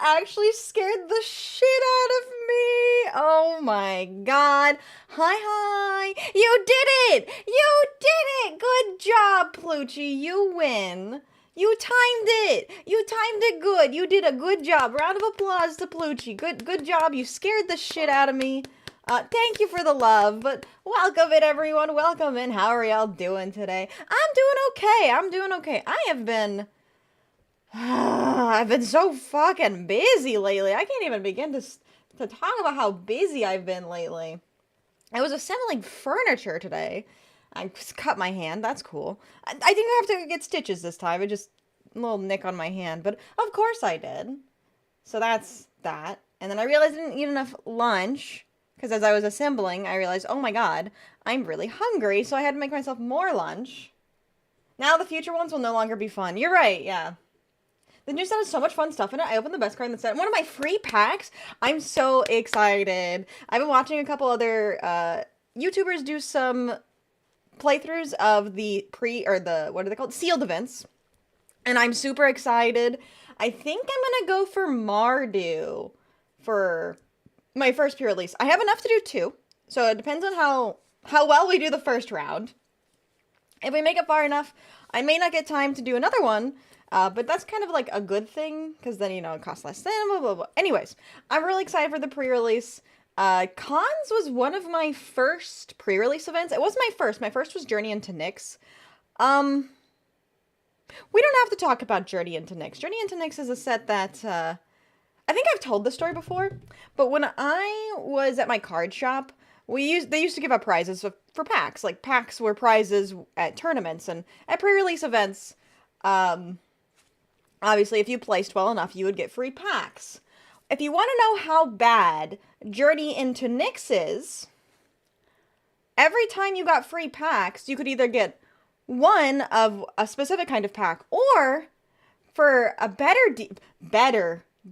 actually scared the shit out of me. Oh my god. Hi. You did it! You did it! Good job, Pluchy. You win. You timed it. You timed it good. You did a good job. Round of applause to Pluchy. Good job. You scared the shit out of me. Thank you for the love, but welcome in, everyone. Welcome in. How are y'all doing today? I'm doing okay. I have been... I've been so fucking busy lately. I can't even begin to talk about how busy I've been lately. I was assembling furniture today. I cut my hand. That's cool. I didn't have to get stitches this time. It just a little nick on my hand, but of course I did. So that's that. And then I realized I didn't eat enough lunch. Because as I was assembling, I realized, oh my god, I'm really hungry, so I had to make myself more lunch. Now the future ones will no longer be fun. You're right, yeah. The new set has so much fun stuff in it. I opened the best card in the set. One of my free packs. I'm so excited. I've been watching a couple other YouTubers do some playthroughs of the what are they called? Sealed events. And I'm super excited. I think I'm gonna go for Mardu for my first pre-release. I have enough to do 2, so it depends on how well we do the first round. If we make it far enough, I may not get time to do another one, but that's kind of like a good thing, because then, you know, it costs less than blah, blah, blah. Anyways, I'm really excited for the pre-release. Cons was one of my first pre-release events. It was my first. My first was Journey into Nyx. We don't have to talk about Journey into Nyx. Journey into Nyx is a set that, I think I've told this story before, but when I was at my card shop, they used to give out prizes for packs. Like, packs were prizes at tournaments and at pre-release events. Obviously, if you placed well enough, you would get free packs. If you want to know how bad Journey into Nyx is, every time you got free packs, you could either get one of a specific kind of pack, or for a better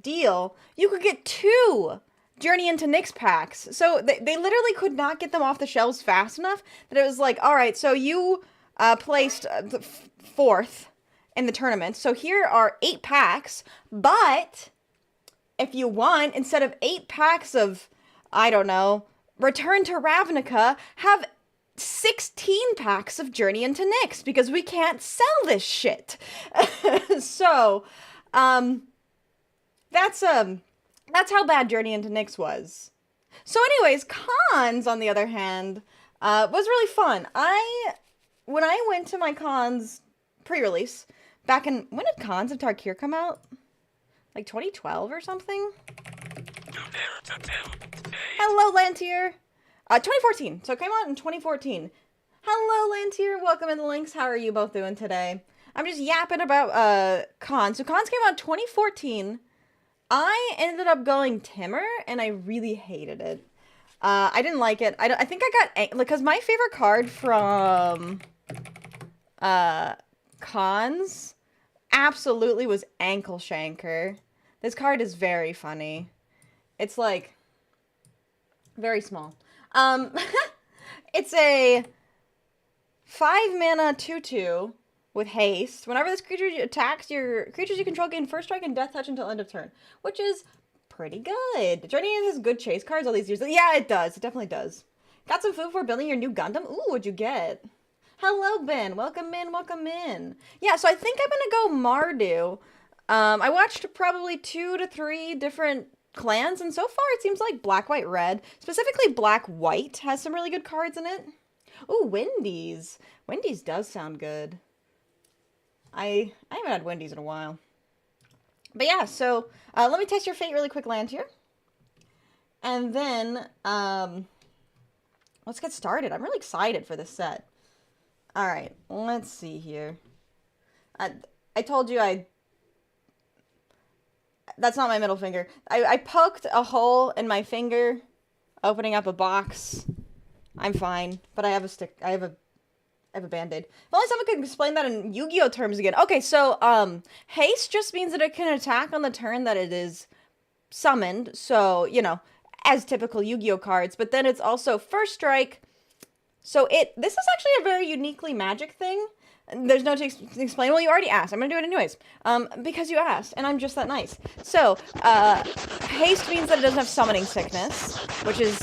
deal, you could get 2 Journey into Nyx packs. So they literally could not get them off the shelves fast enough that it was like, all right, so you placed 4th in the tournament. So here are 8 packs, but if you want, instead of 8 packs of, I don't know, Return to Ravnica, have 16 packs of Journey into Nyx, because we can't sell this shit. So, that's how bad Journey into Nyx was. So anyways, Cons, on the other hand, was really fun. When I went to my Cons pre-release, back in, when did Cons of Tarkir come out? Like 2012 or something? Hello, Lantier! 2014, so it came out in 2014. Hello, Lantier, welcome in the links. How are you both doing today? I'm just yapping about, Cons. So Cons came out in 2014. I ended up going Timur, and I really hated it. I didn't like it. I think I got... Because my favorite card from... Cons absolutely was Ankle Shanker. This card is very funny. It's, like... very small. It's a 5-mana 2/2... with haste. Whenever this creature attacks, your creatures you control gain first strike and death touch until end of turn, which is pretty good. Journey has good chase cards all these years. Yeah, it does. It definitely does. Got some food for building your new Gundam? Ooh, what'd you get? Hello, Ben. Welcome in, welcome in. Yeah, so I think I'm gonna go Mardu. I watched probably 2 to 3 different clans, and so far it seems like Black, White, Red, specifically Black, White, has some really good cards in it. Ooh, Wendy's. Wendy's does sound good. I haven't had Wendy's in a while. But yeah, so let me test your fate really quick, Lantier. And then, let's get started. I'm really excited for this set. Alright, let's see here. I told you that's not my middle finger. I poked a hole in my finger, opening up a box. I'm fine, but I have a Band-Aid. If only someone could explain that in Yu-Gi-Oh terms again. Okay, so, haste just means that it can attack on the turn that it is summoned. So, you know, as typical Yu-Gi-Oh cards. But then it's also first strike. So this is actually a very uniquely Magic thing. There's no to explain. Well, you already asked. I'm gonna do it anyways. Because you asked, and I'm just that nice. So, haste means that it doesn't have summoning sickness, which is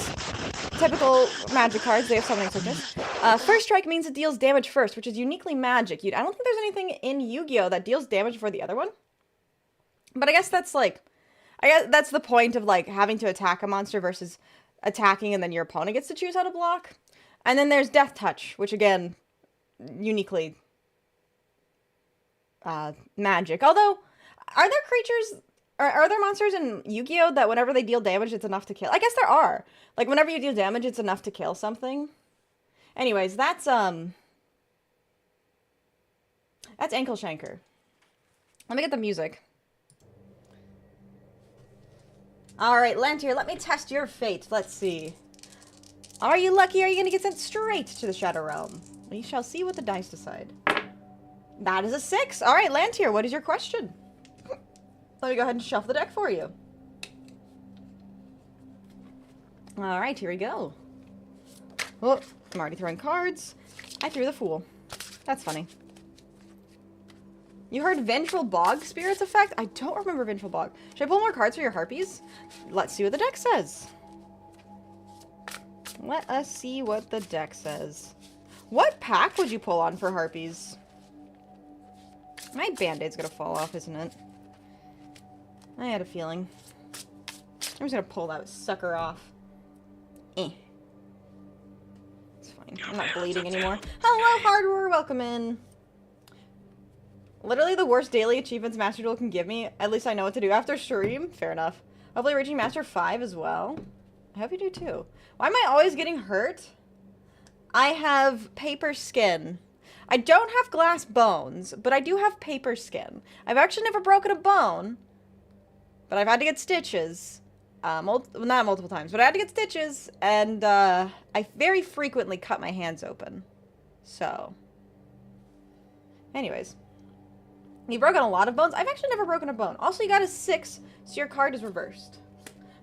typical magic cards. They have summoning sickness. First strike means it deals damage first, which is uniquely magic. I don't think there's anything in Yu-Gi-Oh that deals damage for the other one. But I guess that's like, I guess that's the point of like having to attack a monster versus attacking and then your opponent gets to choose how to block. And then there's Death Touch, which again, uniquely magic. Although, are there creatures, are there monsters in Yu-Gi-Oh that whenever they deal damage, it's enough to kill? I guess there are. Like, whenever you deal damage, it's enough to kill something. Anyways, that's Ankle Shanker. Let me get the music. Alright, Lantier, let me test your fate. Let's see. Are you lucky? Are you going to get sent straight to the Shadow Realm? We shall see what the dice decide. That is a 6. All right, Lantier, what is your question? Let me go ahead and shuffle the deck for you. All right, here we go. Oh, I'm already throwing cards. I threw the Fool. That's funny. You heard Vengeful Bog Spirits effect? I don't remember Vengeful Bog. Should I pull more cards for your Harpies? Let's see what the deck says. Let us see what the deck says. What pack would you pull on for Harpies? My Band-Aid's gonna fall off, isn't it? I had a feeling. I'm just gonna pull that sucker off. It's fine. I'm not bleeding anymore. Hello, Hardware. Welcome in. Literally the worst daily achievements Master Duel can give me. At least I know what to do after stream. Fair enough. Hopefully reaching Master 5 as well. I hope you do too. Why am I always getting hurt? I have paper skin. I don't have glass bones, but I do have paper skin. I've actually never broken a bone, but I've had to get stitches. Not multiple times, but I had to get stitches, and I very frequently cut my hands open. So, anyways. You've broken a lot of bones. I've actually never broken a bone. Also, you got a 6, so your card is reversed.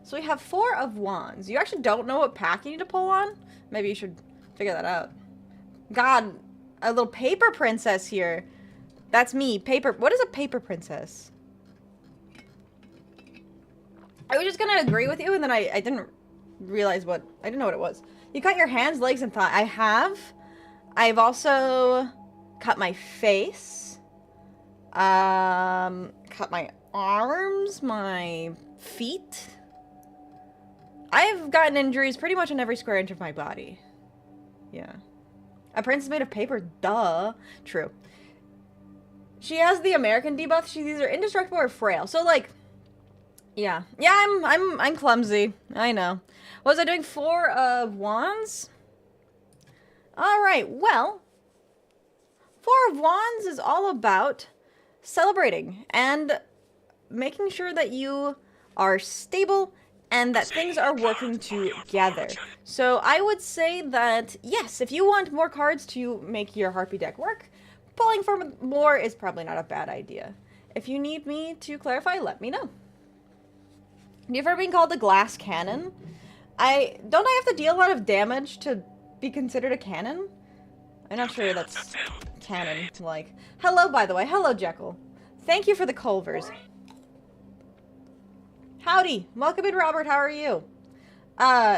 So we have 4 of Wands. You actually don't know what pack you need to pull on? Maybe you should figure that out. God, a little paper princess here. That's me. Paper. What is a paper princess? I was just gonna agree with you, and then I didn't realize what... I didn't know what it was. You cut your hands, legs, and thigh. I have. I've also cut my face. Cut my arms, my feet. I've gotten injuries pretty much on every square inch of my body. Yeah. A princess made of paper, duh. True. She has the American debuff. She's either indestructible or frail. So like, yeah. Yeah, I'm clumsy. I know. What was I doing? 4 of Wands? Alright, well. 4 of Wands is all about celebrating and making sure that you are stable and that things are working together. So I would say that, yes, if you want more cards to make your Harpy deck work, pulling for more is probably not a bad idea. If you need me to clarify, let me know. Have you ever been called the Glass Cannon? Don't I have to deal a lot of damage to be considered a cannon? I'm not sure that's canon-like. Hello, by the way. Hello, Jekyll. Thank you for the Culvers. Howdy. Welcome in, Robert. How are you?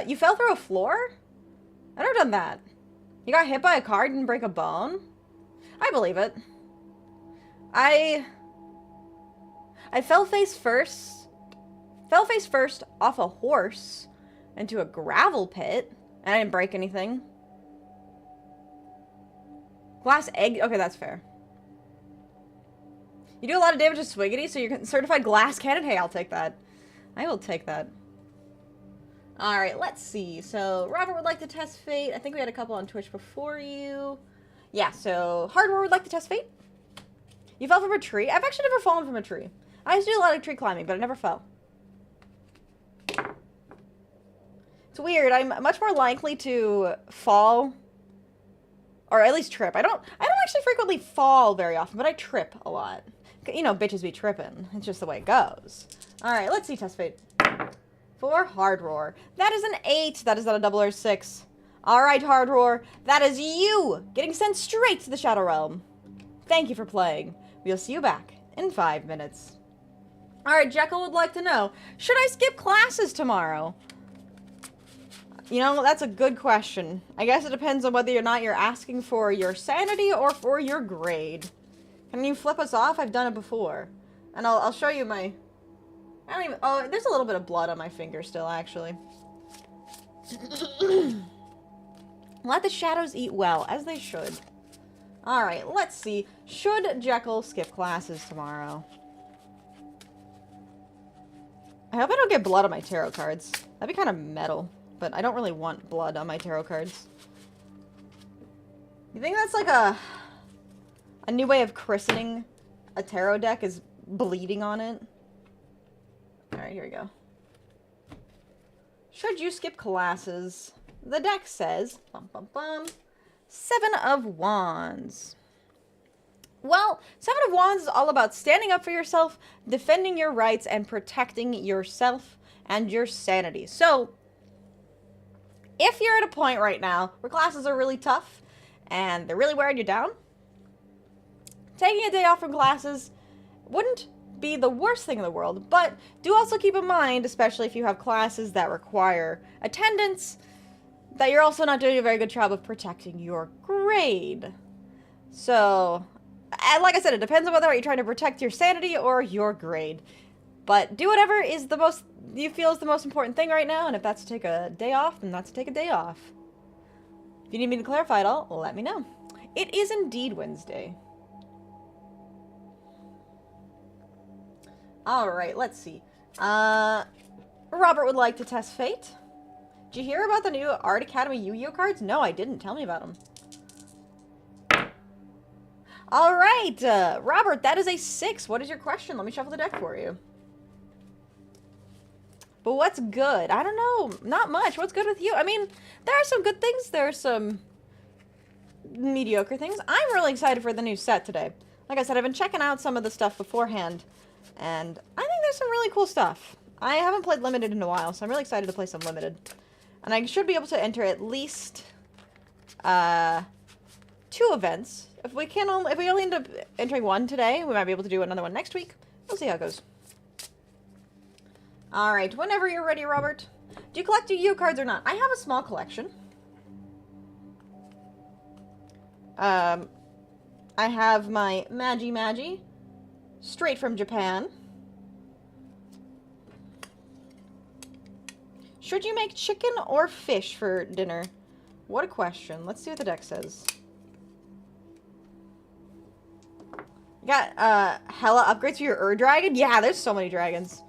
You fell through a floor? I've never done that. You got hit by a car and didn't break a bone? I believe it. I fell face first off a horse into a gravel pit, and I didn't break anything. Glass egg? Okay, that's fair. You do a lot of damage to Swiggity, so you're certified glass cannon? Hey, I'll take that. I will take that. Alright, let's see. So, Robert would like to test fate. I think we had a couple on Twitch before you. Yeah, so, Hardware would like to test fate. You fell from a tree? I've actually never fallen from a tree. I used to do a lot of tree climbing, but I never fell. It's weird. I'm much more likely to fall, or at least trip. I don't actually frequently fall very often, but I trip a lot. You know, bitches be tripping. It's just the way it goes. Alright, let's see test fate. For Hard Roar. That is an 8. That is not a double or 6. Alright, Hard Roar. That is you getting sent straight to the Shadow Realm. Thank you for playing. We'll see you back in 5 minutes. Alright, Jekyll would like to know, should I skip classes tomorrow? You know, that's a good question. I guess it depends on whether or not you're asking for your sanity or for your grade. Can you flip us off? I've done it before. And I'll show you my... I don't even... Oh, there's a little bit of blood on my finger still, actually. Let the shadows eat well, as they should. Alright, let's see. Should Jekyll skip classes tomorrow? I hope I don't get blood on my tarot cards. That'd be kind of metal. But I don't really want blood on my tarot cards. You think that's like a new way of christening a tarot deck is bleeding on it? Alright, here we go. Should you skip classes? The deck says, bum bum bum, 7 of Wands. Well, 7 of Wands is all about standing up for yourself, defending your rights, and protecting yourself and your sanity. So, if you're at a point right now where classes are really tough and they're really wearing you down, taking a day off from classes wouldn't be the worst thing in the world, but do also keep in mind, especially if you have classes that require attendance, that you're also not doing a very good job of protecting your grade. So, like I said, it depends on whether you're trying to protect your sanity or your grade. But do whatever is the most you feel is the most important thing right now, and if that's to take a day off, then that's to take a day off. If you need me to clarify it all, let me know. It is indeed Wednesday. Alright, let's see. Robert would like to test fate. Did you hear about the new Art Academy Yu-Gi-Oh cards? No, I didn't. Tell me about them. Alright, Robert, that is a 6. What is your question? Let me shuffle the deck for you. But what's good? I don't know. Not much. What's good with you? I mean, there are some good things. There are some mediocre things. I'm really excited for the new set today. Like I said, I've been checking out some of the stuff beforehand, and I think there's some really cool stuff. I haven't played Limited in a while, so I'm really excited to play some Limited. And I should be able to enter at least 2 events. If we only end up entering 1 today, we might be able to do another one next week. We'll see how it goes. Alright, whenever you're ready, Robert. Do you collect Yu-Gi-Oh cards or not? I have a small collection. I have my Magi, straight from Japan. Should you make chicken or fish for dinner? What a question. Let's see what the deck says. You got, hella upgrades for your dragon? Yeah, there's so many dragons.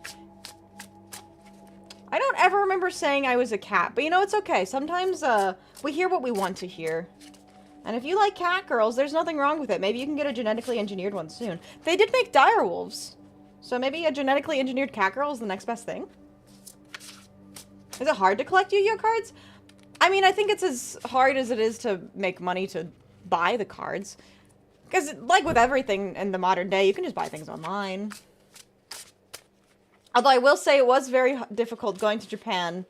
I don't ever remember saying I was a cat, but you know, it's okay. Sometimes, we hear what we want to hear. And if you like cat girls, there's nothing wrong with it. Maybe you can get a genetically engineered one soon. They did make direwolves. So maybe a genetically engineered cat girl is the next best thing. Is it hard to collect Yu-Gi-Oh cards? I mean, I think it's as hard as it is to make money to buy the cards. Because, like with everything in the modern day, you can just buy things online. Although I will say it was very difficult going to Japan,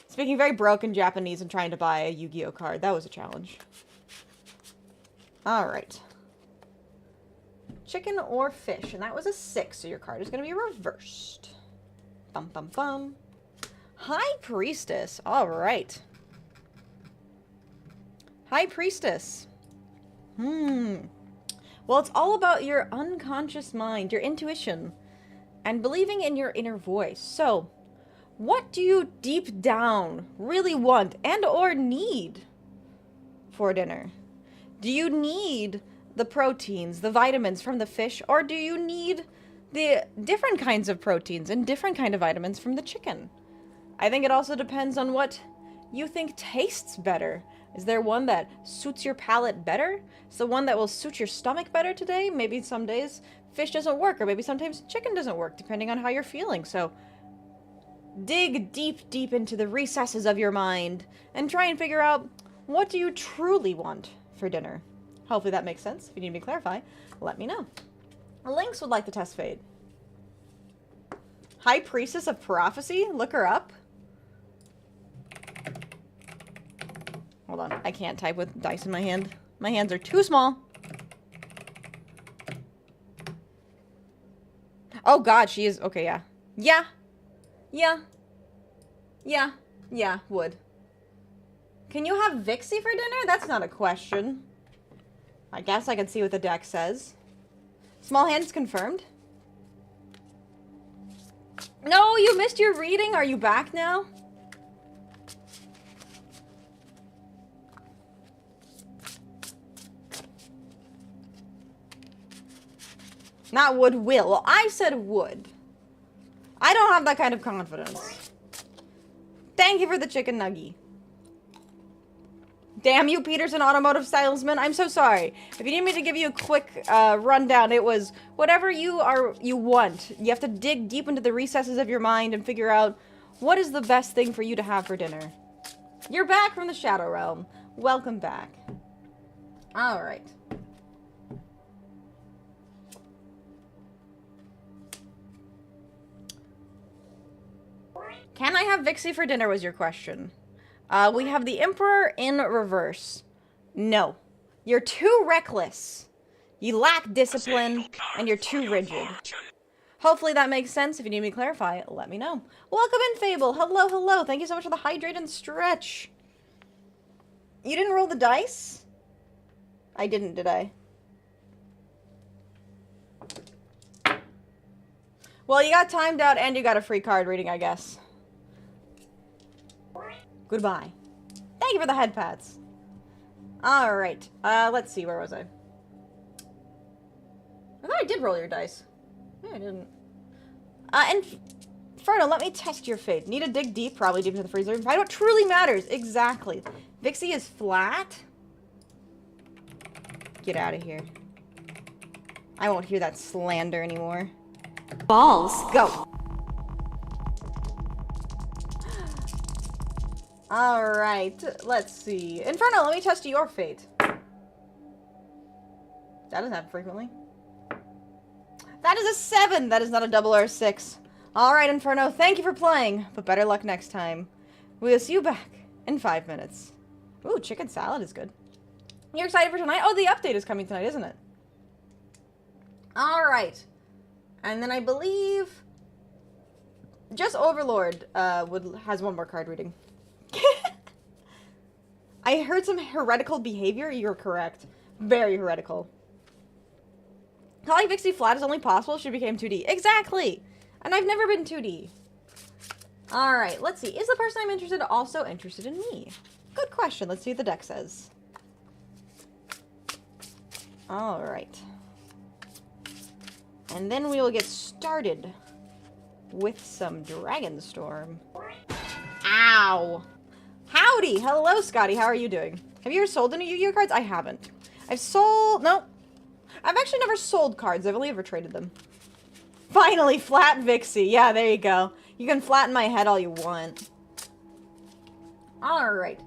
speaking very broken Japanese and trying to buy a Yu-Gi-Oh card. That was a challenge. Alright. Chicken or fish, and that was a 6, so your card is going to be reversed. Bum bum bum. High Priestess. Alright. High Priestess. Well, it's all about your unconscious mind, your intuition, and believing in your inner voice. So, what do you deep down really want and or need for dinner? Do you need the proteins, the vitamins from the fish, or do you need the different kinds of proteins and different kind of vitamins from the chicken? I think it also depends on what you think tastes better. Is there one that suits your palate better? Is the one that will suit your stomach better today? Maybe some days fish doesn't work, or maybe sometimes chicken doesn't work, depending on how you're feeling. So dig deep, deep into the recesses of your mind and try and figure out, what do you truly want for dinner? Hopefully that makes sense. If you need me to clarify, let me know. Lynx would like to test fate. High Priestess of Prophecy? Look her up. Hold on, I can't type with dice in my hand. My hands are too small. Oh god, she is. Okay, yeah. Yeah. Yeah. Yeah. Yeah, would. Can you have Vixie for dinner? That's not a question. I guess I can see what the deck says. Small hands confirmed. No, you missed your reading. Are you back now? Not would, will. Well, I said would. I don't have that kind of confidence. Thank you for the chicken nugget. Damn you, Peterson Automotive Salesman. I'm so sorry. If you need me to give you a quick rundown, it was whatever you want. You have to dig deep into the recesses of your mind and figure out what is the best thing for you to have for dinner. You're back from the Shadow Realm. Welcome back. All right. Can I have Vixie for dinner was your question. We have the Emperor in reverse. No. You're too reckless. You lack discipline, and you're too rigid. Hopefully that makes sense. If you need me to clarify, let me know. Welcome in, Fable. Hello, hello. Thank you so much for the hydrate and stretch. You didn't roll the dice? I didn't, did I? Well, you got timed out and you got a free card reading, I guess. Goodbye. Thank you for the head pats. Alright. Let's see. Where was I? I thought I did roll your dice. Yeah, I didn't. Inferno, let me test your fate. Need to dig deep, probably deep into the freezer. Find what truly matters. Exactly. Vixie is flat. Get out of here. I won't hear that slander anymore. Balls. Go. Alright, let's see. Inferno, let me test your fate. That doesn't happen frequently. That is a 7! That is not a double or a 6. Alright, Inferno, thank you for playing, but better luck next time. We'll see you back in 5 minutes. Ooh, chicken salad is good. You're excited for tonight? Oh, the update is coming tonight, isn't it? Alright. And then I believe... just Overlord has one more card reading. I heard some heretical behavior. You're correct. Very heretical. Calling Vixie flat is only possible if she became 2D. Exactly! And I've never been 2D. Alright, let's see. Is the person I'm interested in also interested in me? Good question. Let's see what the deck says. Alright. And then we will get started with some Dragonstorm. Ow! Howdy! Hello, Scotty. How are you doing? Have you ever sold any Yu-Gi-Oh cards? I haven't. I've sold... no. I've actually never sold cards. I've only ever traded them. Finally, flat Vixie. Yeah, there you go. You can flatten my head all you want. Alright.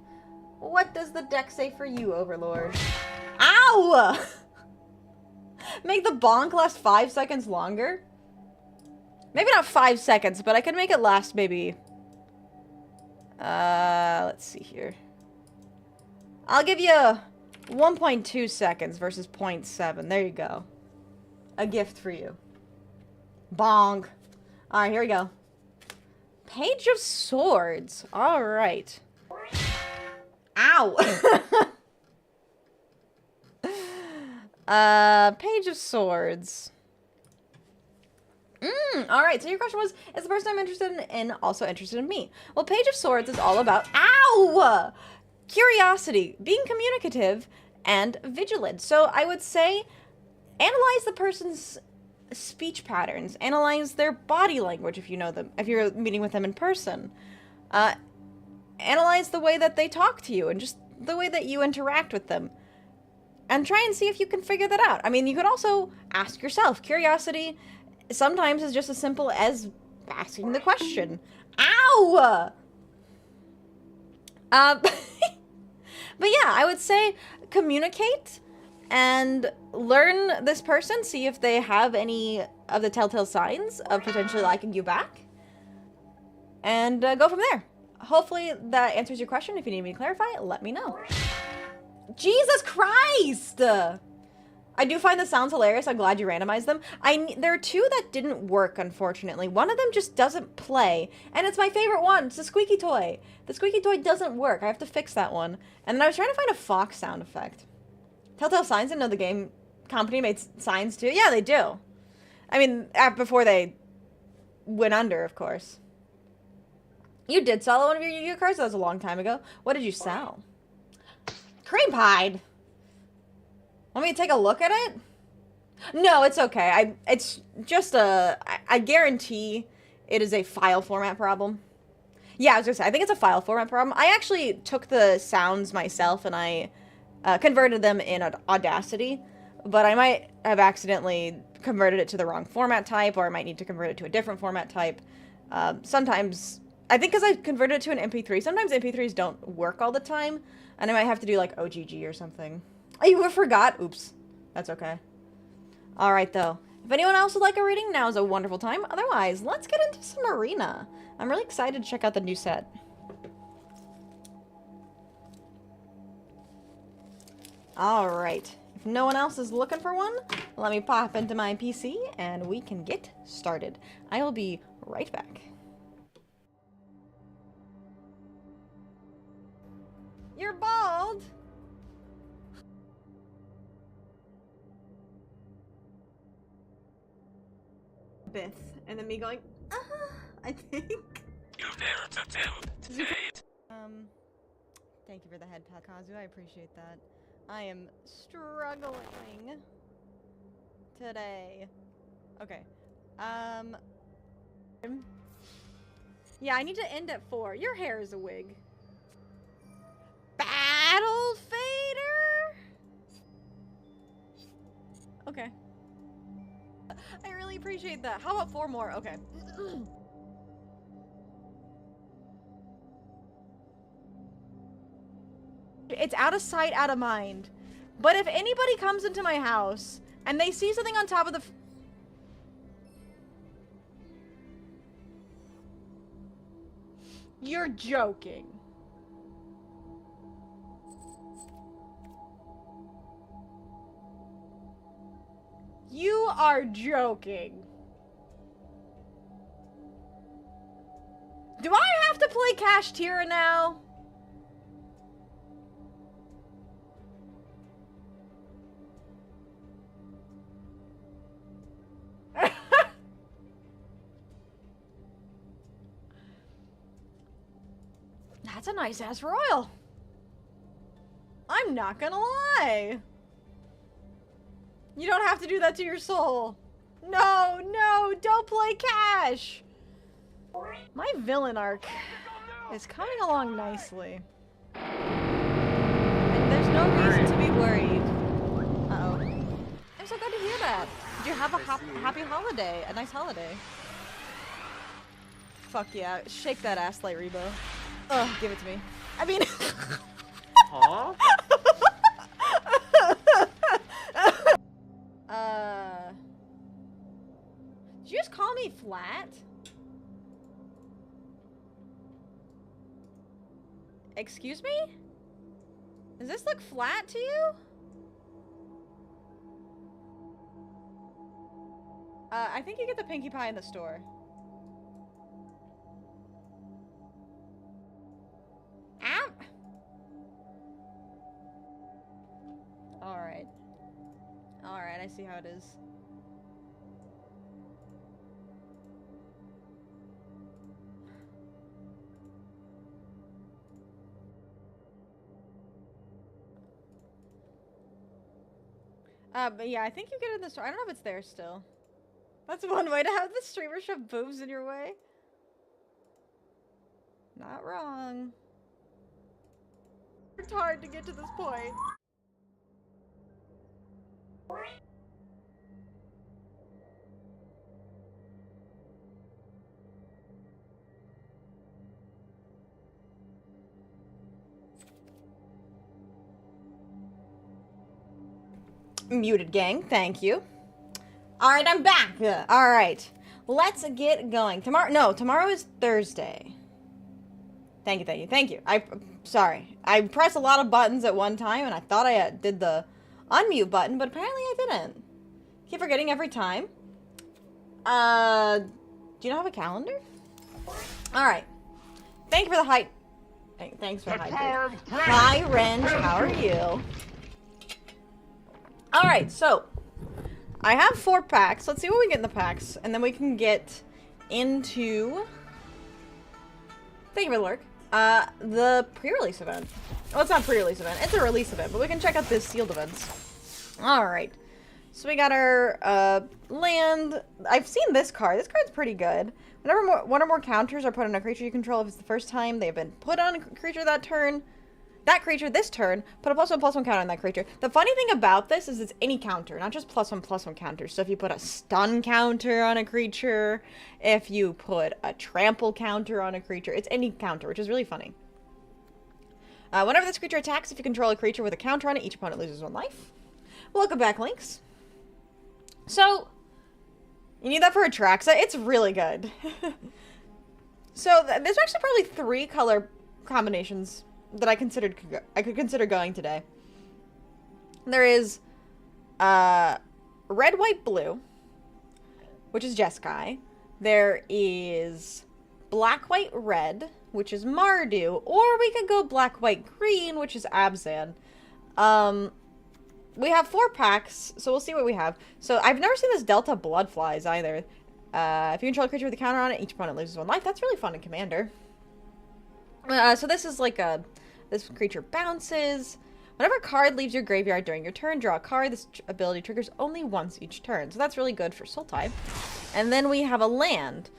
What does the deck say for you, Overlord? Ow! Make the bonk last 5 seconds longer? Maybe not 5 seconds, but I could make it last maybe... let's see here. I'll give you 1.2 seconds versus 0.7. There you go. A gift for you. Bong. Alright, here we go. Page of Swords. Alright. Ow! Page of Swords. Alright, so your question was, is the person I'm interested in also interested in me? Well, Page of Swords is all about, ow! Curiosity, being communicative, and vigilant. So I would say, analyze the person's speech patterns. Analyze their body language if you know them, if you're meeting with them in person. Analyze the way that they talk to you and just the way that you interact with them. And try and see if you can figure that out. I mean, you could also ask yourself. Curiosity sometimes is just as simple as asking the question. Ow! But yeah, I would say communicate and learn this person. See if they have any of the telltale signs of potentially liking you back. And go from there. Hopefully that answers your question. If you need me to clarify, let me know. Jesus Christ! I I do find the sounds hilarious. I'm glad you randomized them. There are two that didn't work, unfortunately. One of them just doesn't play, and it's my favorite one. It's the squeaky toy. The squeaky toy doesn't work. I have to fix that one. And then I was trying to find a fox sound effect. Telltale Signs didn't know the game company made signs too. Yeah, they do. I mean, before they went under, of course. You did sell one of your Yu-Gi-Oh cards? That was a long time ago. What did you sell? Cream pied. Want me to take a look at it? No, it's okay. It's just I guarantee it is a file format problem. Yeah, I was gonna say, I think it's a file format problem. I actually took the sounds myself and I converted them in Audacity, but I might have accidentally converted it to the wrong format type, or I might need to convert it to a different format type. Sometimes, I think because I converted it to an MP3, sometimes MP3s don't work all the time, and I might have to do like OGG or something. I forgot. Oops. That's okay. Alright, though. If anyone else would like a reading, now is a wonderful time. Otherwise, let's get into some Arena. I'm really excited to check out the new set. Alright. If no one else is looking for one, let me pop into my PC and we can get started. I will be right back. You're bald! Bith, and then me going, I think. You dared to tempt fate. Thank you for the head pat, Kazu. I appreciate that. I am struggling today. Okay. Yeah, I need to end at 4. Your hair is a wig. Battle Fader? Okay. I really appreciate that. How about 4 more? Okay. It's out of sight, out of mind. But if anybody comes into my house and they see something on top of the... You're joking. You are joking. Do I have to play Cash Tira now? That's a nice ass royal. I'm not gonna lie. You don't have to do that to your soul. No, no, don't play Cash. My villain arc is coming along nicely. And there's no reason to be worried. Uh-oh. I'm so glad to hear that. Did you have a happy holiday? A nice holiday? Fuck yeah. Shake that ass, Light Rebo. Ugh, give it to me. I mean... Huh? Did you just call me flat? Excuse me? Does this look flat to you? I think you get the Pinkie Pie in the store. Ow! Alright. Alright, I see how it is. But yeah, I think you get it in the store. I don't know if it's there still. That's one way to have the streamer shove boobs in your way. Not wrong. It's hard to get to this point. Muted gang, thank you. Alright, I'm back. Alright, let's get going. Tomorrow is Thursday. Thank you. Sorry. I pressed a lot of buttons at one time and I thought I did the unmute button, but apparently I didn't. Keep forgetting every time. Do you not have a calendar? Alright. Thank you for the height. Thanks for the hydrate. Hi, Wrench. How are you? Alright, so I have 4 packs. Let's see what we get in the packs. And then we can get into... Thank you for the lurk. The pre-release event. Well, it's not pre-release event. It's a release event, but we can check out the sealed events. Alright. So we got our land. I've seen this card. This card's pretty good. Whenever one or more counters are put on a creature you control, if it's the first time they've been put on a creature that turn, this turn, put a +1/+1 counter on that creature. The funny thing about this is it's any counter, not just +1/+1 counters. So if you put a stun counter on a creature, if you put a trample counter on a creature, it's any counter, which is really funny. Whenever this creature attacks, if you control a creature with a counter on it, each opponent loses 1 life. Welcome back, Lynx. So, you need that for Atraxa. It's really good. So, there's actually probably 3 color combinations that I could consider going today. There is red, white, blue, which is Jeskai. There is black, white, red, which is Mardu, or we could go black, white, green, which is Abzan. We have 4 packs, so we'll see what we have. So I've never seen this Delta Bloodflies either. If you control a creature with a counter on it, each opponent loses 1 life. That's really fun in Commander. So this is like this creature bounces. Whenever a card leaves your graveyard during your turn, draw a card. This ability triggers only once each turn. So that's really good for Sultai. And then we have a land.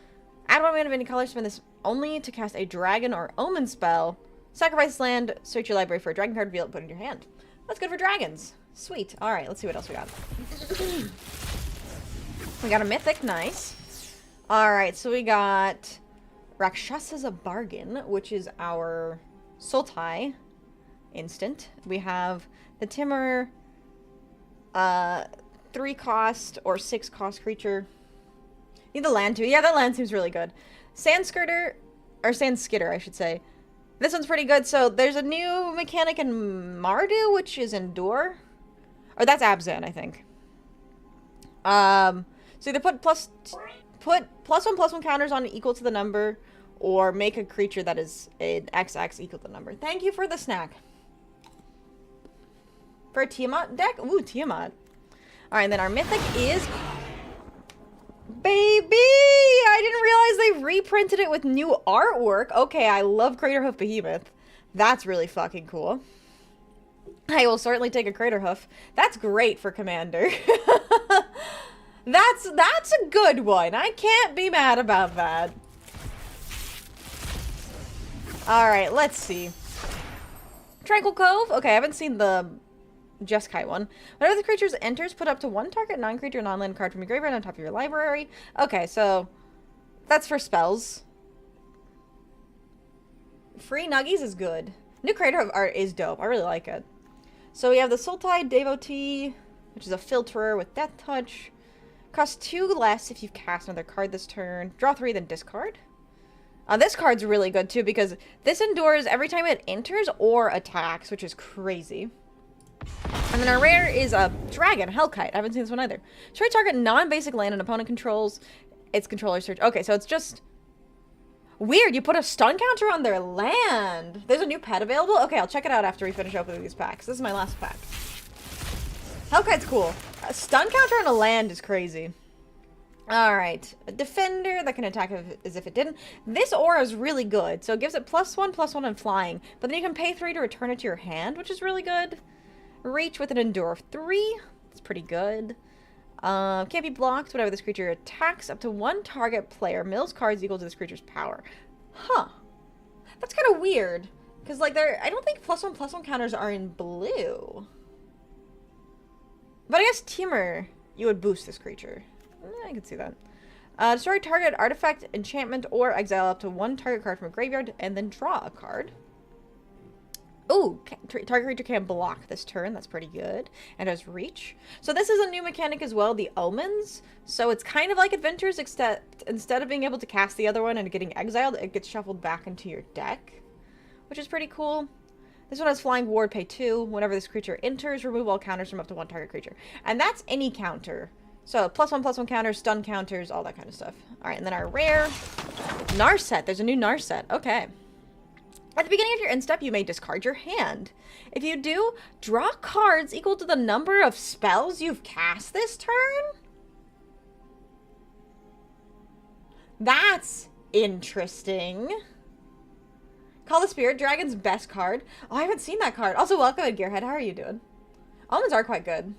Add 1 mana of any color, spend this only to cast a dragon or omen spell. Sacrifice land, search your library for a dragon card, reveal it, put it in your hand. That's good for dragons. Sweet. Alright, let's see what else we got. We got a mythic, nice. Alright, so we got Rakshasa's a Bargain, which is our Sultai instant. We have the Timur 3 cost or 6 cost creature. Need the land too. Yeah, that land seems really good. Sandskirter, or Sandskitter, I should say. This one's pretty good. So there's a new mechanic in Mardu, which is Endure. Or that's Abzan, I think. So either put +1/+1 counters on equal to the number, or make a creature that is an XX equal to the number. Thank you for the snack. For a Tiamat deck? Ooh, Tiamat. Alright, and then our mythic is... Baby! I didn't realize they reprinted it with new artwork. Okay, I love Craterhoof Behemoth. That's really fucking cool. I will certainly take a Craterhoof. That's great for Commander. That's a good one. I can't be mad about that. Alright, let's see. Tranquil Cove? Okay, I haven't seen the Jeskai one. Whenever the creature enters, put up to 1 target non-creature non-land card from your graveyard on top of your library. Okay, so that's for spells. Free Nuggies is good. New Craterhoof art is dope. I really like it. So we have the Sultai Devotee, which is a filterer with Death Touch. Costs 2 less if you've cast another card this turn. Draw 3, then discard. This card's really good too because this endures every time it enters or attacks, which is crazy. And then our rare is a Dragon, Hellkite. I haven't seen this one either. Destroy target non-basic land an opponent controls. Its controller search. Okay, so it's just... Weird, you put a stun counter on their land. There's a new pet available? Okay, I'll check it out after we finish opening these packs. This is my last pack. Hellkite's cool. A stun counter on a land is crazy. Alright. A defender that can attack as if it didn't. This aura is really good. So it gives it +1/+1 and flying. But then you can pay 3 to return it to your hand, which is really good. Reach with an endure of 3. That's pretty good. Can't be blocked whenever this creature attacks. Up to 1 target player mills cards equal to this creature's power. Huh. That's kind of weird. Because, like, I don't think +1/+1 counters are in blue. But I guess Timur, you would boost this creature. I can see that. Destroy target artifact, enchantment, or exile up to 1 target card from a graveyard, and then draw a card. Ooh, target creature can't block this turn. That's pretty good. And has reach. So this is a new mechanic as well, the Omens. So it's kind of like Adventures, except instead of being able to cast the other one and getting exiled, it gets shuffled back into your deck, which is pretty cool. This one has Flying Ward, pay 2. Whenever this creature enters, remove all counters from up to 1 target creature. And that's any counter. So, +1/+1 counters, stun counters, all that kind of stuff. Alright, and then our rare Narset. There's a new Narset. Okay. At the beginning of your end step, you may discard your hand. If you do, draw cards equal to the number of spells you've cast this turn? That's interesting. Call the Spirit Dragon's best card. Oh, I haven't seen that card. Also, welcome to Gearhead. How are you doing? Almonds are quite good.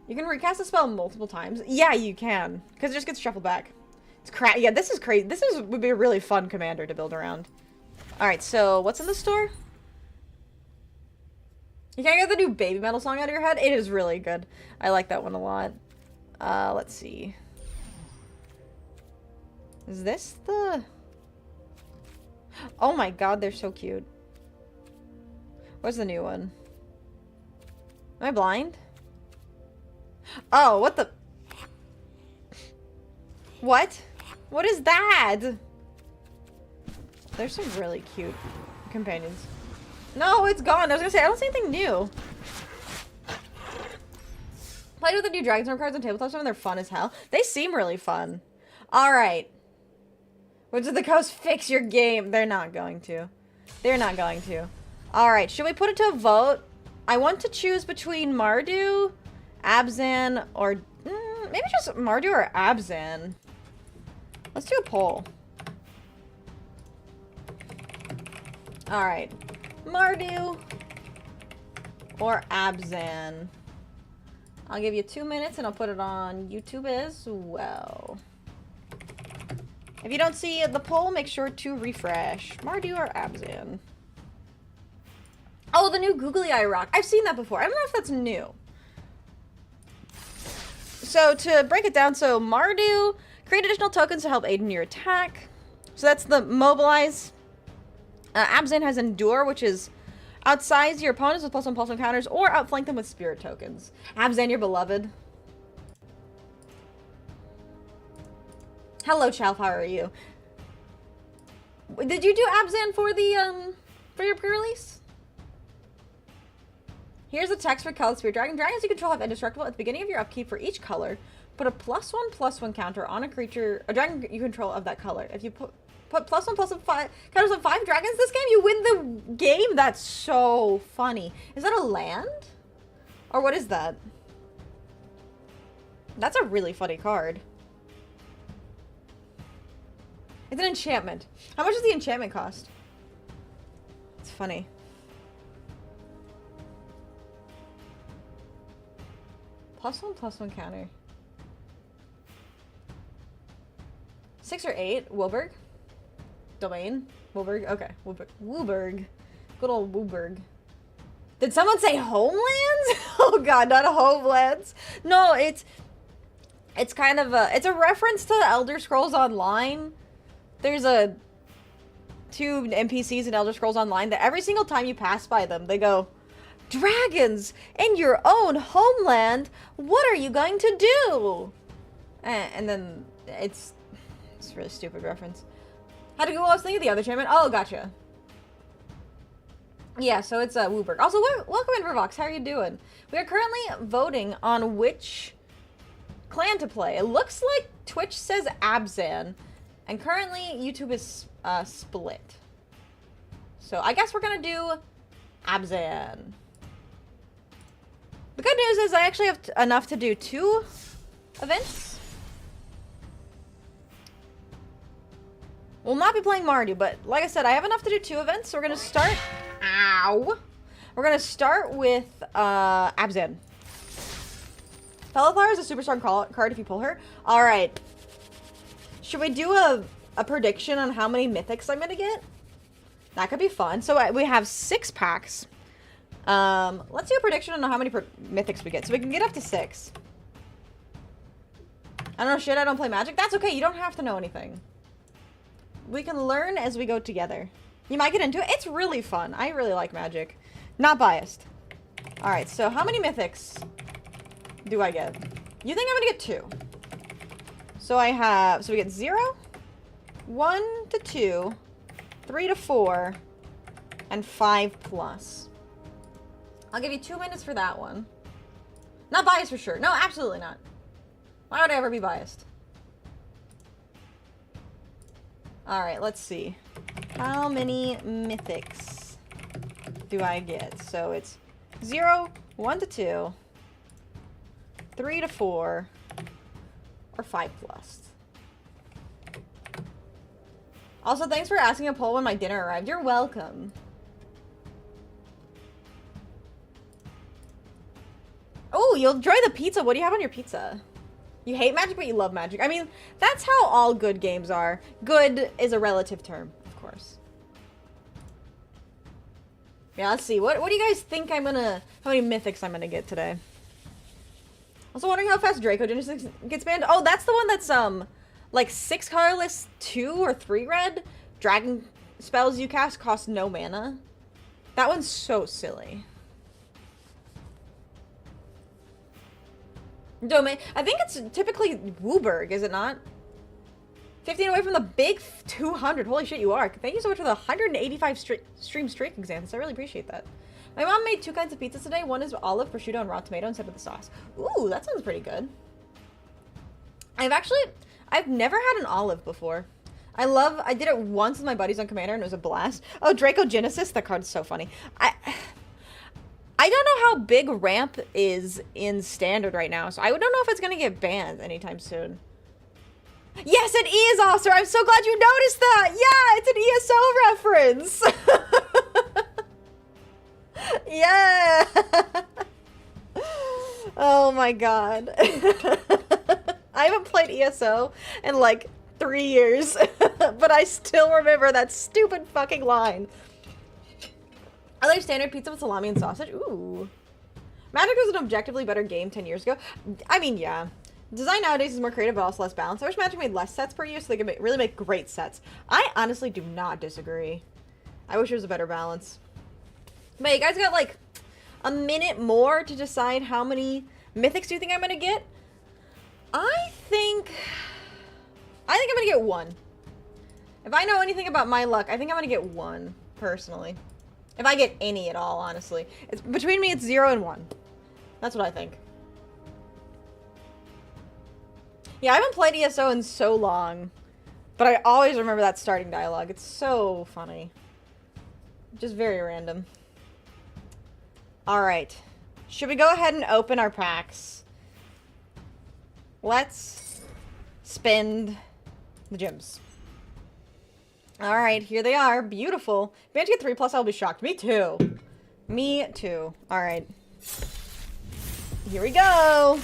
You can recast a spell multiple times. Yeah, you can. Because it just gets shuffled back. It's yeah, this is crazy. Would be a really fun commander to build around. Alright, so what's in the store? You can't get the new Baby Metal song out of your head? It is really good. I like that one a lot. Let's see. Is this the... Oh my god, they're so cute. What's the new one? Am I blind? Oh, what the... What? What is that? There's some really cute companions. No, it's gone. I was gonna say, I don't see anything new. Played with the new Dragonstorm cards on tabletop, and they're fun as hell. They seem really fun. Alright. Wizards of the Coast, fix your game. They're not going to. They're not going to. Alright, should we put it to a vote? I want to choose between Mardu, Abzan, or... maybe just Mardu or Abzan. Let's do a poll. Alright. Mardu or Abzan. I'll give you 2 minutes and I'll put it on YouTube as well. If you don't see the poll, make sure to refresh. Mardu or Abzan. Oh, the new Googly Eye Rock. I've seen that before. I don't know if that's new. So, to break it down, so Mardu, create additional tokens to help aid in your attack. So that's the Mobilize. Abzan has Endure, which is outsize your opponents with +1/+1 counters, or outflank them with Spirit tokens. Abzan, your beloved. Hello, Chalf, how are you? Did you do Abzan for the, for your pre-release? Here's the text for Call the Spirit Dragon. Dragons you control have indestructible at the beginning of your upkeep for each color. Put a +1/+1 counter on a creature, a dragon you control of that color. If you put +1/+5 counters on 5 dragons this game, you win the game. That's so funny. Is that a land? Or what is that? That's a really funny card. It's an enchantment. How much does the enchantment cost? It's funny. +1/+1 counter. 6 or 8. Wilberg. Domain. Wilberg. Okay. Wooburg. Good old Wooburg. Did someone say homelands? Oh god, not a homelands. No, it's kind of a, it's a reference to Elder Scrolls Online. There's two NPCs in Elder Scrolls Online that every single time you pass by them, they go, "Dragons in your own homeland, what are you going to do?" And then it's a really stupid reference. Had to go, I was thinking of the other chairman. Oh, gotcha. Yeah, so it's Wooburg. Also, welcome in, Vervox. How are you doing? We are currently voting on which clan to play. It looks like Twitch says Abzan. And currently, YouTube is split. So I guess we're gonna do Abzan. The good news is I actually have enough to do 2 events. We'll not be playing Mardu, but like I said, I have enough to do 2 events, so we're gonna start... Ow! We're gonna start with Abzan. Fellow is a super strong card if you pull her. Alright. Should we do a prediction on how many mythics I'm gonna get? That could be fun. So we have 6 packs. Let's do a prediction on how many mythics we get. So we can get up to 6. I don't know shit, I don't play Magic. That's okay, you don't have to know anything. We can learn as we go together. You might get into it. It's really fun. I really like Magic. Not biased. Alright, so how many mythics do I get? You think I'm gonna get 2. So I have, so we get 0, 1 to 2, 3 to 4, and 5+. I'll give you 2 minutes for that one. Not biased for sure. No, absolutely not. Why would I ever be biased? Alright, let's see. How many mythics do I get? So it's 0, 1 to 2, 3 to 4, or 5+. Also, thanks for asking a poll when my dinner arrived. You're welcome. Oh, you'll enjoy the pizza. What do you have on your pizza? You hate magic, but you love magic. I mean, that's how all good games are. Good is a relative term, of course. Yeah, let's see. What do you guys think I'm gonna... How many mythics I'm gonna get today? Also wondering how fast Draco Genesis gets banned. Oh, that's the one that's, like 6 colorless, 2 or 3 red. Dragon spells you cast cost no mana. That one's so silly. Domain. I think it's typically Wooburg, is it not? 15 away from the big 200. Holy shit, you are. Thank you so much for the 185 stream streak examples. I really appreciate that. My mom made 2 kinds of pizzas today. One is olive, prosciutto, and raw tomato instead of the sauce. Ooh, that sounds pretty good. I've never had an olive before. I did it once with my buddies on Commander and it was a blast. Oh, Draco Genesis. That card is so funny. I don't know how big ramp is in standard right now, so I don't know if it's gonna get banned anytime soon. Yes, it is, Officer! I'm so glad you noticed that! Yeah, it's an ESO reference! Yeah! Oh my god. I haven't played ESO in like 3 years, but I still remember that stupid fucking line. I like standard pizza with salami and sausage. Ooh. Magic was an objectively better game 10 years ago. I mean, yeah. Design nowadays is more creative, but also less balanced. I wish Magic made less sets per year so they could really make great sets. I honestly do not disagree. I wish there was a better balance. But you guys got like a minute more to decide how many mythics do you think I'm going to get? I think I'm going to get 1. If I know anything about my luck, I think I'm going to get 1, personally. If I get any at all, honestly. Between me, it's 0 and 1. That's what I think. Yeah, I haven't played ESO in so long. But I always remember that starting dialogue. It's so funny. Just very random. Alright. Should we go ahead and open our packs? Let's spend the gems. Alright, here they are. Beautiful. If we have to get 3+, I'll be shocked. Me too. Me too. Alright. Here we go.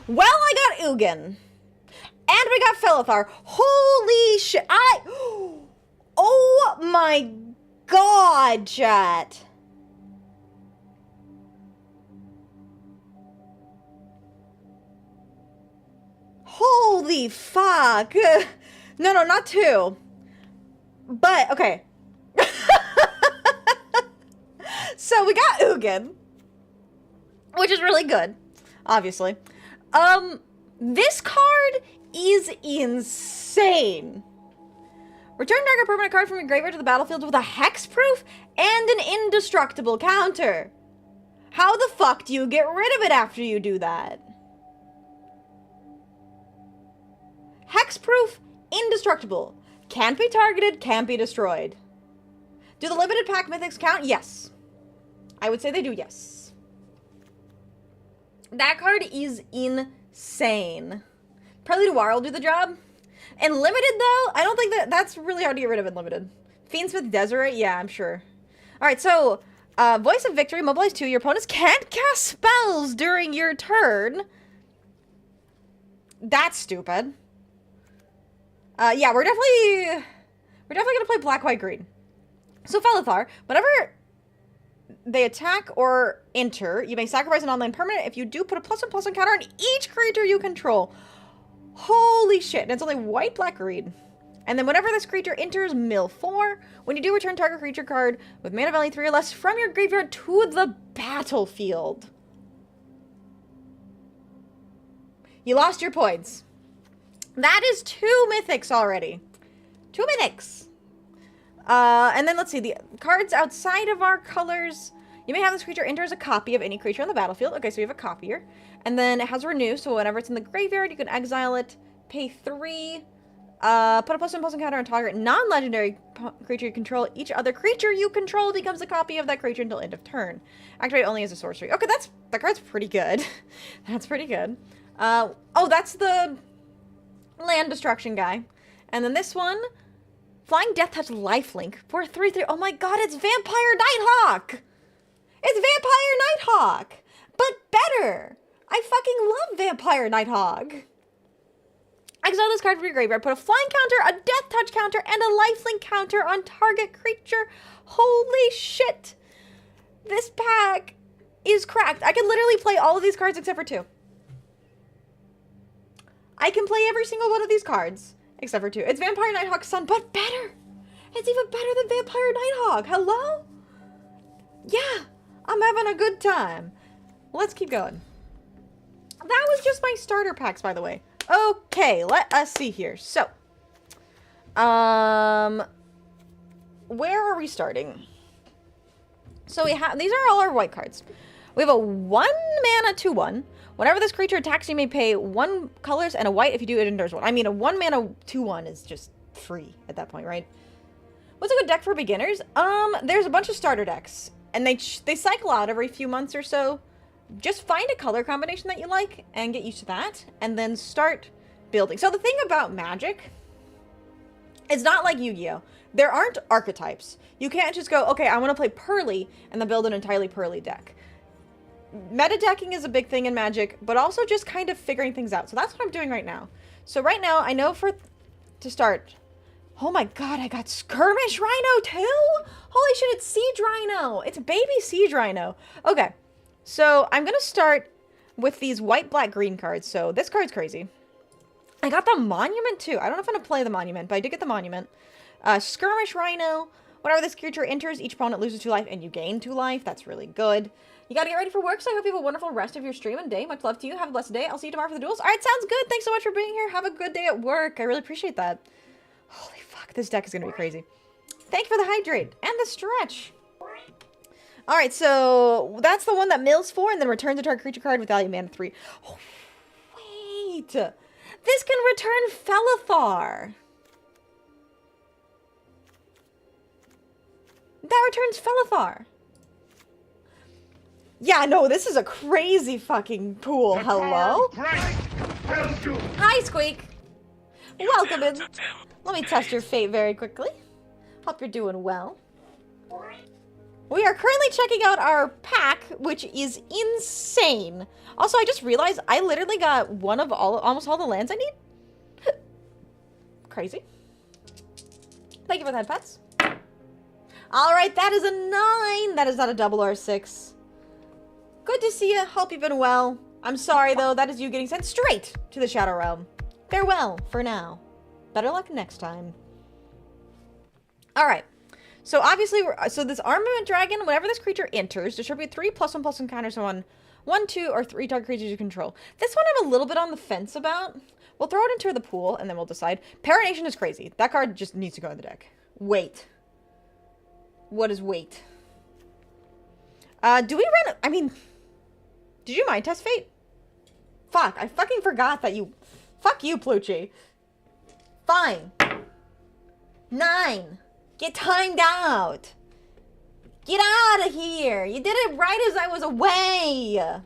Well, I got Ugin. And we got Felithar. Holy shit. Oh my god, chat. Holy fuck. No, not 2. But, okay. So, we got Ugin. Which is really good. Obviously. This card is insane. Return target permanent card from your graveyard to the battlefield with a hexproof and an indestructible counter. How the fuck do you get rid of it after you do that? Hexproof, indestructible. Can't be targeted, can't be destroyed. Do the limited pack mythics count? Yes. I would say they do, yes. That card is insane. Prelude War will do the job. And limited, though, I don't think that's really hard to get rid of in limited. Fiendsmith Deseret? Yeah, I'm sure. Alright, so, Voice of Victory, mobilize 2. Your opponents can't cast spells during your turn. That's stupid. Yeah, we're definitely gonna play black, white, green. So Felithar, whenever they attack or enter, you may sacrifice an online permanent. If you do, put a +1/+1 counter on each creature you control. Holy shit. And it's only white, black, green. And then whenever this creature enters, mill 4. When you do, return target creature card with mana value 3 or less from your graveyard to the battlefield. You lost your points. That is 2 mythics already. 2 mythics. And then let's see, the cards outside of our colors. You may have this creature enter as a copy of any creature on the battlefield. Okay, so we have a copier. And then it has renew, so whenever it's in the graveyard, you can exile it, pay 3, put a +1/+1 counter on target non-legendary creature you control. Each other creature you control becomes a copy of that creature until end of turn. Activate only as a sorcery. Okay, that card's pretty good. That's pretty good. Oh, that's the land destruction guy. And then this one, Flying Death Touch Lifelink for 3/3. Oh my god, it's Vampire Nighthawk! It's Vampire Nighthawk! But better! I fucking love Vampire Nighthawk! Exile this card from your graveyard. Put a flying counter, a death touch counter, and a lifelink counter on target creature. Holy shit! This pack is cracked. I can literally play all of these cards except for 2. I can play every single one of these cards except for 2. It's Vampire Nighthawk's son, but better! It's even better than Vampire Nighthawk. Hello? Yeah, I'm having a good time. Let's keep going. That was just my starter packs, by the way. Okay, let us see here. So, where are we starting? So we have, these are all our white cards. We have a 1 mana 2/1. Whenever this creature attacks, you may pay 1 colors and a white. If you do, it endures 1. I mean, a 1 mana 2/1 is just free at that point, right? What's a good deck for beginners? There's a bunch of starter decks, and they cycle out every few months or so. Just find a color combination that you like and get used to that, and then start building. So the thing about Magic, it's not like Yu-Gi-Oh! There aren't archetypes. You can't just go, okay, I want to play Pearly, and then build an entirely Pearly deck. Meta decking is a big thing in Magic, but also just kind of figuring things out. So that's what I'm doing right now. So right now, I know to start. Oh my god, I got Skirmish Rhino too? Holy shit, it's Siege Rhino. It's baby Siege Rhino. Okay, so I'm going to start with these white, black, green cards. So this card's crazy. I got the Monument too. I don't know if I'm going to play the Monument, but I did get the Monument. Skirmish Rhino. Whenever this creature enters, each opponent loses 2 life and you gain 2 life. That's really good. You gotta get ready for work, so I hope you have a wonderful rest of your stream and day. Much love to you. Have a blessed day. I'll see you tomorrow for the duels. Alright, sounds good. Thanks so much for being here. Have a good day at work. I really appreciate that. Holy fuck, this deck is gonna be crazy. Thank you for the hydrate and the stretch. Alright, so that's the one that mills 4 and then returns a target creature card with value mana 3. Oh, wait. This can return Felithar. That returns Felithar. Yeah, no, this is a crazy fucking pool. Hello? Hi, Squeak. Welcome in. Let me test your fate very quickly. Hope you're doing well. We are currently checking out our pack, which is insane. Also, I just realized I literally got almost all the lands I need. Crazy. Thank you for that, pets. Alright, that is a 9. That is not a double or a 6. Good to see you. Hope you've been well. I'm sorry, though. That is you getting sent straight to the Shadow Realm. Farewell for now. Better luck next time. Alright. So, obviously, so this Armament Dragon, whenever this creature enters, distribute 3 +1/+1 counters on 1, 2, or 3 target creatures you control. This one I'm a little bit on the fence about. We'll throw it into the pool, and then we'll decide. Parination is crazy. That card just needs to go in the deck. Wait. What is wait? Do we run... I mean... Did you mind test fate? Fuck, I fucking forgot that you... Fuck you, Plucci. Fine. 9. Get timed out. Get out of here. You did it right as I was away.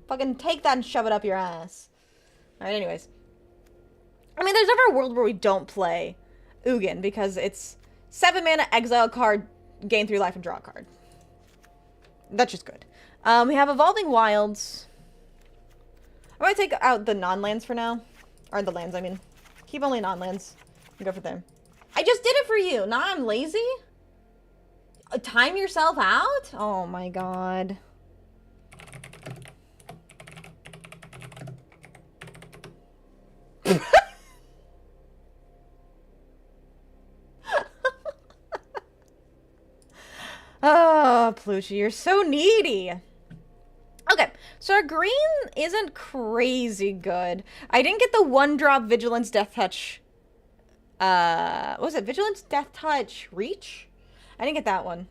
Fucking take that and shove it up your ass. Alright, anyways. I mean, there's never a world where we don't play Ugin, because it's 7 mana, exile card, gain 3 life, and draw a card. That's just good. We have Evolving Wilds. I'm gonna take out the non-lands for now. Or the lands, I mean. Keep only non-lands. And go for them. I just did it for you! Now I'm lazy? Time yourself out? Oh my god. Oh, Plucci, you're so needy. Okay, so our green isn't crazy good. I didn't get the 1-drop Vigilance Death Touch What was it? Vigilance, Death Touch, Reach? I didn't get that one.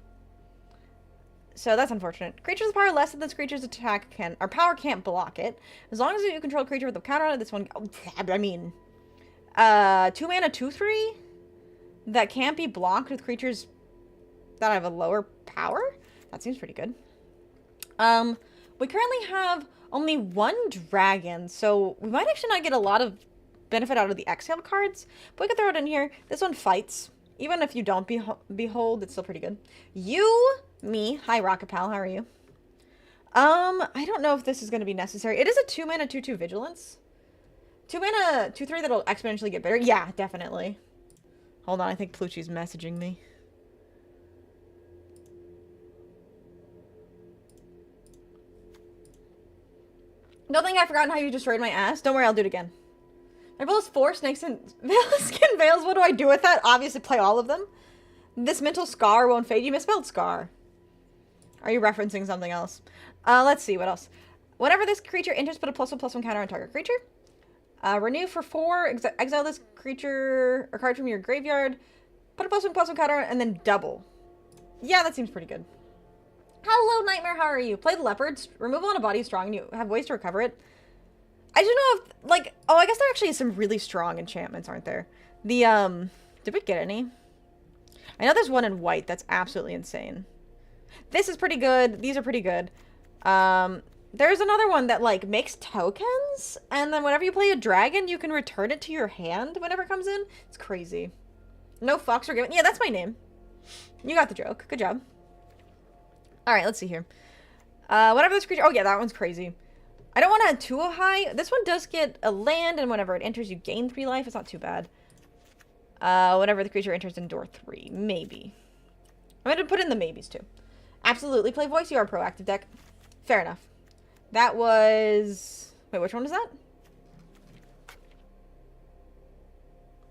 So that's unfortunate. Creatures with power less than this creature's attack can, or power can't block it. As long as you control a creature with a counter on it, this one, I mean, 2 mana, 2/3 that can't be blocked with creatures that have a lower power? That seems pretty good. We currently have only 1 dragon, so we might actually not get a lot of benefit out of the exile cards, but we can throw it in here. This one fights. Even if you don't behold, it's still pretty good. Me. Hi, Rocket Pal. How are you? I don't know if this is going to be necessary. It is a 2 mana 2/2 vigilance. 2 mana 2/3 that'll exponentially get better. Yeah, definitely. Hold on, I think Plucci's messaging me. Don't think I've forgotten how you destroyed my ass. Don't worry, I'll do it again. My goal is 4 snakes and skin veils. What do I do with that? Obviously play all of them. This mental scar won't fade. You misspelled scar. Are you referencing something else? Let's see, what else? Whenever this creature enters, put a +1/+1 counter on target creature. Renew for 4, exile this creature or card from your graveyard. Put a +1/+1 counter and then double. Yeah, that seems pretty good. Hello, Nightmare, how are you? Play the leopards. Removal on a body is strong and you have ways to recover it. I don't know if, like, oh, I guess there actually is some really strong enchantments, aren't there? The, did we get any? I know there's one in white that's absolutely insane. This is pretty good. These are pretty good. There's another one that, like, makes tokens, and then whenever you play a dragon, you can return it to your hand whenever it comes in. It's crazy. nofoxweregiven. Yeah, that's my name. You got the joke. Good job. Alright, let's see here. Whatever this creature... Oh, yeah, that one's crazy. I don't want to too high. This one does get a land, and whenever it enters, you gain 3 life. It's not too bad. Whenever the creature enters, endure 3. Maybe. I'm going to put in the maybes, too. Absolutely. Play voice. You are a proactive deck. Fair enough. That was... Wait, which one was that?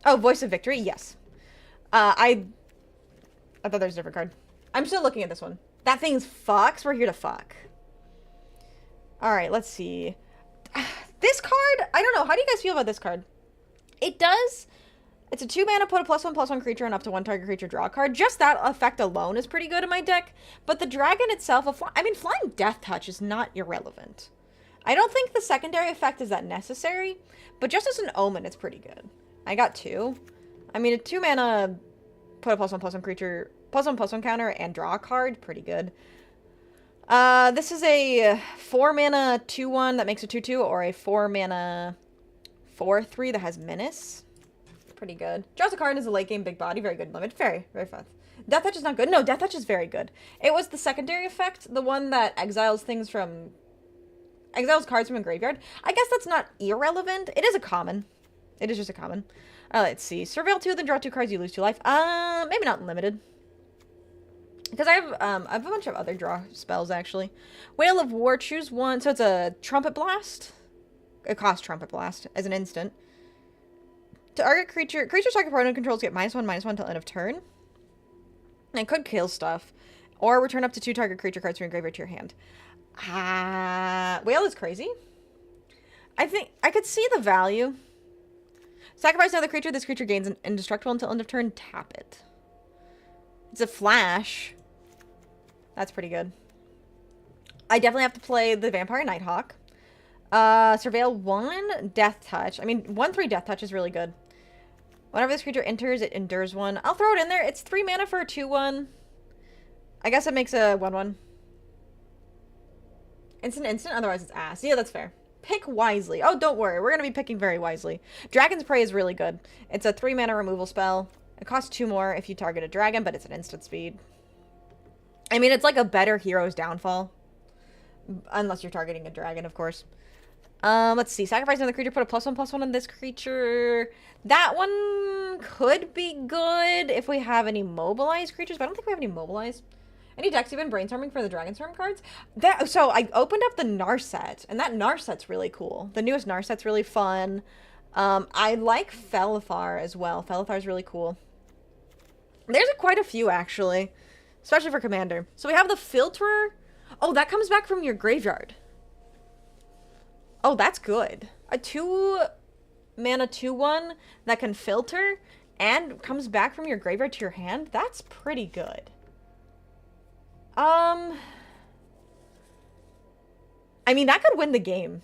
Oh, Voice of Victory. Yes. I thought there was a different card. I'm still looking at this one. That thing's fucks. We're here to fuck. Alright, let's see. This card, I don't know. How do you guys feel about this card? It does... It's a 2 mana, put a +1/+1 creature and up to 1 target creature draw a card. Just that effect alone is pretty good in my deck. But the dragon itself, Flying Death Touch is not irrelevant. I don't think the secondary effect is that necessary, but just as an omen, it's pretty good. I got 2. I mean, a 2 mana, put a +1/+1 creature, +1/+1 counter and draw a card, pretty good. This is a 4 mana 2/1 that makes a 2/2, or a 4 mana 4/3 that has menace. Pretty good. Draws a card as a late game big body. Very good limit. Very, very fun. Death Touch is not good. No, Death Touch is very good. It was the secondary effect, the one that exiles things from... Exiles cards from a graveyard. I guess that's not irrelevant. It is a common. It is just a common. Let's see. Surveil 2, then draw 2 cards, you lose 2 life. Maybe not limited. Because I have a bunch of other draw spells, actually. Whale of War, choose 1. So it's a Trumpet Blast. It costs Trumpet Blast as an instant. Target creatures target opponent controls get -1/-1 until end of turn. And it could kill stuff. Or return up to 2 target creature cards from your graveyard to your hand. Whale is crazy. I think I could see the value. Sacrifice another creature. This creature gains an indestructible until end of turn. Tap it. It's a flash. That's pretty good. I definitely have to play the Vampire Nighthawk. Surveil 1, Death Touch. I mean, 1/3 Death Touch is really good. Whenever this creature enters, it endures 1. I'll throw it in there. It's 3 mana for a 2/1. I guess it makes a 1/1. Instant, otherwise it's ass. Yeah, that's fair. Pick wisely. Oh, don't worry. We're going to be picking very wisely. Dragon's Prey is really good. It's a 3 mana removal spell. It costs 2 more if you target a dragon, but it's an instant speed. I mean, it's like a better Hero's Downfall. Unless you're targeting a dragon, of course. Let's see. Sacrifice another creature, put a +1/+1 on this creature. That one could be good if we have any mobilized creatures, but I don't think we have any mobilized. Any decks you've been brainstorming for the Dragonstorm cards? So I opened up the Narset, and that Narset's really cool. The newest Narset's really fun. I like Felithar as well. Felithar's really cool. There's quite a few, actually. Especially for Commander. So we have the Filterer. Oh, that comes back from your graveyard. Oh, that's good. A 2 mana 2/1 that can filter and comes back from your graveyard to your hand, that's pretty good. I mean, that could win the game.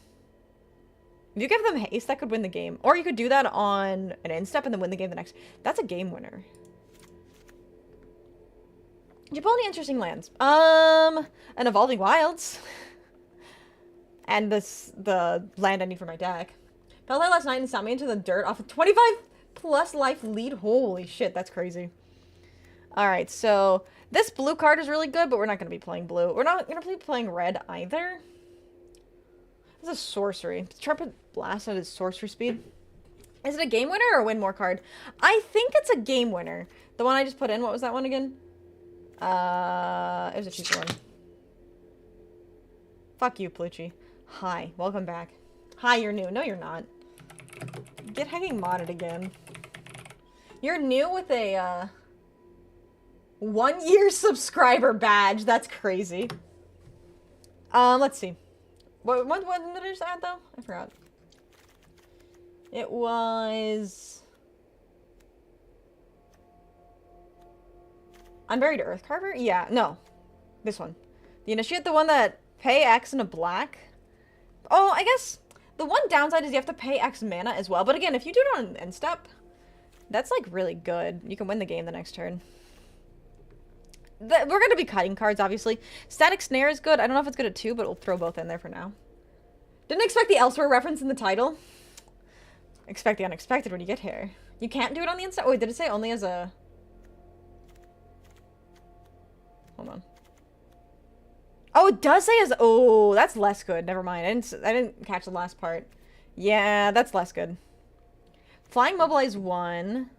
If you give them haste, that could win the game. Or you could do that on an end step and then win the game the next. That's a game winner. Did you pull any interesting lands? An Evolving Wilds. And the land I need for my deck. Fell there last night and sent me into the dirt off a 25 plus life lead. Holy shit, that's crazy. Alright, so this blue card is really good, but we're not going to be playing blue. We're not going to be playing red either. This is sorcery. Trumpet Blast at his sorcery speed. Is it a game winner or a win more card? I think it's a game winner. The one I just put in, what was that one again? It was a cheaper one. Fuck you, Plucci. Hi, welcome back. Hi, you're new. No, you're not. Get hanging modded again. You're new with a, 1-year subscriber badge. That's crazy. Let's see. What did I just add, though? I forgot. It was... Unburied Earth Carver? Yeah, no. This one. The Initiate, the one that pay X in a black. Oh, I guess the one downside is you have to pay X mana as well. But again, if you do it on an end step, that's, like, really good. You can win the game the next turn. We're going to be cutting cards, obviously. Static Snare is good. I don't know if it's good at 2, but we'll throw both in there for now. Didn't expect the Elsewhere reference in the title. Expect the unexpected when you get here. You can't do it on the inside. Oh, wait, did it say only as a... Hold on. Oh, it does say as... Oh, that's less good. Never mind. I didn't catch the last part. Yeah, that's less good. Flying Mobilize 1.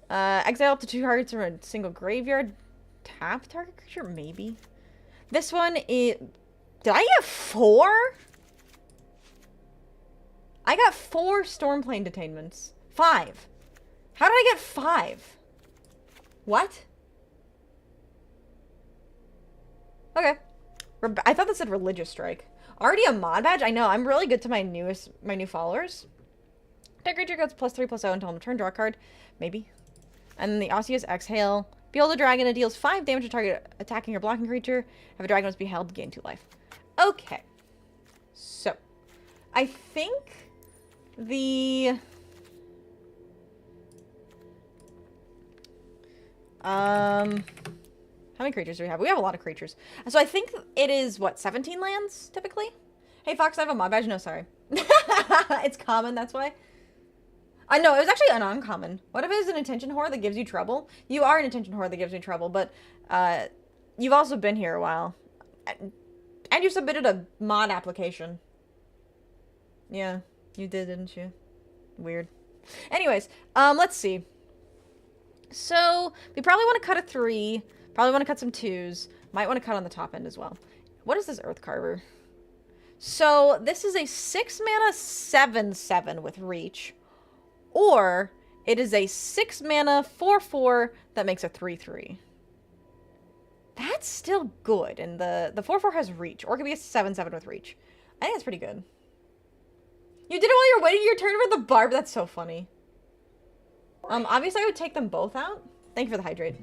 Exile up to 2 targets from a single graveyard. Tap target creature? Maybe. This one is... Did I get 4? I got 4 Stormplane Detainments. 5. How did I get 5? What? Okay. I thought that said Religious Strike. Already a mod badge? I know. I'm really good to my new followers. Target creature gets +3/+0 until I'm turn. Draw a card. Maybe. And then the Osseous Exhale. Behold a dragon. It deals 5 damage to target attacking or blocking creature. If a dragon must be held, gain 2 life. Okay. So. I think the... How many creatures do we have? We have a lot of creatures. So I think it is, what, 17 lands, typically? Hey, Fox, I have a mod badge. No, sorry. It's common, that's why. No, it was actually an uncommon. What if it is an attention whore that gives you trouble? You are an attention whore that gives me trouble, but you've also been here a while. And you submitted a mod application. Yeah, you did, didn't you? Weird. Anyways, let's see. So, we probably want to cut a 3. Probably want to cut some 2s. Might want to cut on the top end as well. What is this Earth Carver? So, this is a 6 mana 7/7 with reach. Or, it is a 6 mana 4/4 that makes a 3/3. That's still good. And the 4/4 has reach. Or it could be a 7/7 with reach. I think that's pretty good. You did it while you're waiting your turn with the barb? That's so funny. Obviously I would take them both out. Thank you for the hydrate.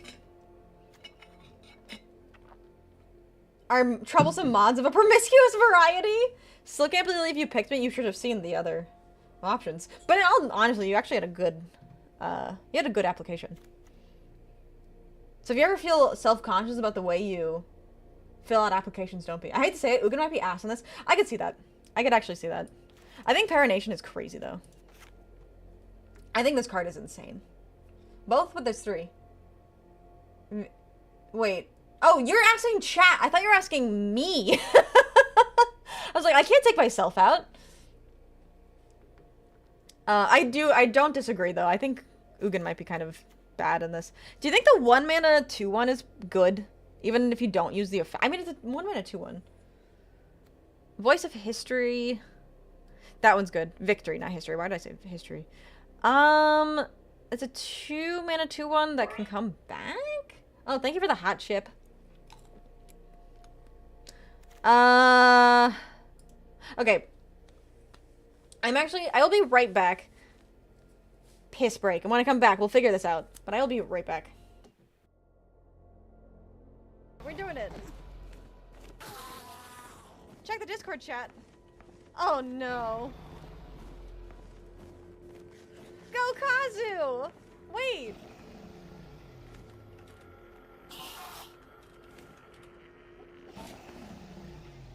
Are troublesome mods of a promiscuous variety? Still can't believe you picked me. You should have seen the other options. But in all honestly, you actually had a good, application. So if you ever feel self-conscious about the way you fill out applications, don't be. I hate to say it, Ugin might be ass on this. I could see that. I could actually see that. I think Paranation is crazy, though. I think this card is insane. Both, but there's 3. Wait. Oh, you're asking chat. I thought you were asking me. I was like, I can't take myself out. I don't disagree, though. I think Ugin might be kind of bad in this. Do you think the 1 mana 2/1 is good? Even if you don't use the effect? I mean, it's a 1 mana 2/1. Voice of History. That one's good. Victory, not history. Why did I say history? It's a 2 mana 2/1 that can come back? Oh, thank you for the hot chip. Okay. I will be right back. piss break. And when I come back, we'll figure this out. But I'll be right back. We're doing it. Check the Discord chat. Oh no. Go Kazu! Wait.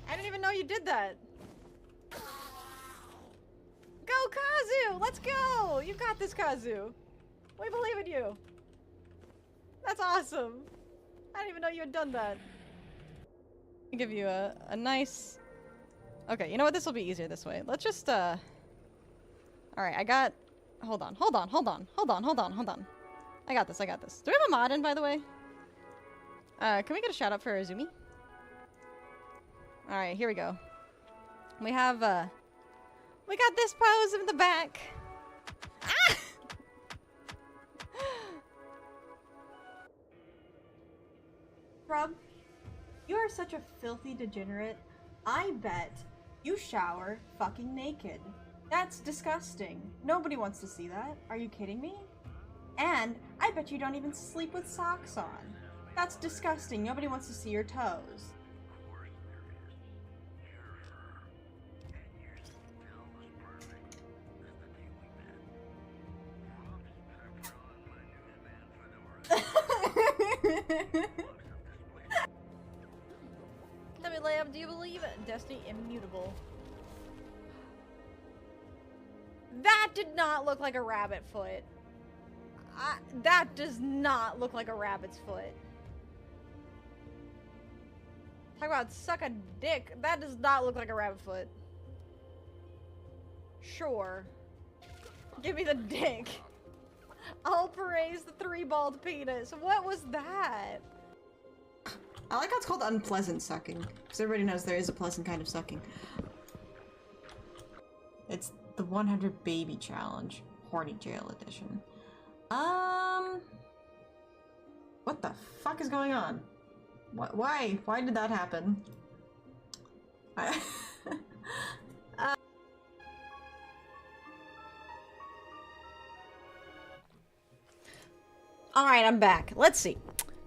I didn't even know you did that. Go Kazu! Let's go! You got this, Kazu. We believe in you. That's awesome. I didn't even know you had done that. I'll give you a nice... Okay, you know what? This will be easier this way. Let's just, Alright, I got... Hold on. I got this. Do we have a mod in, by the way? Can we get a shout out for Azumi? Alright, here we go. We have, we got this pose in the back. Ah! Rob, you are such a filthy degenerate. I bet you shower fucking naked. That's disgusting. Nobody wants to see that. Are you kidding me? And I bet you don't even sleep with socks on. That's disgusting. Nobody wants to see your toes. Let me lay up. Do you believe it? Destiny immutable. That did not look like a rabbit foot. That does not look like a rabbit's foot. Talk about suck a dick. That does not look like a rabbit foot. Sure. Give me the dick. I'll praise the three-balled penis. What was that? I like how it's called unpleasant sucking. Because everybody knows there is a pleasant kind of sucking. It's the 100 Baby Challenge. Horny Jail Edition. What the fuck is going on? Why? Why did that happen? Alright, I'm back. Let's see.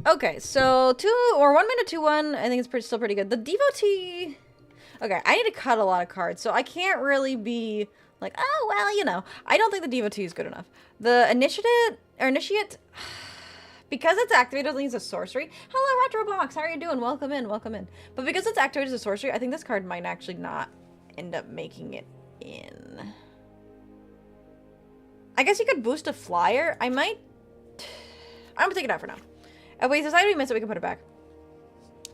Okay, so 1 minute 2-1, I think it's still pretty good. The devotee... Okay, I need to cut a lot of cards, so I can't really be like, oh, well, you know. I don't think the devotee is good enough. The initiate... Because it's activated as a sorcery. Hello, Retrobox! How are you doing? Welcome in, welcome in. But because it's activated as a sorcery, I think this card might actually not end up making it in. I guess you could boost a flyer. I'm gonna take it out for now. Oh, wait, society we missed it, we can put it back.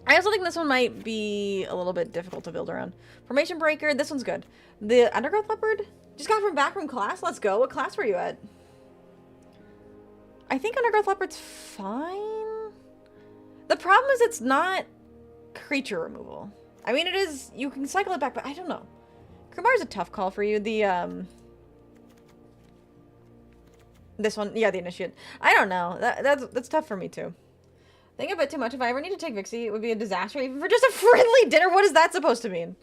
I also think this one might be a little bit difficult to build around. Formation Breaker, this one's good. The Undergrowth Leopard? Just got from backroom class? Let's go. What class were you at? I think Undergrowth Leopard's fine. The problem is it's not creature removal. I mean, it is, you can cycle it back, but I don't know. Kumar's a tough call for you. The, this one, yeah, the Initiate. I don't know. That's tough for me, too. I think a bit too much. If I ever need to take Vixie, it would be a disaster, even for just a friendly dinner. What is that supposed to mean?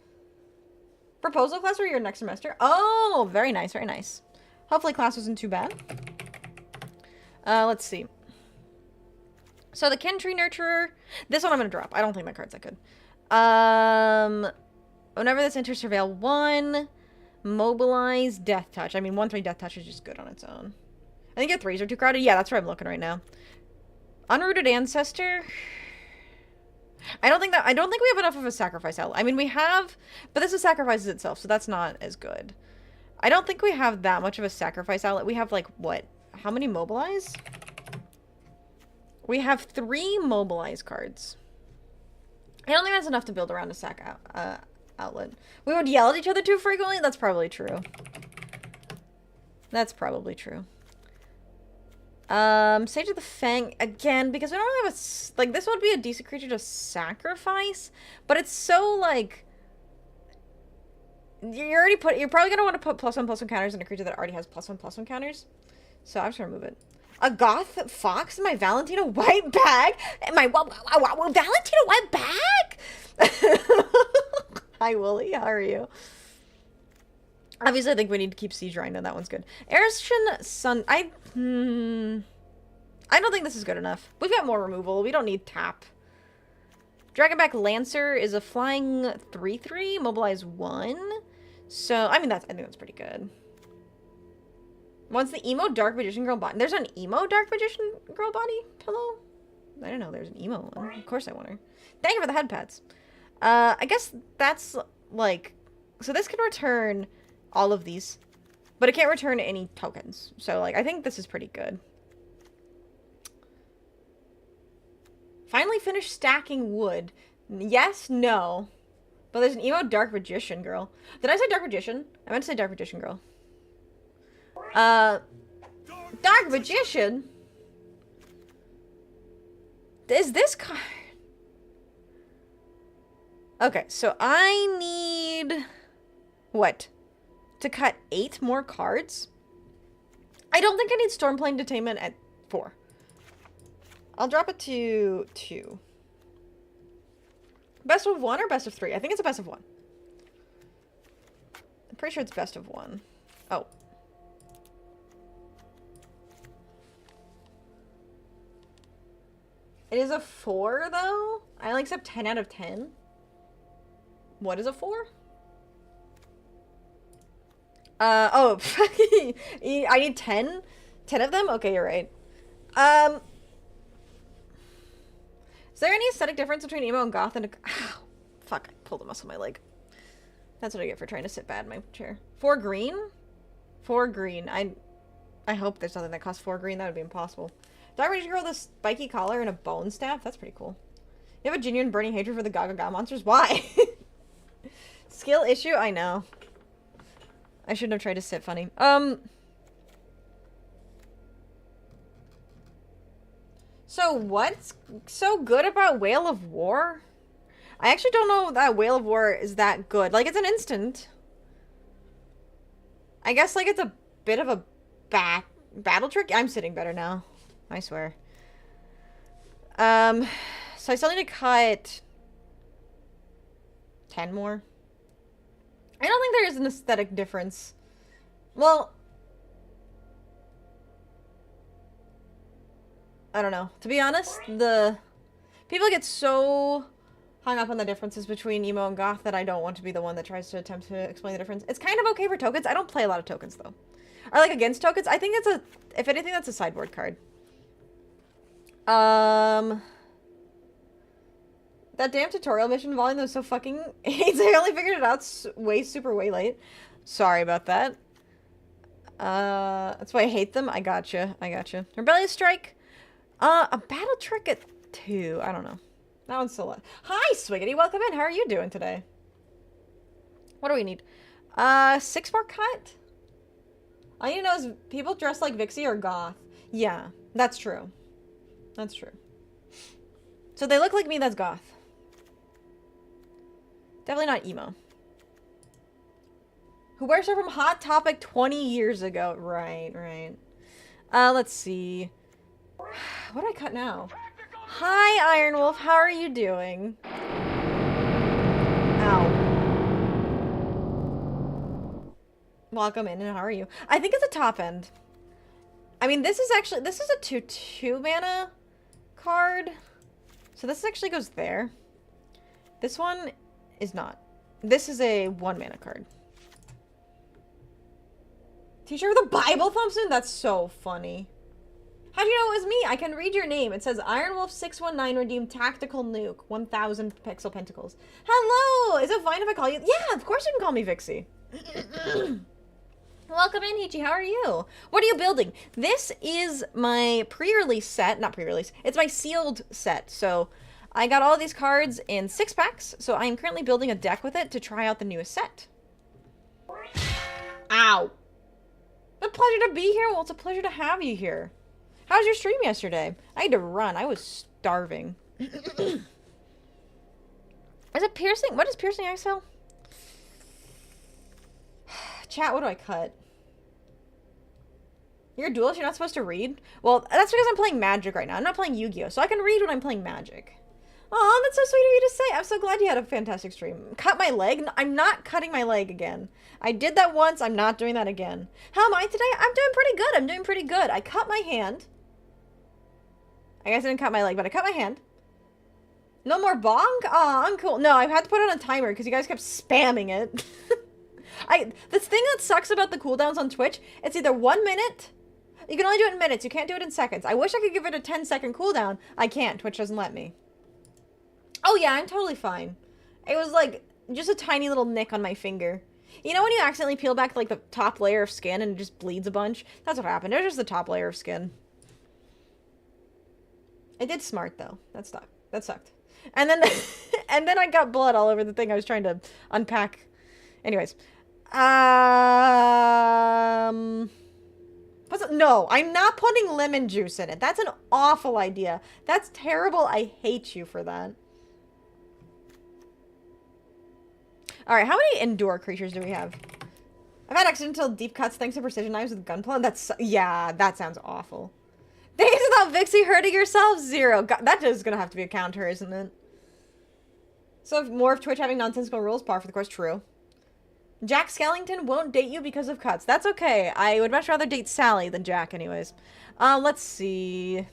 Proposal class or your next semester? Oh, very nice, very nice. Hopefully class wasn't too bad. Let's see. So the Kin Tree Nurturer, this one I'm gonna drop. I don't think that card's that good. Whenever this enters Surveil 1, Mobilize, Death Touch. I mean, 1/3 Death Touch is just good on its own. I think your 3s are too crowded. Yeah, that's where I'm looking right now. Unrooted Ancestor. I don't think we have enough of a sacrifice outlet. I mean, we have, but this is sacrifices itself, so that's not as good. I don't think we have that much of a sacrifice outlet. We have, like, what? How many Mobilize? We have 3 Mobilize cards. I don't think that's enough to build around a sack outlet. We would yell at each other too frequently? That's probably true. That's probably true. Sage of the Fang, again, because we don't really have a, like, this would be a decent creature to sacrifice, but it's so, like, you're probably gonna want to put +1/+1 counters in a creature that already has +1/+1 counters, so I'm just gonna remove it. A Goth Fox in my Valentina White bag? My Valentina White bag? Hi, Wooly, how are you? Obviously, I think we need to keep Siege Rhino. That one's good. Erishin Sun... I don't think this is good enough. We've got more removal. We don't need tap. Dragonback Lancer is a flying 3/3, mobilize 1. So, I mean, I think that's pretty good. What's the emo Dark Magician Girl body? There's an emo Dark Magician Girl body pillow? I didn't know there's an emo one. Of course I want her. Thank you for the head pads. I guess that's, like... So this can return all of these. But it can't return any tokens. So, like, I think this is pretty good. Finally finished stacking wood. Yes, no. But there's an emo Dark Magician Girl. Did I say Dark Magician? I meant to say Dark Magician Girl. Dark Magician? Is this card? Okay, so I need... What? To cut 8 more cards? I don't think I need Stormplane Detainment at 4. I'll drop it to 2. Best of 1 or best of 3? I think it's a best of 1. I'm pretty sure it's best of 1. Oh. It is a 4, though? I only accept 10 out of 10. What is a 4? Oh, I need 10? 10 of them? Okay, you're right. Is there any aesthetic difference between emo and goth and ow, fuck, I pulled a muscle in my leg. That's what I get for trying to sit bad in my chair. 4 green? 4 green. I hope there's nothing that costs 4 green. That would be impossible. Dark Magician Girl with a spiky collar and a bone staff? That's pretty cool. You have a genuine burning hatred for the Gaga monsters? Why? Skill issue? I know. I shouldn't have tried to sit funny. So what's so good about Whale of War? I actually don't know that Whale of War is that good. Like, it's an instant. I guess, like, it's a bit of a battle trick. I'm sitting better now. I swear. So I still need to cut 10 more. I don't think there is an aesthetic difference. Well, I don't know. To be honest, the people get so hung up on the differences between emo and goth that I don't want to be the one that tries to attempt to explain the difference. It's kind of okay for tokens. I don't play a lot of tokens, though. Or, like, against tokens. I think it's a... If anything, that's a sideboard card. That damn tutorial mission volume was so fucking AIDS. I only figured it out way late. Sorry about that. That's why I hate them. I gotcha. Rebellious Strike. A battle trick at 2. I don't know. That one's still... Hi, Swiggity. Welcome in. How are you doing today? What do we need? 6 more cut? All you know is people dressed like Vixie or goth. Yeah, that's true. That's true. So they look like me, that's goth. Definitely not emo. Who wears her from Hot Topic 20 years ago. Right. Let's see. What do I cut now? Hi, Iron Wolf. How are you doing? Ow. Welcome in, and how are you? I think it's a top end. I mean, this is a 2/2 mana card. So this actually goes there. This one is not. This is a 1 mana card. T-shirt with a Bible thumbs-in? That's so funny. How'd you know it was me? I can read your name. It says Ironwolf619 redeemed tactical nuke 1000 pixel pentacles. Hello! Is it fine if I call you? Yeah, of course you can call me Vixie. Welcome in, Hichi. How are you? What are you building? This is my pre-release set. Not pre-release. It's my sealed set. So I got all these cards in 6 packs. So I am currently building a deck with it to try out the newest set. Ow. It's a pleasure to be here. Well, it's a pleasure to have you here. How was your stream yesterday? I had to run. I was starving. Is it piercing? What is piercing exhale? Chat, what do I cut? You're a duelist? You're not supposed to read? Well, that's because I'm playing Magic right now. I'm not playing Yu-Gi-Oh! So I can read when I'm playing Magic. Oh, that's so sweet of you to say. I'm so glad you had a fantastic stream. Cut my leg? I'm not cutting my leg again. I did that once. I'm not doing that again. How am I today? I'm doing pretty good. I'm doing pretty good. I cut my hand. I guess I didn't cut my leg, but I cut my hand. No more bong? Aw, uncool. No, I've had to put it on a timer because you guys kept spamming it. The thing that sucks about the cooldowns on Twitch, it's either 1 minute. You can only do it in minutes. You can't do it in seconds. I wish I could give it a 10-second cooldown. I can't. Twitch doesn't let me. Oh yeah, I'm totally fine. It was like just a tiny little nick on my finger. You know when you accidentally peel back like the top layer of skin and it just bleeds a bunch? That's what happened. It was just the top layer of skin. I did smart though. That sucked. That sucked. And then and then I got blood all over the thing I was trying to unpack. Anyways. No, I'm not putting lemon juice in it. That's an awful idea. That's terrible. I hate you for that. Alright, how many indoor creatures do we have? I've had accidental deep cuts thanks to precision knives with gunpowder. That's, yeah, that sounds awful. Days without Vixie hurting yourself? 0. God, that is gonna have to be a counter, isn't it? So if more of Twitch having nonsensical rules, par for the course, true. Jack Skellington won't date you because of cuts. That's okay. I would much rather date Sally than Jack anyways. Let's see.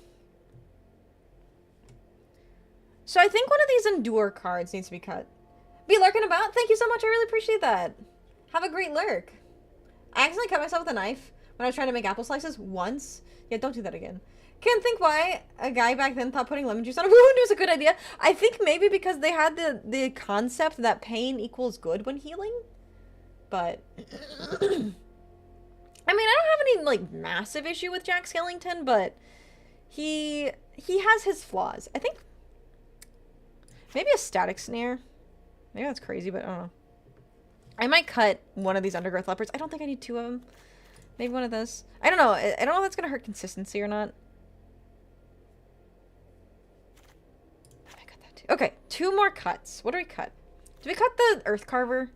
So I think one of these endure cards needs to be cut. Be lurking about? Thank you so much. I really appreciate that. Have a great lurk. I accidentally cut myself with a knife when I was trying to make apple slices once. Yeah, don't do that again. Can't think why a guy back then thought putting lemon juice on a wound was a good idea. I think maybe because they had the concept that pain equals good when healing. But I mean, I don't have any like massive issue with Jack Skellington, but he has his flaws. I think maybe a static snare. Maybe that's crazy, but I don't know. I might cut one of these undergrowth leopards. I don't think I need 2 of them. Maybe one of those. I don't know. I don't know if that's gonna hurt consistency or not. I cut that too. Okay, 2 more cuts. What do we cut? Do we cut the earth carver?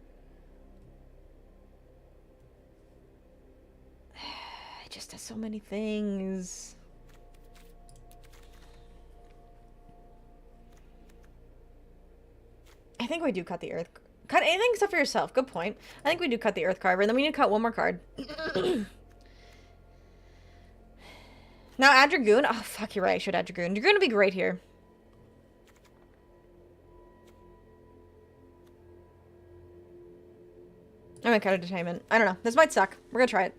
It just does so many things. I think we do cut the earth. Cut anything except for yourself. Good point. I think we do cut the earth carver, and then we need to cut 1 more card. Now add Dragoon. Oh, fuck, you're right. I should add Dragoon. Dragoon would be great here. I'm gonna cut a detainment. I don't know. This might suck. We're gonna try it.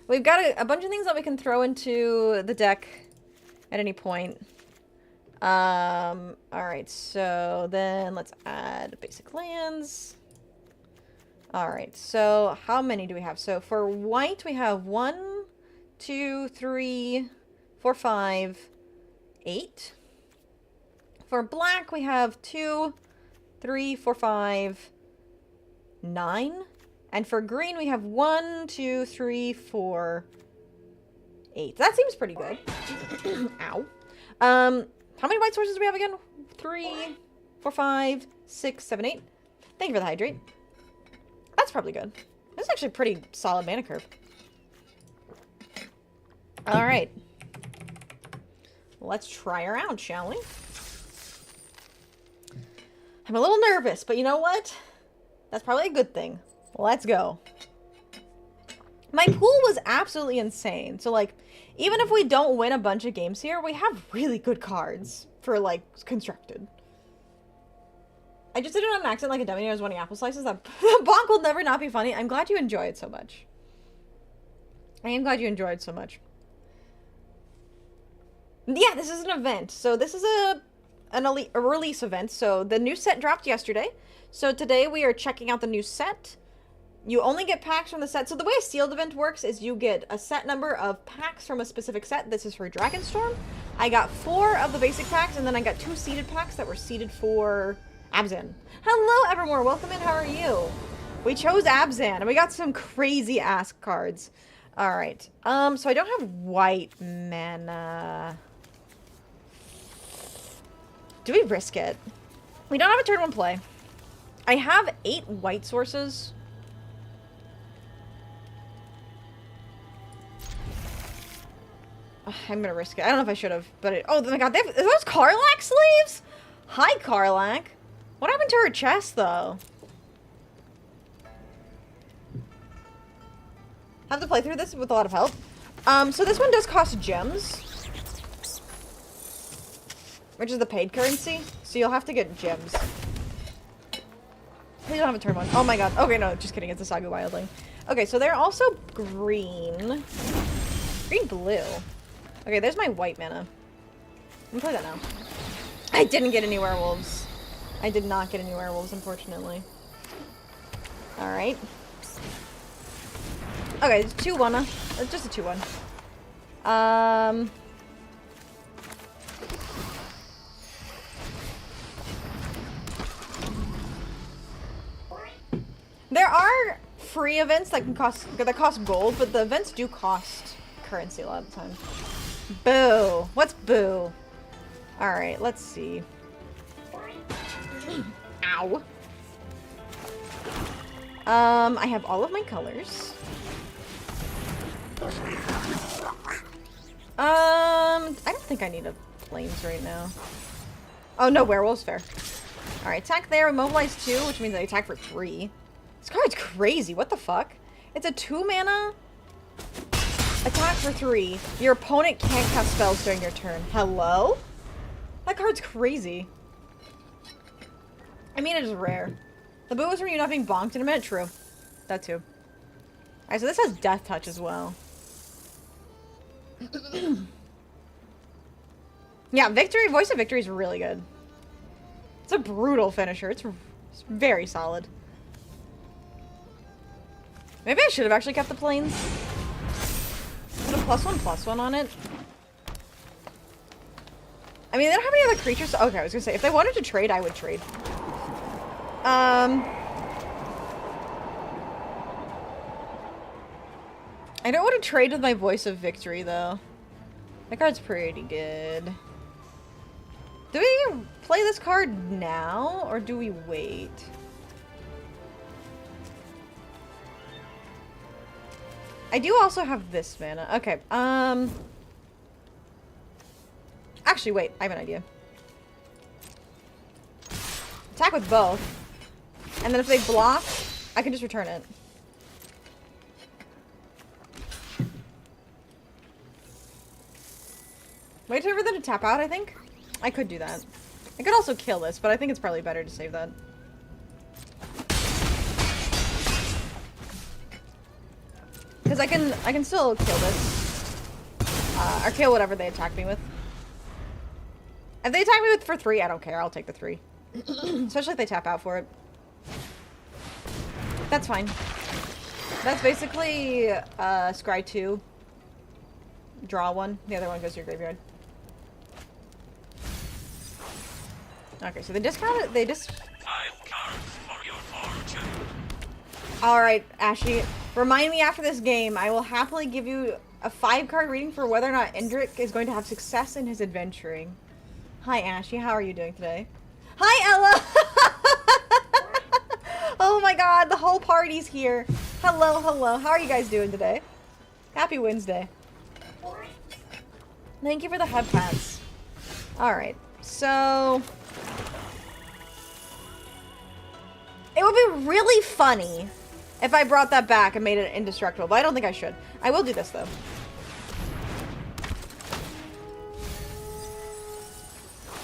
We've got a bunch of things that we can throw into the deck at any point. Alright, so then let's add basic lands. Alright, so how many do we have? So for white, we have 1, 2, 3, 4, 5, 8. For black, we have 2, 3, 4, 5, 9. And for green, we have 1, 2, 3, 4, 8. That seems pretty good. Ow. How many white sources do we have again? 3, 4, 5, 6, 7, 8. Thank you for the hydrate. That's probably good. This is actually a pretty solid mana curve. Alright. Let's try her out, shall we? I'm a little nervous, but you know what? That's probably a good thing. Let's go. My pool was absolutely insane. So, like, even if we don't win a bunch of games here, we have really good cards for, like, constructed. I just did it on an accident like a dummy. I was winning apple slices. That bonk will never not be funny. I'm glad you enjoy it so much. I am glad you enjoyed so much. Yeah, this is an event. So this is a release event. So the new set dropped yesterday. So today we are checking out the new set. You only get packs from the set. So the way a sealed event works is you get a set number of packs from a specific set. This is for Dragonstorm. I got 4 of the basic packs, and then I got 2 seeded packs that were seeded for Abzan. Hello, Evermore. Welcome in. How are you? We chose Abzan, and we got some crazy ass cards. All right. So I don't have white mana. Do we risk it? We don't have a turn 1 play. I have 8 white sources. I'm gonna risk it. I don't know if I should have, but oh my god, are those Karlach sleeves? Hi, Karlak. What happened to her chest, though? Have to play through this with a lot of help. So this one does cost gems. Which is the paid currency. So you'll have to get gems. Please don't have a turn one. Oh my god. Okay, no, just kidding. It's a Saga Wildling. Okay, so they're also green. Green blue. Okay, there's my white mana. Let me play that now. I didn't get any werewolves. I did not get any werewolves, unfortunately. Alright. Okay, it's 2-1. It's just a 2-1. There are free events that cost gold, but the events do cost currency a lot of the time. Boo. What's boo? Alright, let's see. Ow. I have all of my colors. I don't think I need a planes right now. Oh, no, werewolves, fair. Alright, attack there, immobilize 2, which means I attack for 3. This card's crazy, what the fuck? It's a 2 mana attack for 3. Your opponent can't cast spells during your turn. Hello? That card's crazy. I mean, it is rare. The boo is from you not being bonked in a minute. True. That too. Alright, so this has Death Touch as well. Yeah, Victory, Voice of Victory is really good. It's a brutal finisher. It's very solid. Maybe I should have actually kept the planes. Put a +1/+1 on it. I mean, they don't have any other creatures. Okay, I was gonna say, if they wanted to trade, I would trade. I don't want to trade with my Voice of Victory, though. That card's pretty good. Do we play this card now, or do we wait? I do also have this mana. Okay, actually, wait. I have an idea. Attack with both. And then if they block, I can just return it. Wait for them to tap out, I think? I could do that. I could also kill this, but I think it's probably better to save that. Because I can still kill this. Or kill whatever they attack me with. If they attack me with for 3, I don't care. I'll take the 3. Especially if they tap out for it. That's fine. That's basically scry 2. Draw 1. The other one goes to your graveyard. Okay, so they discount it. They just. Alright, Ashy. Remind me after this game. I will happily give you a 5-card reading for whether or not Indrik is going to have success in his adventuring. Hi, Ashy. How are you doing today? Hi, Ella! Oh my god, the whole party's here. Hello, hello. How are you guys doing today? Happy Wednesday. Thank you for the head pats. Alright, so... It would be really funny if I brought that back and made it indestructible, but I don't think I should. I will do this, though.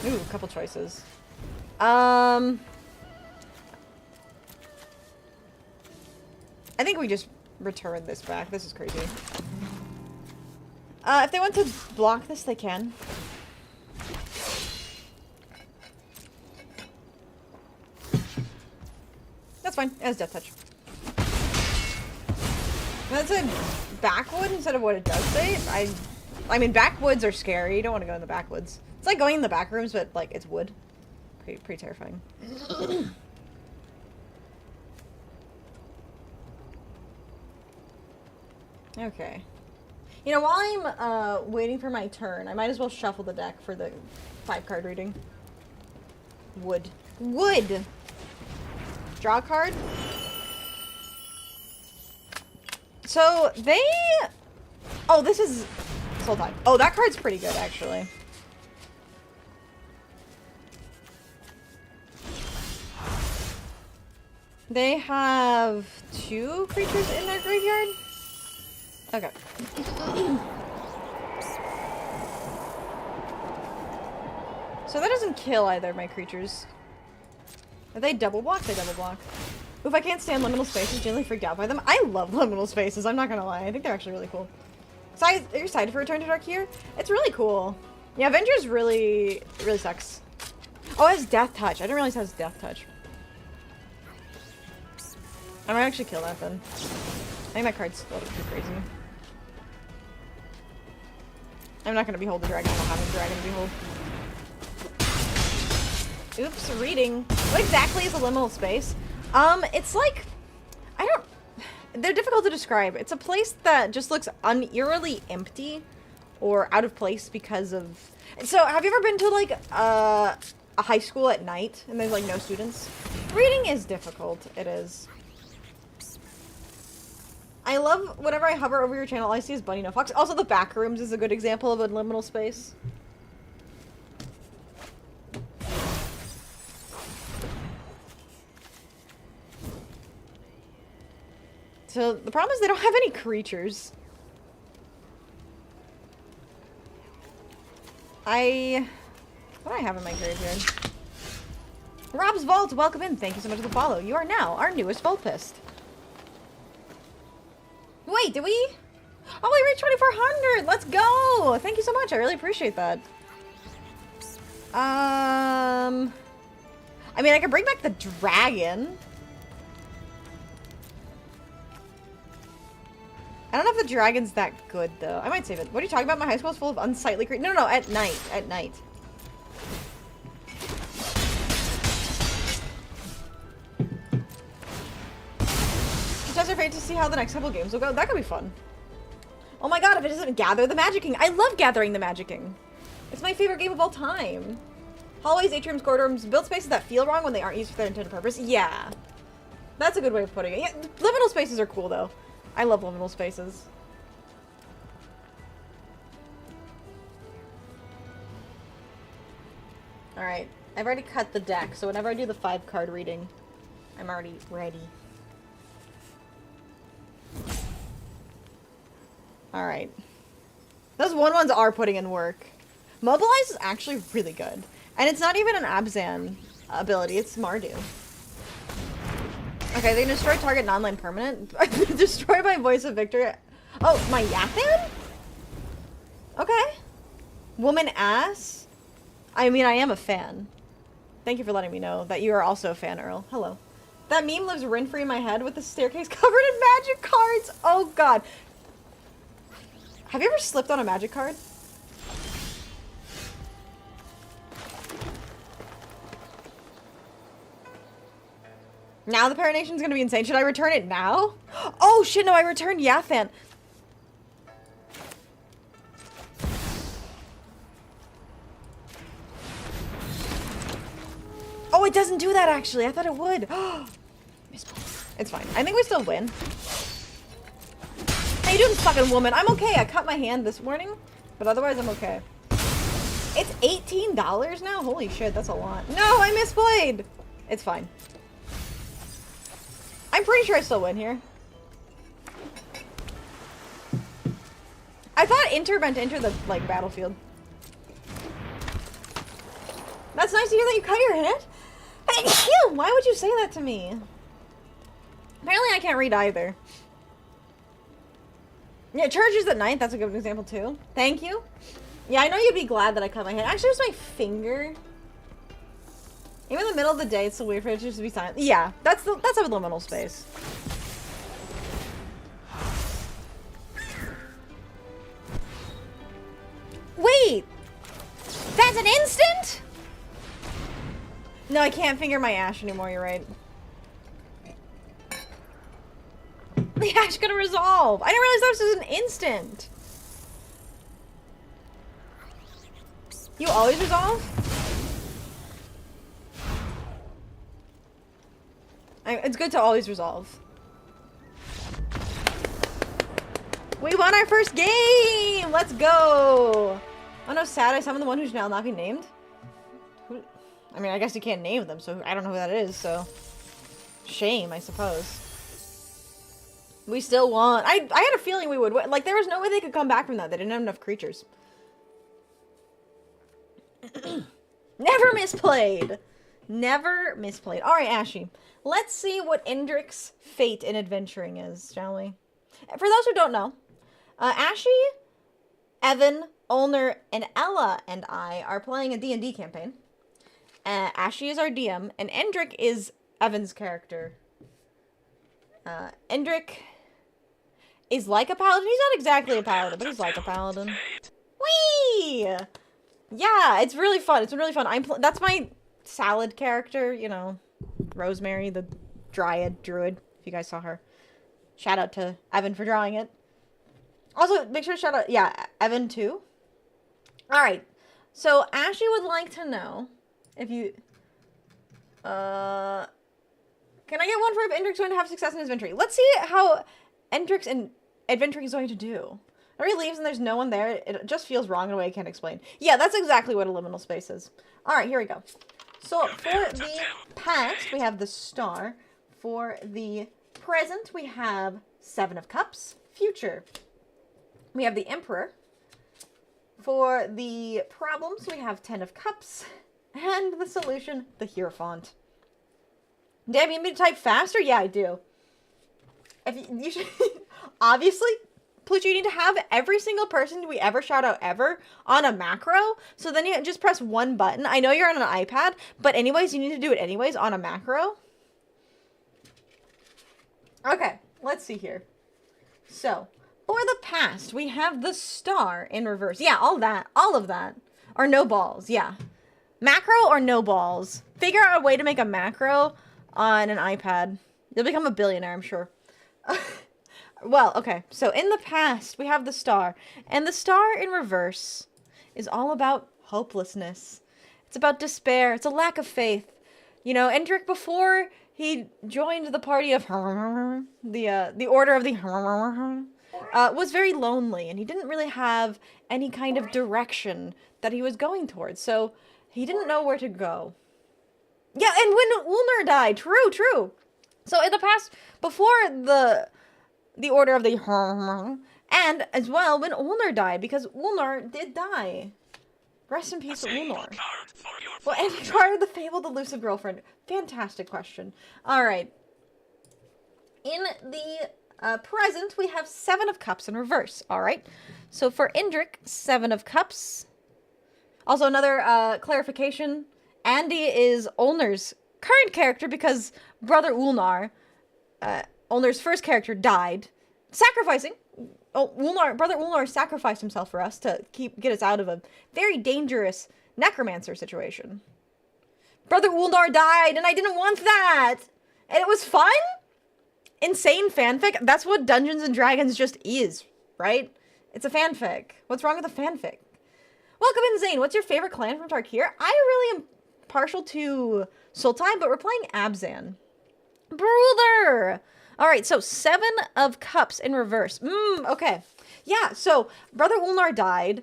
Ooh, a couple choices. I think we just return this back. This is crazy. If they want to block this, they can. That's fine. It has Death Touch. That's a backwood instead of what it does say. I mean, backwoods are scary. You don't want to go in the backwoods. It's like going in the back rooms, but like it's wood. Pretty terrifying. Okay. You know, while I'm waiting for my turn, I might as well shuffle the deck for the 5-card reading. Wood. Wood! Draw a card. So, they... Oh, this is... Soul Tide. Oh, that card's pretty good, actually. They have 2 creatures in their graveyard? Okay. So that doesn't kill either of my creatures. Are they double block? They double block. If I can't stand liminal spaces, generally freaked out by them. I love liminal spaces, I'm not gonna lie. I think they're actually really cool. So are you excited for Return to Tarkir? It's really cool. Yeah, Avengers really sucks. Oh, it has Death Touch. I didn't realize it has Death Touch. I might actually kill that then. I think that card's a little too crazy. I'm not gonna behold the dragon. I don't have a dragon to behold. Oops, reading. What exactly is a liminal space? It's like, they're difficult to describe. It's a place that just looks eerily empty or out of place because of... So, have you ever been to, like, a high school at night and there's, like, no students? Reading is difficult. It is. I love whenever I hover over your channel, all I see is Bunny No Fox. Also, the back rooms is a good example of a liminal space. So, the problem is they don't have any creatures. What do I have in my graveyard? Rob's Vault, welcome in. Thank you so much for the follow. You are now our newest Vaultist. Wait, did we? Oh, we reached 2,400. Let's go. Thank you so much. I really appreciate that. I mean, I can bring back the dragon. I don't know if the dragon's that good, though. I might save it. What are you talking about? My high school is full of unsightly creatures. No, at night. At night. Just afraid to see how the next couple games will go. That could be fun. Oh my god, if it doesn't gather the Magic King. I love gathering the Magic King. It's my favorite game of all time. Hallways, atriums, corridors, build spaces that feel wrong when they aren't used for their intended purpose. Yeah. That's a good way of putting it. Yeah, liminal spaces are cool, though. I love liminal spaces. Alright, I've already cut the deck, so whenever I do the 5-card reading, I'm already ready. Alright. Those 1/1s are putting in work. Mobilize is actually really good. And it's not even an Abzan ability, it's Mardu. Okay, they can destroy target non-land permanent. Destroy my Voice of Victory. Oh, my Yathan? Okay. Woman ass? I mean, I am a fan. Thank you for letting me know that you are also a fan, Earl. Hello. That meme lives rent-free in my head with the staircase covered in magic cards. Oh, God. Have you ever slipped on a magic card? Now the Paranation's gonna be insane. Should I return it now? Oh shit, no, I returned Yathan. Oh, it doesn't do that actually. I thought it would. It's fine. I think we still win. How you doing, fucking woman? I'm okay. I cut my hand this morning, but otherwise I'm okay. It's $18 now? Holy shit, that's a lot. No, I misplayed. It's fine. I'm pretty sure I still win here. I thought enter meant enter the, like, battlefield. That's nice to hear that you cut your hand. Why would you say that to me? Apparently I can't read either. Yeah, charges at night. That's a good example too. Thank you. Yeah, I know you'd be glad that I cut my hand. Actually, it was my finger. Even in the middle of the day, it's so weird for it just to be silent. Yeah, that's a liminal space. Wait! That's an instant?! No, I can't finger my ash anymore, you're right. The ash gonna resolve! I didn't realize that was an instant! You always resolve? It's good to always resolve. We won our first game! Let's go! Oh no, sad, I summoned the one who's now not being named. Who? I mean, I guess you can't name them, so I don't know who that is, so... shame, I suppose. We still want... I had a feeling we would win. Like, there was no way they could come back from that. They didn't have enough creatures. Never misplayed. Never misplayed. Alright, Ashy. Let's see what Indrik's fate in adventuring is, shall we? For those who don't know, Ashy, Evan, Ulner, and Ella and I are playing a D&D campaign. Ashy is our DM, and Indrik is Evan's character. Indrik is like a paladin. He's not exactly a paladin, but he's like a paladin. Whee! Yeah, it's really fun. It's been really fun. That's my salad character, you know. Rosemary, the dryad druid, if you guys saw her. Shout out to Evan for drawing it. Also, make sure to shout out, yeah, Evan too. Alright, so Ashley would like to know if you, can I get one for if Indrik's going to have success in his adventuring? Let's see how Indrik's adventuring is going to do. Or he leaves and there's no one there, it just feels wrong in a way I can't explain. Yeah, that's exactly what a liminal space is. Alright, here we go. So, for the past, we have the star. For the present, we have 7 of Cups. Future, we have the Emperor. For the problems, we have 10 of Cups. And the solution, the Hierophant. Damn, you need me to type faster? Yeah, I do. If you should, obviously, Pluto, you need to have every single person we ever shout out ever on a macro. So then you just press one button. I know you're on an iPad, but anyways, you need to do it anyways on a macro. Okay, let's see here. So, for the past, we have the star in reverse. Yeah, all of that. Or no balls, yeah. Macro or no balls. Figure out a way to make a macro on an iPad. You'll become a billionaire, I'm sure. Well, okay, so in the past, we have the star. And the star in reverse is all about hopelessness. It's about despair. It's a lack of faith. You know, Indrik, before he joined the party of the Order of the was very lonely. And he didn't really have any kind of direction that he was going towards. So he didn't know where to go. Yeah, and when Ulner died. True. So in the past, before the Order of the and as well when Ulner died, because Ulner did die. Rest in peace, Ulner. Well, and acquired the fabled elusive girlfriend. Fantastic question. Alright. In the present, we have 7 of Cups in reverse. Alright. So for Indrik, 7 of Cups. Also, another clarification. Andy is Ulner's current character because Brother Ulnar, Ulnar's first character, died, sacrificing. Brother Ulnar sacrificed himself for us to get us out of a very dangerous necromancer situation. Brother Ulnar died, and I didn't want that. And it was fun? Insane fanfic? That's what Dungeons and Dragons just is, right? It's a fanfic. What's wrong with a fanfic? Welcome in, Zane. What's your favorite clan from Tarkir? I really am partial to Sultai, but we're playing Abzan. Brother! Alright, so 7 of Cups in reverse. Okay. Yeah, so Brother Ulnar died.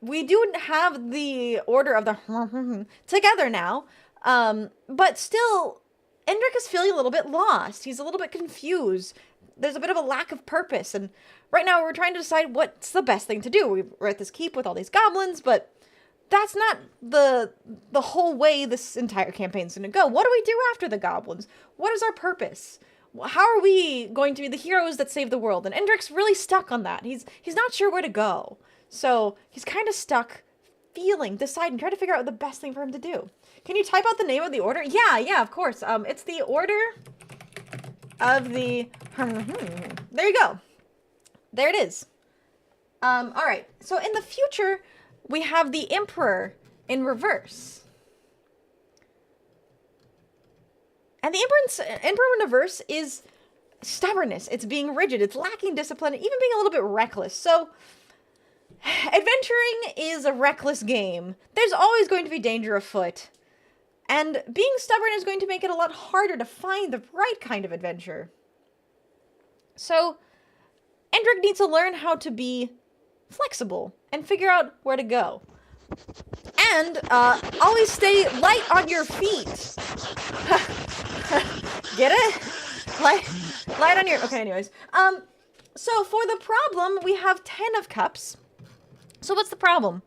We do have the Order of the together now. But still, Indrik is feeling a little bit lost. He's a little bit confused. There's a bit of a lack of purpose. And right now we're trying to decide what's the best thing to do. We're at this keep with all these goblins, but that's not the whole way this entire campaign's going to go. What do we do after the goblins? What is our purpose? How are we going to be the heroes that save the world? And Indrik's really stuck on that. He's not sure where to go. So he's kind of stuck deciding, trying to figure out the best thing for him to do. Can you type out the name of the order? Yeah, of course. It's the Order of the... There you go. There it is. Alright. So in the future, we have the Emperor in reverse. And the Emperor in reverse is stubbornness. It's being rigid. It's lacking discipline, even being a little bit reckless. So, adventuring is a reckless game. There's always going to be danger afoot. And being stubborn is going to make it a lot harder to find the right kind of adventure. So, Indrik needs to learn how to be flexible and figure out where to go. And always stay light on your feet. Get it? Light on your... Okay, anyways. So for the problem, we have 10 of cups. So what's the problem?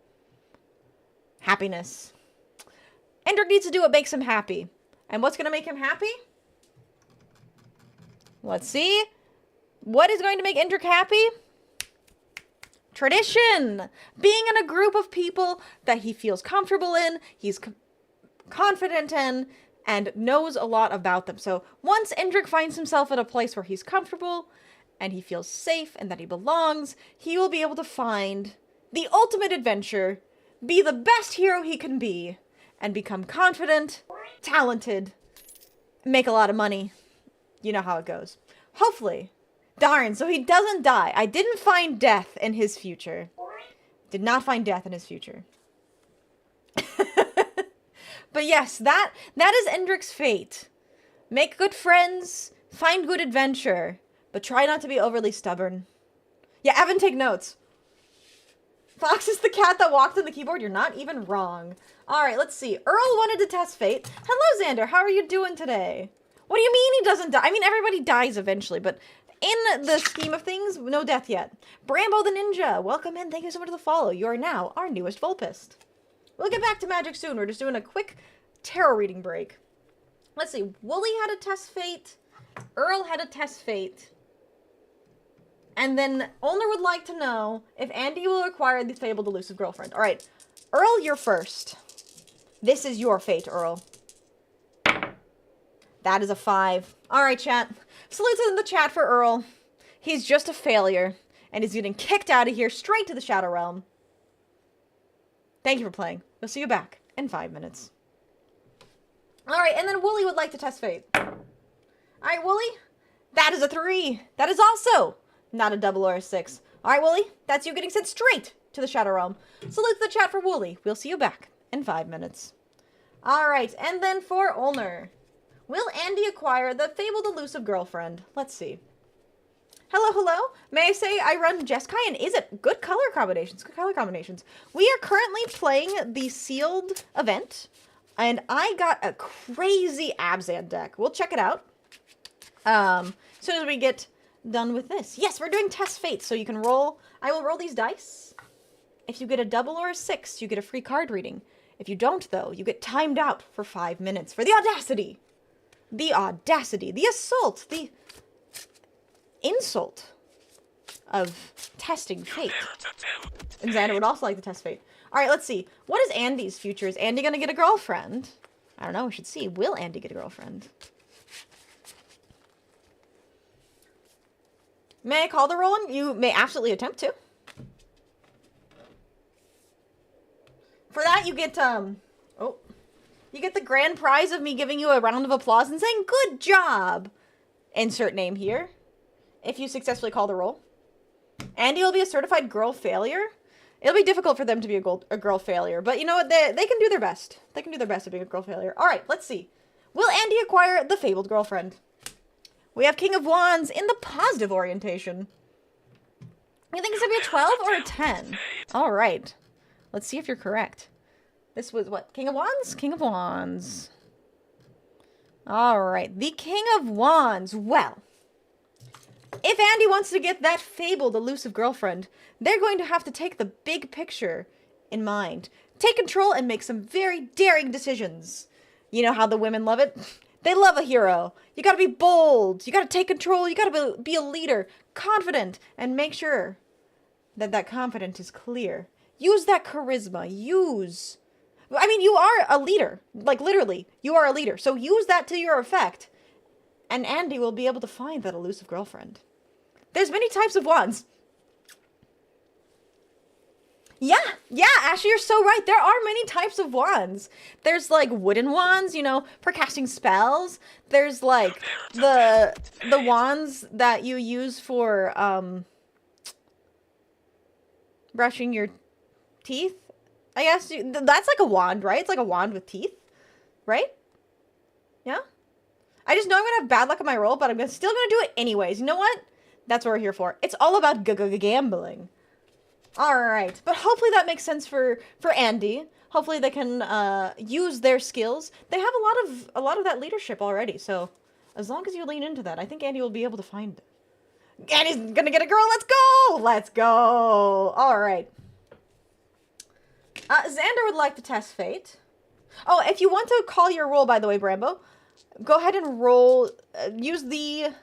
Happiness. Endrick needs to do what makes him happy. And what's going to make him happy? Let's see. What is going to make Endrick happy? Tradition. Being in a group of people that he feels comfortable in, he's confident in, and knows a lot about them. So once Endrick finds himself at a place where he's comfortable and he feels safe and that he belongs, he will be able to find the ultimate adventure, be the best hero he can be, and become confident, talented, make a lot of money. You know how it goes. Hopefully. Darn, so he doesn't die. I didn't find death in his future. Did not find death in his future. But yes, that is Endrick's fate. Make good friends, find good adventure, but try not to be overly stubborn. Yeah, Evan, take notes. Fox is the cat that walked on the keyboard. You're not even wrong. All right, let's see. Earl wanted to test fate. Hello, Xander. How are you doing today? What do you mean he doesn't die? I mean, everybody dies eventually, but in the scheme of things, no death yet. Brambo the Ninja, welcome in. Thank you so much for the follow. You are now our newest Vulpist. We'll get back to magic soon. We're just doing a quick tarot reading break. Let's see. Wooly had a test fate. Earl had a test fate. And then Ulner would like to know if Andy will acquire the fabled elusive girlfriend. All right. Earl, you're first. This is your fate, Earl. That is a 5. All right, chat. Salutes in the chat for Earl. He's just a failure. And he's getting kicked out of here straight to the Shadow Realm. Thank you for playing. We'll see you back in 5 minutes. All right, and then Wooly would like to test fate. All right, Wooly. That is a 3. That is also not a double or a 6. All right, Wooly. That's you getting sent straight to the Shadow Realm. Salute the chat for Wooly. We'll see you back in 5 minutes. All right, and then for Ulner. Will Andy acquire the fabled elusive girlfriend? Let's see. Hello, hello. May I say I run Jeskai, and is it good color combinations? Good color combinations. We are currently playing the sealed event, and I got a crazy Abzan deck. We'll check it out as soon as we get done with this. Yes, we're doing test fate, so you can roll. I will roll these dice. If you get a double or a 6, you get a free card reading. If you don't, though, you get timed out for 5 minutes for the audacity. The audacity, the assault, the insult of testing fate. And Xander would also like to test fate. All right, let's see. What is Andy's future? Is Andy going to get a girlfriend? I don't know. We should see. Will Andy get a girlfriend? May I call the roll? You may absolutely attempt to. For that, you get, you get the grand prize of me giving you a round of applause and saying, good job! Insert name here. If you successfully call the roll. Andy will be a certified girl failure. It'll be difficult for them to be a girl failure, but you know what? They can do their best. They can do their best at being a girl failure. All right, let's see. Will Andy acquire the fabled girlfriend? We have King of Wands in the positive orientation. You think it's going to be a 12 or a 10? All right. Let's see if you're correct. This was what? King of Wands? King of Wands. All right. The King of Wands. Well, if Andy wants to get that fabled elusive girlfriend, they're going to have to take the big picture in mind. Take control and make some very daring decisions. You know how the women love it? They love a hero. You gotta be bold. You gotta take control. You gotta be a leader. Confident. And make sure that that confidence is clear. Use that charisma. I mean, you are a leader. Like, literally, you are a leader. So use that to your effect. And Andy will be able to find that elusive girlfriend. There's many types of wands. Yeah, Ashley, you're so right. There are many types of wands. There's, like, wooden wands, you know, for casting spells. There's, like, the wands that you use for, brushing your teeth. I guess that's like a wand, right? It's like a wand with teeth, right? Yeah? I just know I'm going to have bad luck on my roll, but I'm still going to do it anyways. You know what? That's what we're here for. It's all about gambling. All right. But hopefully that makes sense for Andy. Hopefully they can use their skills. They have a lot of that leadership already, so As long as you lean into that, I think Andy will be able to find it. Andy's gonna get a girl. Let's go. Let's go. All right. Xander would like to test fate. Oh, if you want to call your roll, by the way, Brambo, go ahead and roll. Use the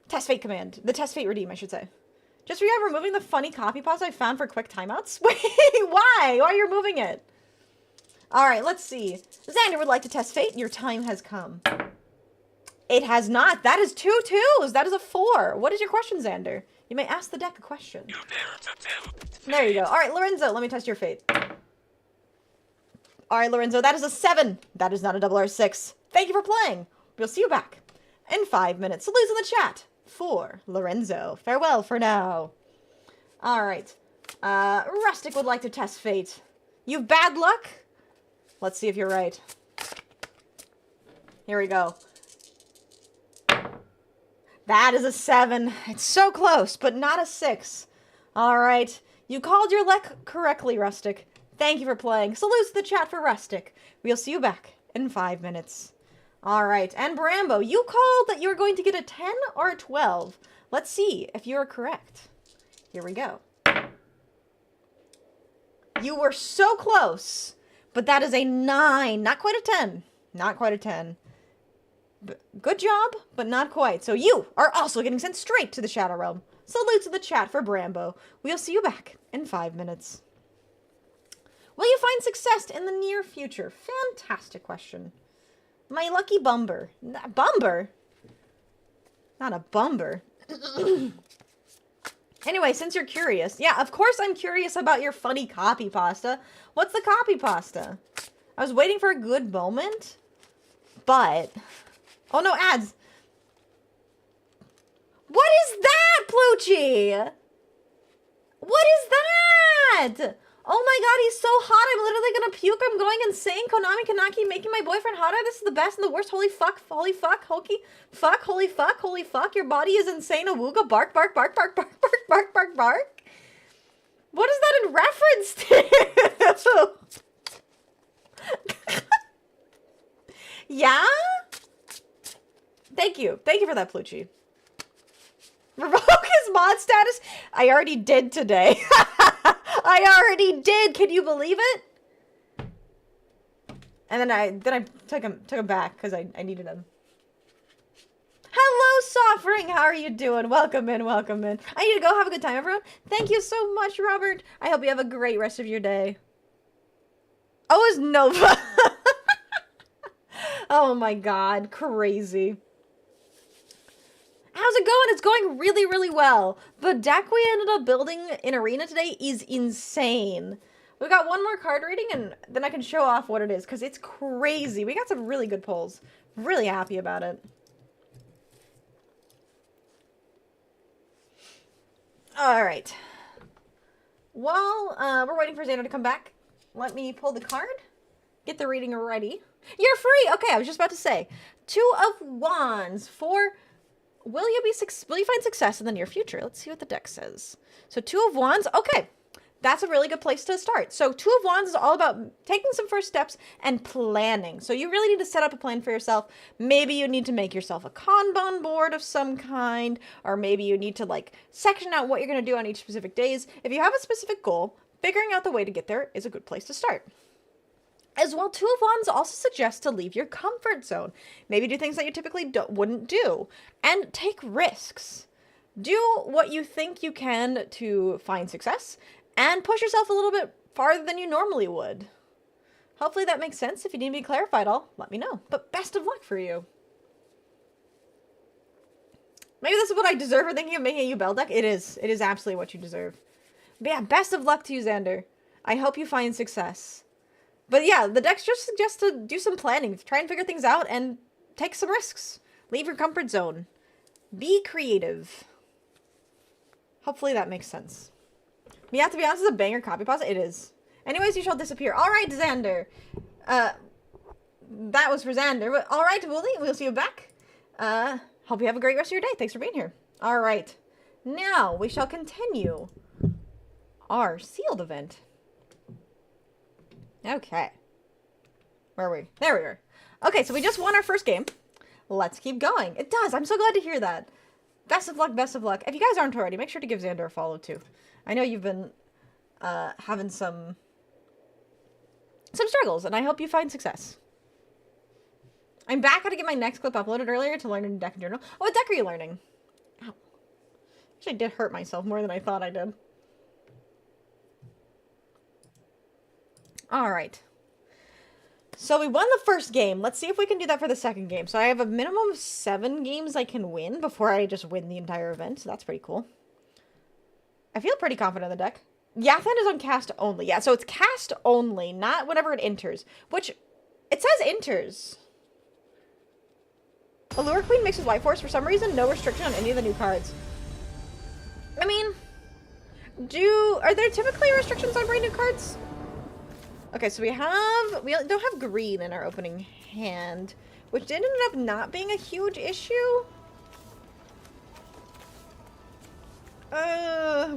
test fate command. The test fate redeem, I should say. Just for you, I'm removing the funny copy pause I found for quick timeouts. Wait, why? Why are you removing it? All right, let's see. Xander would like to test fate. Your time has come. It has not. That is 2 2s. That is a 4. What is your question, Xander? You may ask the deck a question. You dare to tempt There you go. All right, Lorenzo, let me test your fate. All right, Lorenzo, that is a 7. That is not a double or 6. Thank you for playing. We'll see you back in 5 minutes. Salutes in the chat for Lorenzo. Farewell for now. All right. Rustic would like to test fate. You've bad luck? Let's see if you're right. Here we go. That is a 7. It's so close, but not a 6. All right. You called your luck correctly, Rustic. Thank you for playing. Salutes to the chat for Rustic. We'll see you back in 5 minutes. All right. And Brambo, you called that you were going to get a 10 or a 12. Let's see if you're correct. Here we go. You were so close, but that is a 9. Not quite a 10. Not quite a 10. Good job, but not quite. So you are also getting sent straight to the Shadow Realm. Salute to the chat for Brambo. We'll see you back in 5 minutes. Will you find success in the near future? Fantastic question. My lucky bumber. Bumber? Not a bumber. Anyway, since you're curious. Yeah, of course I'm curious about your funny copy pasta. What's the copy pasta? I was waiting for a good moment, but... Oh, no, ads. What is that, Plucci? What is that? Oh my god, he's so hot. I'm literally gonna puke. I'm going insane. Konami cannot keep making my boyfriend hotter. This is the best and the worst. Holy fuck, holy fuck, hokey fuck, holy fuck, holy fuck. Your body is insane. Awooga, bark, bark, bark, bark, bark, bark, bark, bark, bark. What is that in reference to? Yeah? Thank you. Thank you for that, Plucci. Revoke his mod status? I already did today. I already did. Can you believe it? And then I took him back because I needed him. Hello, Softring. How are you doing? Welcome in, welcome in. I need to go. Have a good time, everyone. Thank you so much, Robert. I hope you have a great rest of your day. Oh, it's Nova. Oh my god, crazy. How's it going? It's going really, really well. The deck we ended up building in Arena today is insane. We got one more card reading and then I can show off what it is because it's crazy. We got some really good pulls. Really happy about it. All right. While we're waiting for Xander to come back, let me pull the card, get the reading ready. You're free. Okay, I was just about to say. 2 of Wands for... Will you find success in the near future? Let's see what the deck says. So 2 of Wands. Okay, that's a really good place to start. So 2 of Wands is all about taking some first steps and planning. So you really need to set up a plan for yourself. Maybe you need to make yourself a Kanban board of some kind, or maybe you need to like section out what you're going to do on each specific days. If you have a specific goal, figuring out the way to get there is a good place to start. As well, 2 of Wands also suggests to leave your comfort zone. Maybe do things that you typically wouldn't do. And take risks. Do what you think you can to find success. And push yourself a little bit farther than you normally would. Hopefully that makes sense. If you need me to clarify it all, let me know. But best of luck for you. Maybe this is what I deserve for thinking of making a U-Bell deck. It is. It is absolutely what you deserve. But yeah, best of luck to you, Xander. I hope you find success. But yeah, the decks just suggest to do some planning, try and figure things out, and take some risks. Leave your comfort zone. Be creative. Hopefully that makes sense. But yeah, to be honest, it's a banger copy pasta. It is. Anyways, you shall disappear. All right, Xander. That was for Xander. But all right, Wooly, we'll see you back. Hope you have a great rest of your day. Thanks for being here. All right. Now, we shall continue our sealed event. Okay. Where are we? There we are. Okay, so we just won our first game. let's keep going. It does. I'm so glad to hear that. Best of luck, best of luck. If you guys aren't already, make sure to give Xander a follow too. I know you've been having some struggles, and I hope you find success. I'm back. How to get my next clip uploaded earlier to learn a deck in general. Oh, what deck are you learning? Ow. Actually, I did hurt myself more than I thought I did. Alright. So we won the first game. Let's see if we can do that for the second game. So I have a minimum of 7 games I can win before I just win the entire event. So that's pretty cool. I feel pretty confident in the deck. Yathan is on cast only. Yeah, so it's cast only, not whenever it enters. Which, it says enters. Allure Queen mixes White Force for some reason. No restriction on any of the new cards. I mean, are there typically restrictions on brand new cards? Okay, so we don't have green in our opening hand, which ended up not being a huge issue.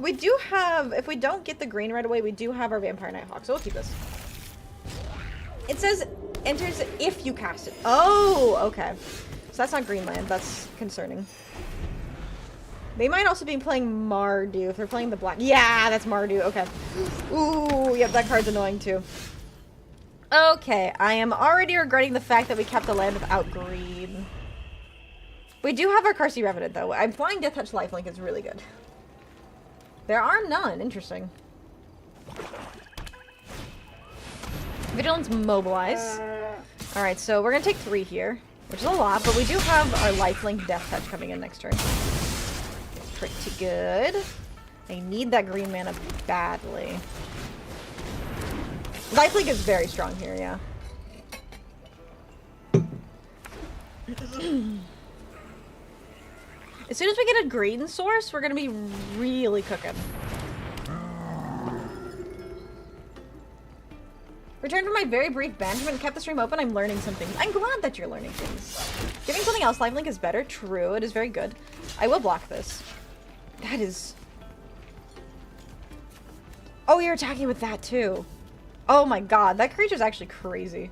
We do have, if we don't get the green right away, we do have our Vampire Nighthawk, so we'll keep this. It says enters if you cast it. Oh, okay. So that's not Greenland. That's concerning. They might also be playing Mardu if they're playing the black. Yeah, that's Mardu. Okay. Ooh, yep, that card's annoying too. Okay, I am already regretting the fact that we kept the land without green. We do have our Carsey Revenant though. I'm flying Death Touch Lifelink is really good. There are none. Interesting. Vigilance Mobilize. Alright, so we're gonna take 3 here, which is a lot, but we do have our Lifelink Death Touch coming in next turn. Pretty good. I need that green mana badly. Lifelink is very strong here, yeah. As soon as we get a green source, we're gonna be really cooking. Returned from my very brief banishment and kept the stream open. I'm learning something. I'm glad that you're learning things. Giving something else lifelink is better. True, it is very good. I will block this. That is... Oh, you're attacking with that too. Oh my god, that creature's actually crazy.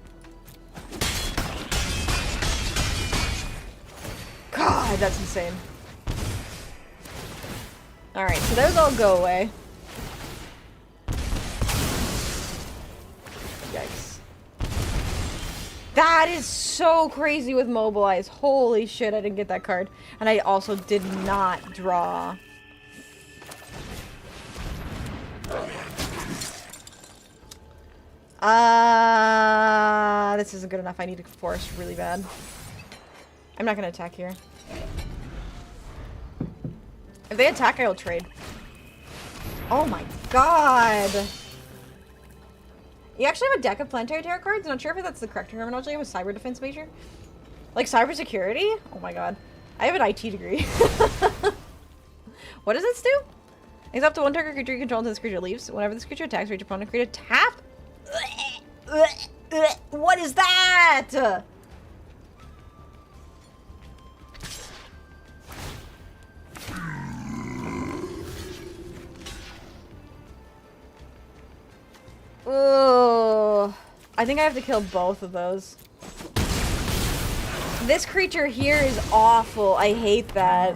God, that's insane. Alright, so those all go away. Yikes. That is so crazy with Mobilize. Holy shit, I didn't get that card. And I also did not draw. This isn't good enough. I need a forest really bad. I'm not gonna attack here. If they attack, I will trade. Oh my god! You actually have a deck of Planetary Terror cards? I'm not sure if that's the correct terminology. I have a Cyber Defense major. Like cyber security? Oh my god. I have an IT degree. What does this do? It's up to 1 target creature you control until this creature leaves. Whenever this creature attacks, reach opponent, create a tap. What is that? Oh, I think I have to kill both of those. This creature here is awful. I hate that.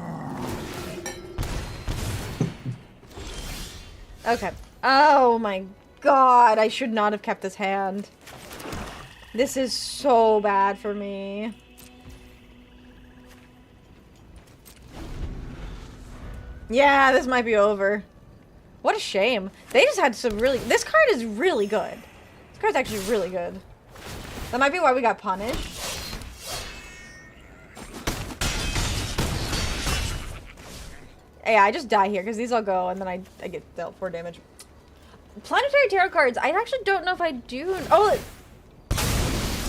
Okay. Oh my god, I should not have kept this hand. This is so bad for me. Yeah, this might be over. What a shame. They just had some really... This card is really good. This card's actually really good. That might be why we got punished. Yeah, I just die here because these all go and then I get dealt 4 damage. Planetary Tarot cards, I actually don't know if I do... Oh,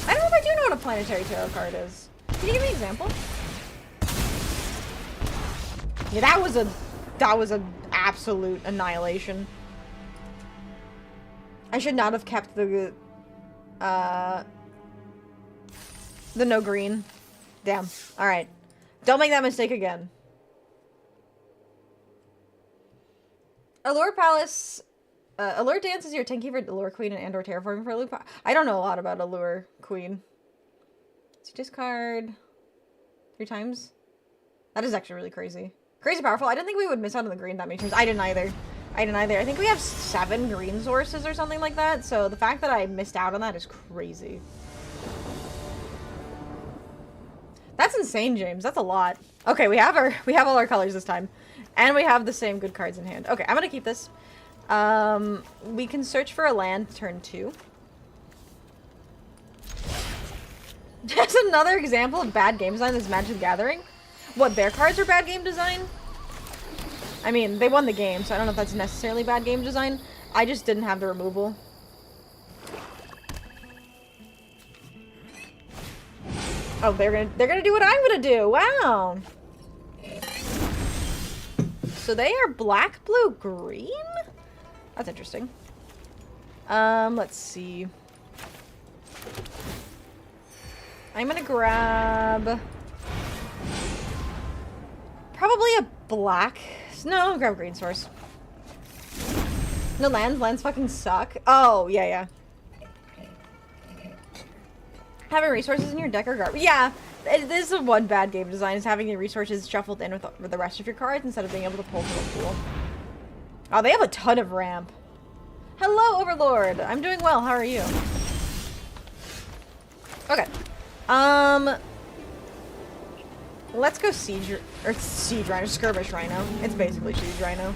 I don't know if I do know what a Planetary Tarot card is. Can you give me an example? Yeah, that was an absolute annihilation. I should not have kept the no green. Damn. Alright. Don't make that mistake again. Allure Palace... Allure Dance is your tanky for Allure Queen and or Terraforming for Allure. I don't know a lot about Allure Queen. So discard. 3 times? That is actually really crazy. Crazy powerful. I didn't think we would miss out on the green that many times. I didn't either. I think we have 7 green sources or something like that, so the fact that I missed out on that is crazy. That's insane, James. That's a lot. Okay, we have all our colors this time. And we have the same good cards in hand. Okay, I'm gonna keep this. We can search for a land turn 2. That's another example of bad game design, this Magic the Gathering. What, their cards are bad game design? I mean, they won the game, so I don't know if that's necessarily bad game design. I just didn't have the removal. Oh, they're gonna do what I'm gonna do. Wow. So they are black, blue, green? That's interesting. Let's see. I'm gonna grab probably a black. No, I'll grab a green source. No, lands fucking suck. Oh, yeah. Having resources in your deck are garbage. Yeah, this is one bad game design, is having your resources shuffled in with the rest of your cards instead of being able to pull from a pool. Oh, they have a ton of ramp. Hello, Overlord. I'm doing well. How are you? Okay. Let's go siege rhino, skirmish rhino. It's basically siege rhino.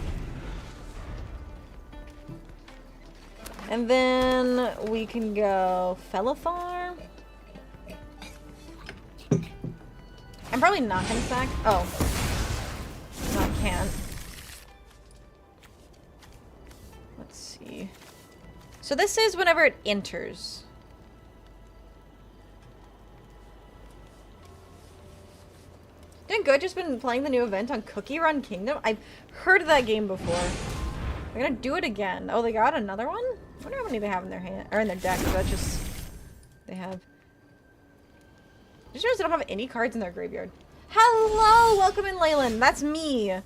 And then we can go Felithar. I'm probably not gonna sack. Oh. No, I can't. Let's see. So this is whenever it enters. Doing good, just been playing the new event on Cookie Run Kingdom. I've heard of that game before. We're gonna do it again. Oh, they got another one? I wonder how many they have in their hand or in their deck. That's just they have. Just realized they don't have any cards in their graveyard. Hello, welcome in, Leyland. That's me,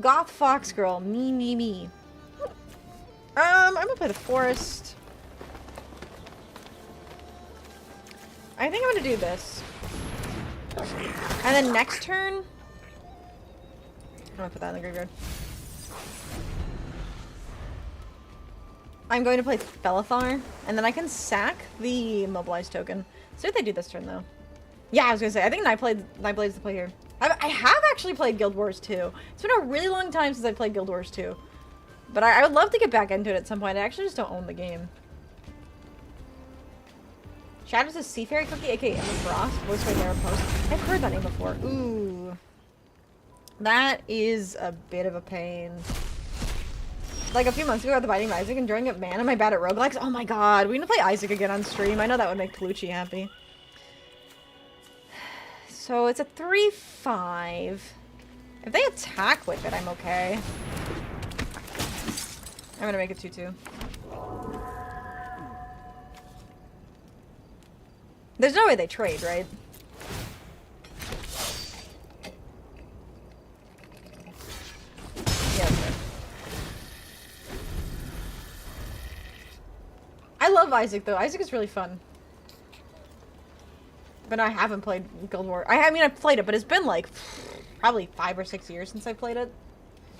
Goth Fox Girl. Me. I'm gonna play the forest. I think I'm gonna do this. And then next turn, I'm gonna put that in the graveyard. I'm going to play Felithar, and then I can sack the mobilized token. See what they do this turn, though. Yeah, I was gonna say, I think Nightblade's the play here. I have actually played Guild Wars 2. It's been a really long time since I played Guild Wars 2. But I would love to get back into it at some point. I actually just don't own the game. Shadows a Seafaring Cookie, aka Emma Frost. Voice by Nara Post. I've heard that name before. Ooh. That is a bit of a pain. Like a few months ago at the Binding of Isaac, enjoying it, man, am I bad at roguelikes? Oh my god, we need to play Isaac again on stream. I know that would make Pelucci happy. So it's a 3/5. If they attack with it, I'm okay. I'm gonna make it 2/2. There's no way they trade, right? Yeah, okay. I love Isaac, though. Isaac is really fun. But I haven't played Guild Wars. I mean, I've played it, but it's been like probably 5 or 6 years since I played it.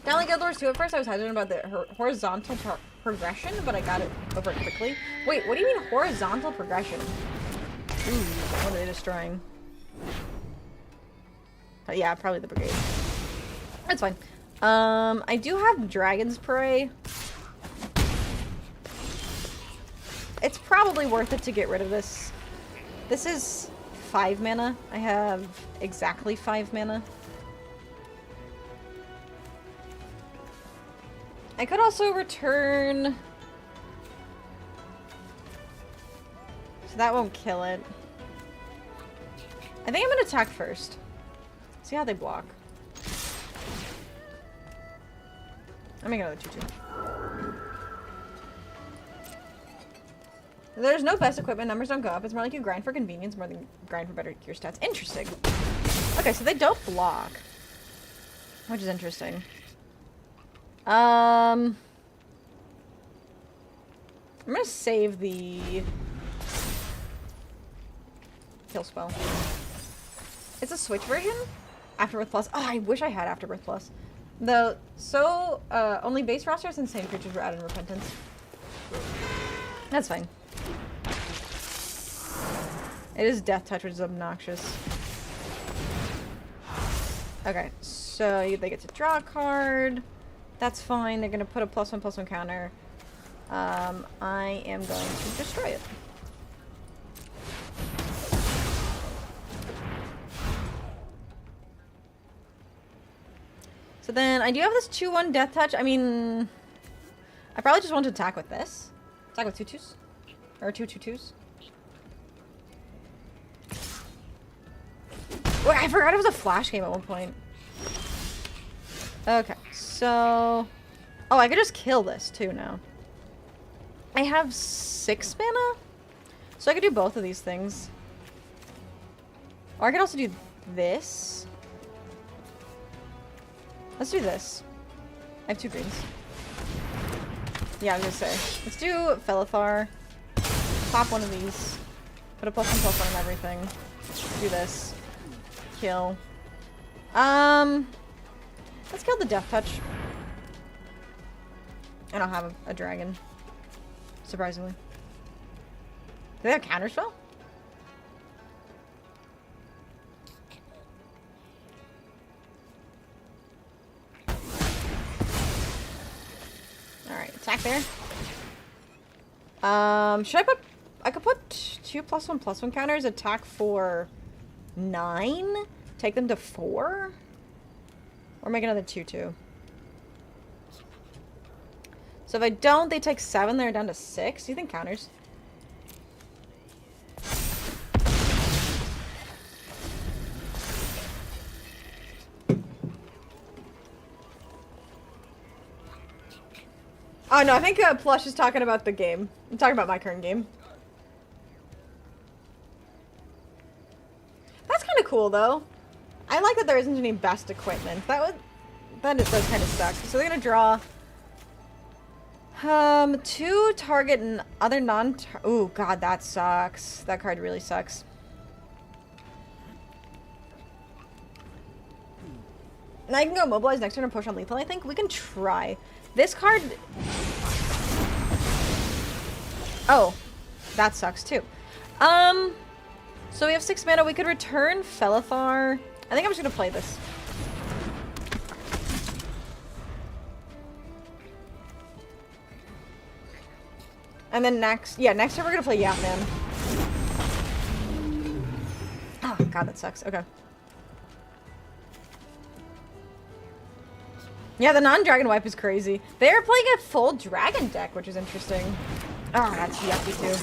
Not like Guild Wars 2 at first. I was hesitant about the horizontal progression, but I got it over it quickly. Wait, what do you mean horizontal progression? Ooh, what are they destroying? Yeah, probably the brigade. That's fine. I do have Dragon's Prey. It's probably worth it to get rid of this. This is 5 mana. I have exactly 5 mana. I could also return... So that won't kill it. I think I'm gonna attack first. See how they block. I'm making another 2/2. There's no best equipment. Numbers don't go up. It's more like you grind for convenience more than grind for better cure stats. Interesting. Okay, so they don't block. Which is interesting. I'm gonna save the kill spell. It's a Switch version? Afterbirth Plus. Oh, I wish I had Afterbirth Plus. Only base rosters and same creatures were added in Repentance. That's fine. It is Death Touch, which is obnoxious. Okay, so they get to draw a card. That's fine. They're going to put a +1/+1 counter. I am going to destroy it. So then I do have this 2/1 Death Touch. I mean, I probably just want to attack with this. Attack with 2/2s. Or 2/2/2s. Wait, I forgot it was a flash game at one point. Okay, so... Oh, I could just kill this too now. I have 6 mana? So I could do both of these things. Or I could also do this. Let's do this. I have 2 greens. Yeah, I was gonna say. Let's do Felithar. Pop one of these. Put a +1/+1 on everything. Do this. Kill. Let's kill the Death Touch. I don't have a dragon. Surprisingly. Do they have counterspell? Alright, attack there. Should I put... I could put 2 +1/+1 counters, attack for 9? Take them to 4? Or make another 2/2. So if I don't, they take 7, they're down to 6. Do you think counters? Oh no, I think Plush is talking about the game. I'm talking about my current game. That's kind of cool though. I like that there isn't any best equipment. That does kind of suck. So they're gonna draw 2 target and other ooh, god, that sucks. That card really sucks. Now you can go mobilize next turn and push on lethal, I think. We can try. This card... Oh, that sucks too. So we have 6 mana. We could return Felithar. I think I'm just gonna play this. And then next turn we're gonna play Yapman. Oh god, that sucks. Okay. Yeah, the non-dragon wipe is crazy. They're playing a full dragon deck, which is interesting. Oh, that's yucky too.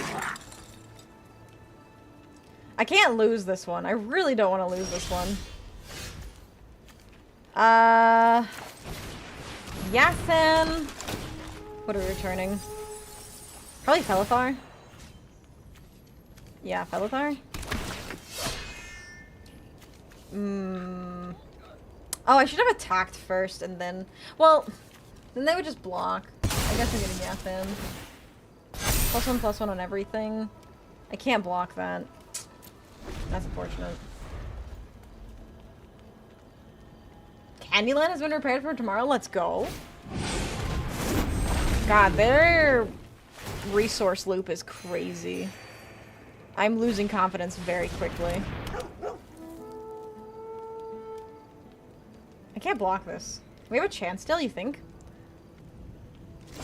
I can't lose this one. I really don't want to lose this one. Yathan. What are we returning? Probably Felithar. Yeah, Felithar. Oh, I should have attacked first and then... Well, then they would just block. I guess I'm getting Yathan. +1/+1 on everything. I can't block that. That's unfortunate. Candyland has been repaired for tomorrow. Let's go. God, their resource loop is crazy. I'm losing confidence very quickly. I can't block this. We have a chance still, you think?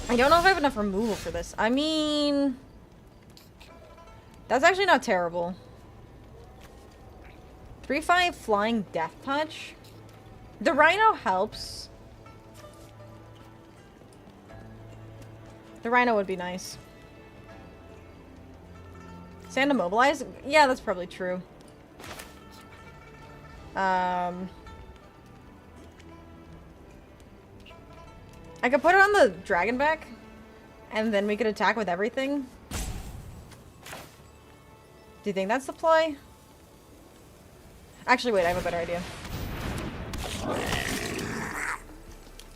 I don't know if I have enough removal for this. I mean... That's actually not terrible. 3/5 Flying Death Touch. The Rhino helps. The Rhino would be nice. Sand Immobilize? Yeah, that's probably true. I could put it on the dragon back, and then we could attack with everything. Do you think that's the play? Actually, wait, I have a better idea.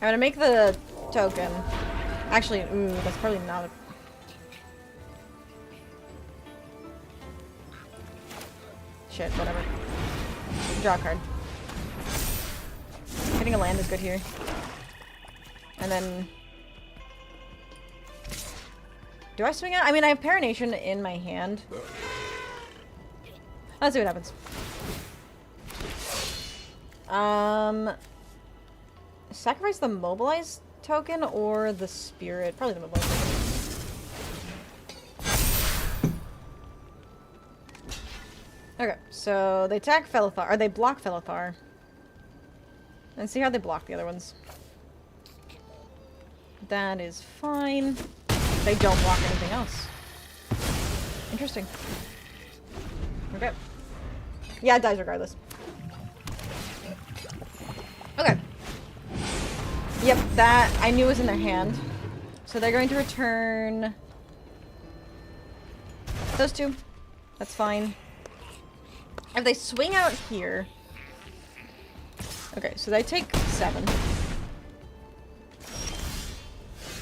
I'm gonna make the token. Actually, ooh, that's probably not a... Shit, whatever. Draw a card. Hitting a land is good here. And then... Do I swing out? I mean, I have Parination in my hand. Let's see what happens. Sacrifice the Mobilize token or the Spirit? Probably the Mobilize token. Okay, so they attack Felithar, or they block Felithar. And see how they block the other ones. That is fine. They don't block anything else. Interesting. Okay. Yeah, it dies regardless. Okay. Yep, that I knew was in their hand. So they're going to return those two. That's fine. If they swing out here... Okay, so they take 7.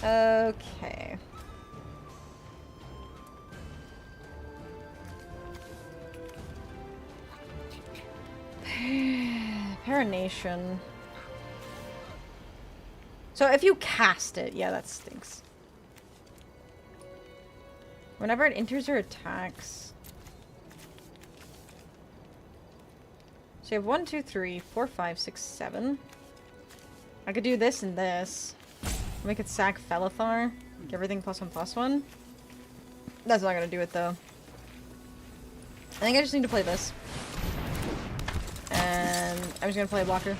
Okay. Parination. So if you cast it, yeah, that stinks. Whenever it enters or attacks. So you have 1, 2, 3, 4, 5, 6, 7. I could do this and this. Make it sack Felithar. Get everything +1/+1. That's not gonna do it though. I think I just need to play this. And I'm just gonna play a blocker.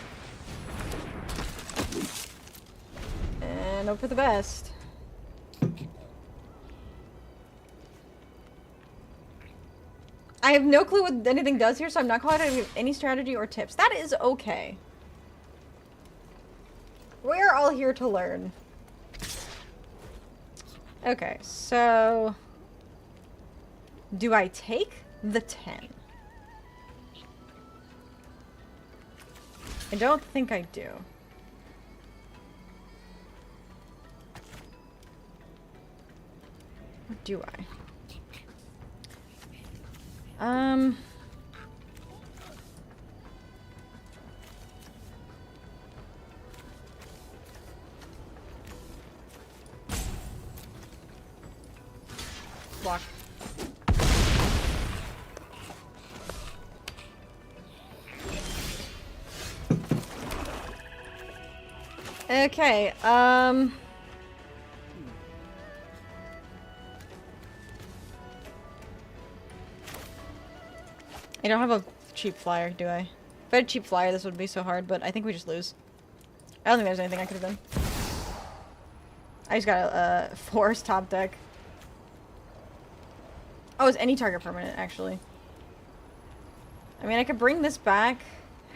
And hope for the best. I have no clue what anything does here, so I'm not calling it any strategy or tips. That is okay. We're all here to learn. Okay, so... Do I take the 10? I don't think I do. Or do I? Block. Okay, I don't have a cheap flyer, do I? If I had a cheap flyer, this would be so hard, but I think we just lose. I don't think there's anything I could have done. I just got a force top deck. Oh, it's any target permanent, actually. I mean, I could bring this back.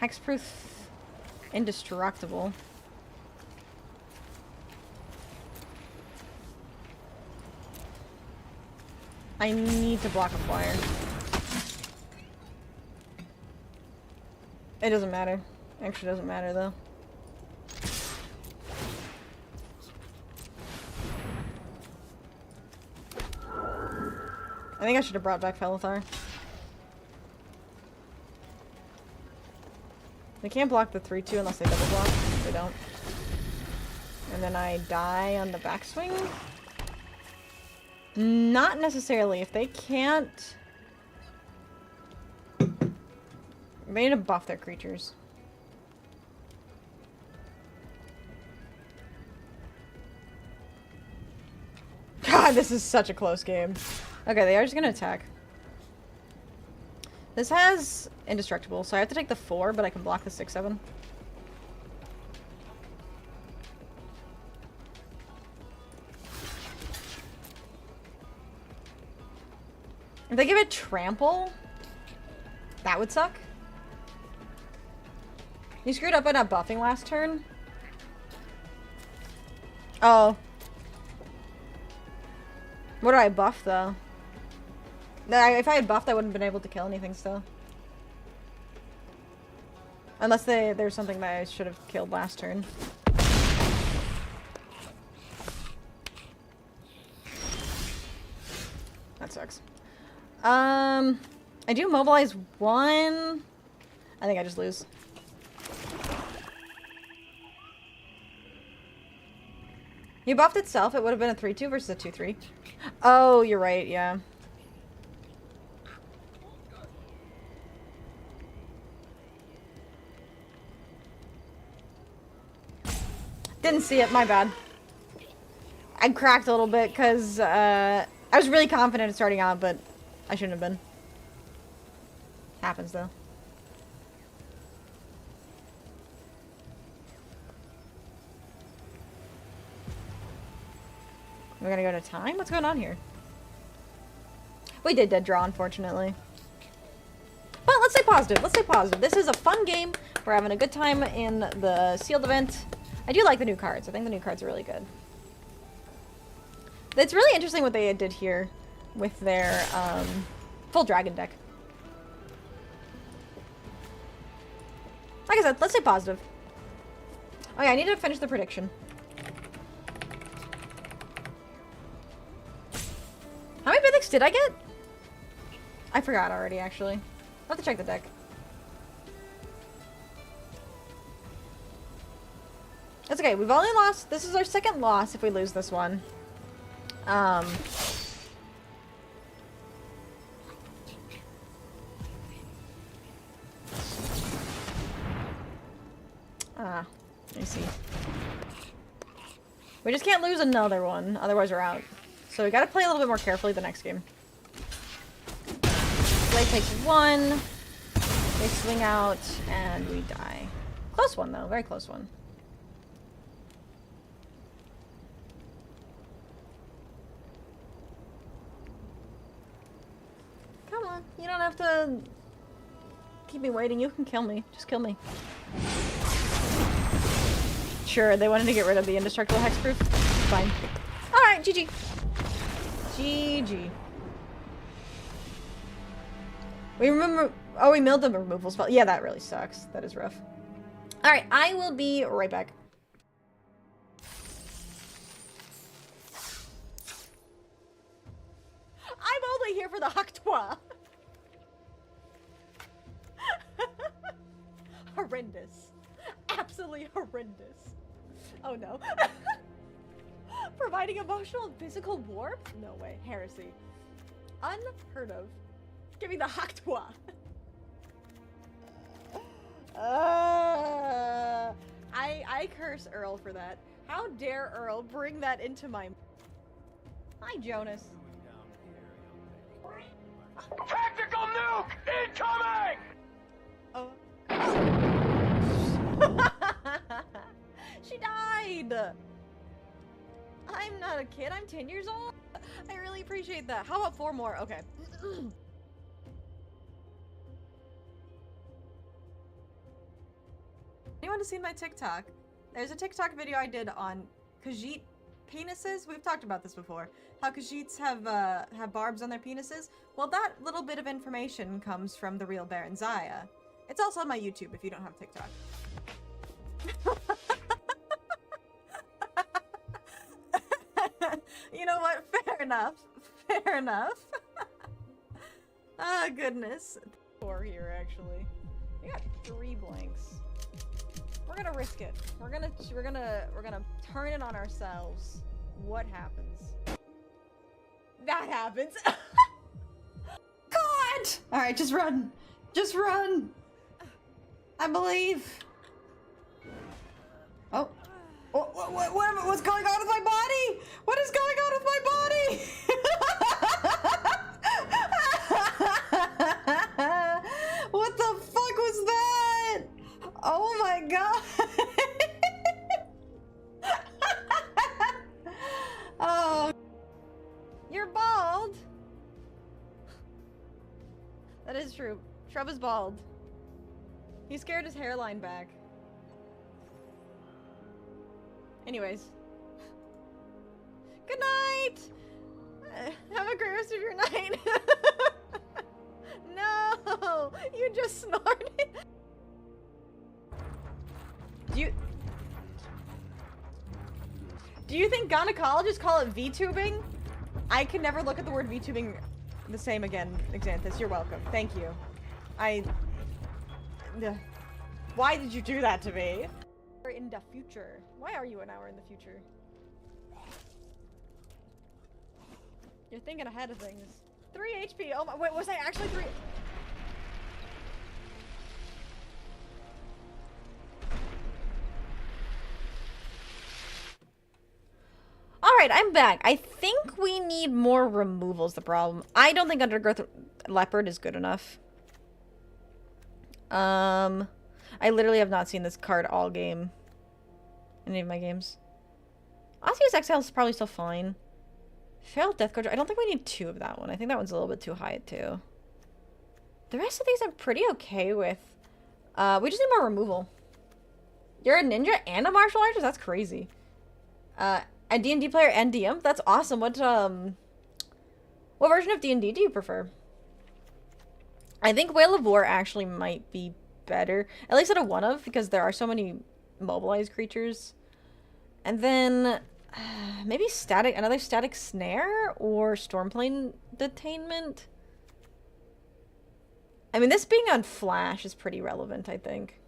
Hexproof Indestructible. I need to block a flyer. It doesn't matter. Actually doesn't matter though. I think I should have brought back Felithar. They can't block the 3-2 unless they double block. They don't. And then I die on the backswing? Not necessarily. If they can't... They need to buff their creatures. God, this is such a close game. Okay, they are just gonna attack. This has Indestructible, so I have to take the 4, but I can block the 6-7. If they give it Trample, that would suck. You screwed up by not buffing last turn. Oh. What do I buff, though? If I had buffed, I wouldn't have been able to kill anything still. Unless there's something that I should have killed last turn. That sucks. I do mobilize 1. I think I just lose. You buffed itself, it would have been a 3-2 versus a 2-3. Oh, you're right, yeah. Didn't see it, my bad. I cracked a little bit because I was really confident at starting out, but I shouldn't have been. Happens though. We're gonna go to time? What's going on here? We did dead draw, unfortunately. But let's stay positive. Let's stay positive. This is a fun game. We're having a good time in the sealed event. I do like the new cards. I think the new cards are really good. It's really interesting what they did here with their full dragon deck. Like I said, let's stay positive. Oh yeah, I need to finish the prediction. How many mythics did I get? I forgot already, actually. I'll have to check the deck. That's okay, we've only lost... This is our second loss if we lose this one. Ah, let me see. We just can't lose another one, otherwise we're out. So we gotta play a little bit more carefully the next game. Blade takes one. They swing out, and we die. Close one, though. Very close one. Come on. You don't have to keep me waiting. You can kill me. Just kill me. Sure, they wanted to get rid of the indestructible hexproof. Fine. Alright, GG. GG. We remember... Oh, we milled the removal spell. Yeah, that really sucks. That is rough. Alright, I will be right back. I'm only here for the Octois. Horrendous. Absolutely horrendous. Oh no. Providing emotional and physical warmth? No way. Heresy. Unheard of. Give me the Octois. I curse Earl for that. How dare Earl bring that into my... Hi, Jonas. Tactical nuke incoming! Oh. She died! I'm not a kid, I'm 10 years old. I really appreciate that. How about 4 more? Okay. Anyone has seen my TikTok? There's a TikTok video I did on Khajiit penises. We've talked about this before. How Khajiits have barbs on their penises. Well, that little bit of information comes from the real Baron Zaya. It's also on my YouTube if you don't have TikTok. You know what? Fair enough. Fair enough. Ah, goodness. 4 here, actually. We got 3 blanks. We're gonna risk it. We're gonna turn it on ourselves. What happens? That happens. God! All right, just run. Just run. I believe. Oh. What's going on with my body? What is going on with my body? What the fuck was that? Oh my god. Oh. You're bald. That is true. Shrub is bald. He scared his hairline back. Anyways. Good night! Have a great rest of your night. No! You just snorted. Do you think gynecologists call it VTubing? I can never look at the word VTubing the same again, Xanthus. You're welcome. Thank you. Why did you do that to me? We're in the future. Why are you an hour in the future? You're thinking ahead of things. 3 HP. Oh my, wait, was I actually 3? Alright, I'm back. I think we need more removals, the problem. I don't think Undergrowth Leopard is good enough. I literally have not seen this card all game. In any of my games. Osseous Exile is probably still fine. Failed Death Gorge. I don't think we need 2 of that one. I think that one's a little bit too high, too. The rest of these I'm pretty okay with. We just need more removal. You're a ninja and a martial artist? That's crazy. A D&D player and DM? That's awesome. What version of D&D do you prefer? I think Whale of War actually might be better. At least out of one of, because there are so many mobilized creatures. And then maybe another static snare or stormplane detainment. I mean, this being on flash is pretty relevant, I think.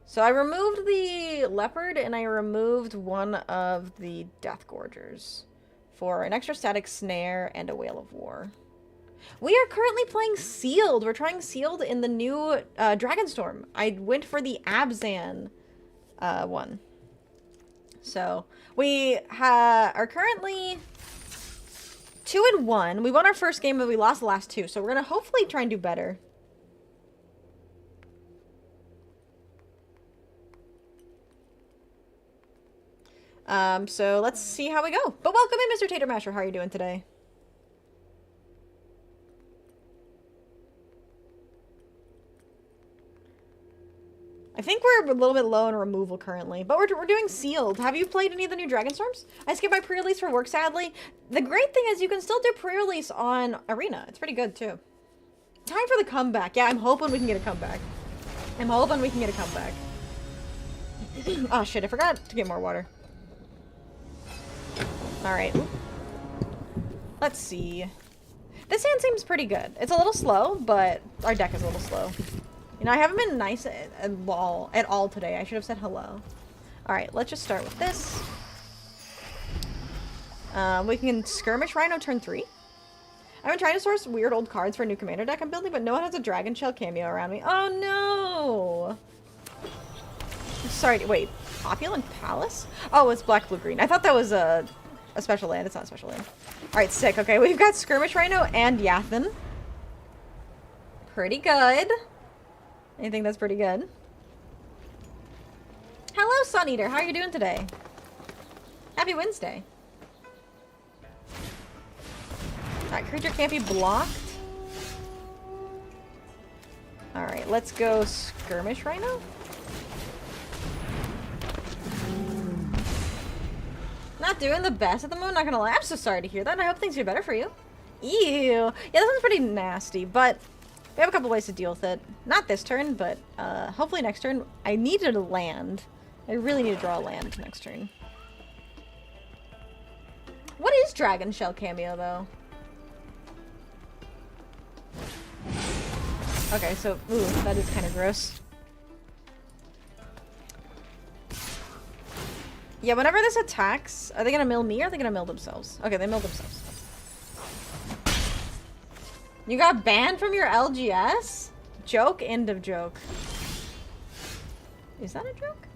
So I removed the leopard and I removed one of the death gorgers for an extra static snare and a whale of war. We are currently playing sealed. We're trying sealed in the new Dragonstorm. I went for the Abzan one. So we are currently 2-1. We won our first game, but we lost the last 2. So we're gonna hopefully try and do better. So let's see how we go. But welcome in, Mr. Tater Masher. How are you doing today? I think we're a little bit low in removal currently, but we're doing sealed. Have you played any of the new Dragonstorms? I skipped my pre-release for work, sadly. The great thing is you can still do pre-release on Arena. It's pretty good, too. Time for the comeback. Yeah, I'm hoping we can get a comeback. I'm hoping we can get a comeback. Oh, shit, I forgot to get more water. Alright. Let's see. This hand seems pretty good. It's a little slow, but our deck is a little slow. You know, I haven't been nice at all today. I should have said hello. Alright, let's just start with this. We can Skirmish Rhino turn 3. I've been trying to source weird old cards for a new commander deck I'm building, but no one has a Dragon Shell cameo around me. Oh no! Sorry, wait. Opulent Palace? Oh, it's black, blue, green. I thought that was a special land. It's not a special land. Alright, sick. Okay, we've got Skirmish Rhino and Yathen. Pretty good. I think that's pretty good. Hello, Sun Eater. How are you doing today? Happy Wednesday. That creature can't be blocked. Alright, let's go Skirmish Rhino. Not doing the best at the moment, not gonna lie. I'm so sorry to hear that. I hope things get better for you. Ew. Yeah, this one's pretty nasty, but we have a couple ways to deal with it. Not this turn, but hopefully next turn. I needed a land. I really need to draw a land next turn. What is Dragon Shell cameo, though? Okay, so, ooh, that is kind of gross. Yeah, whenever this attacks, are they gonna mill me or are they gonna mill themselves? Okay, they mill themselves. You got banned from your LGS? Joke? End of joke. Is that a joke?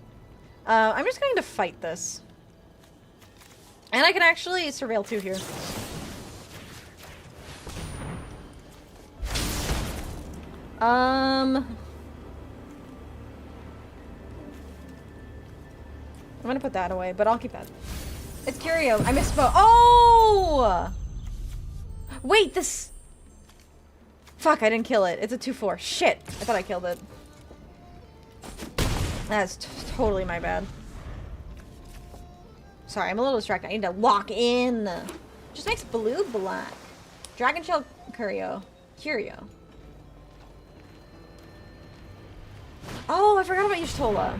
I'm just going to fight this. And I can actually surveil 2 here. I'm gonna put that away, but I'll keep that. It's Curio. I misspoke. Oh! Wait, this... Fuck, I didn't kill it. It's a 2/4. Shit. I thought I killed it. That's totally my bad. Sorry, I'm a little distracted. I need to lock in. Just makes blue black. Dragon Shell Curio. Oh, I forgot about Y'shtola.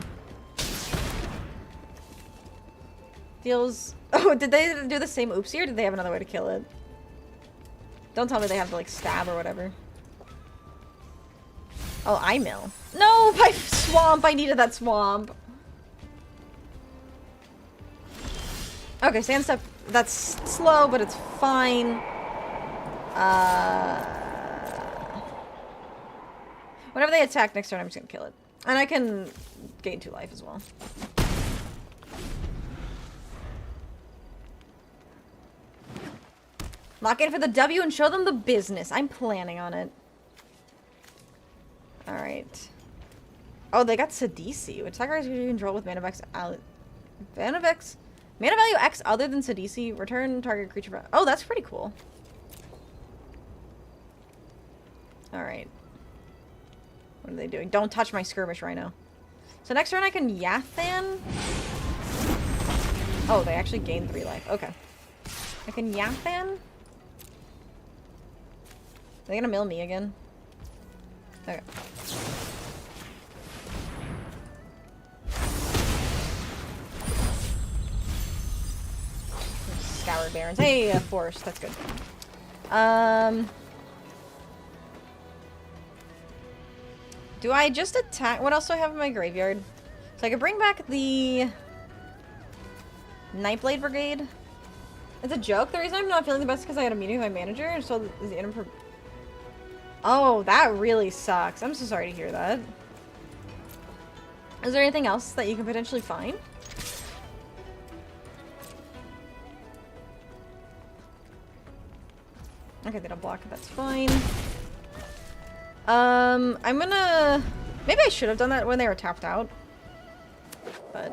Feels... Oh, did they do the same oopsie or did they have another way to kill it? Don't tell me they have to, like, stab or whatever. Oh, I mill. No, my swamp. I needed that swamp. Okay, sand step. That's slow, but it's fine. Whenever they attack next turn, I'm just gonna kill it. And I can gain 2 life as well. Lock in for the W and show them the business. I'm planning on it. Alright. Oh, they got Sidisi, which attackers you control with mana value X other than Sidisi. Return target creature. Oh, that's pretty cool. Alright. What are they doing? Don't touch my skirmish rhino. So next turn I can Yathan. Oh, they actually gained 3 life. Okay. I can Yathan. Are they gonna mill me again? Okay. Scoured Barrens. Hey, a force. That's good. Do I just attack? What else do I have in my graveyard? So I could bring back the Nightblade Brigade. It's a joke. The reason I'm not feeling the best is because I had a meeting with my manager, so the Oh, that really sucks. I'm so sorry to hear that. Is there anything else that you can potentially find? Okay, they don't block. That's fine. I'm gonna... Maybe I should have done that when they were tapped out. But...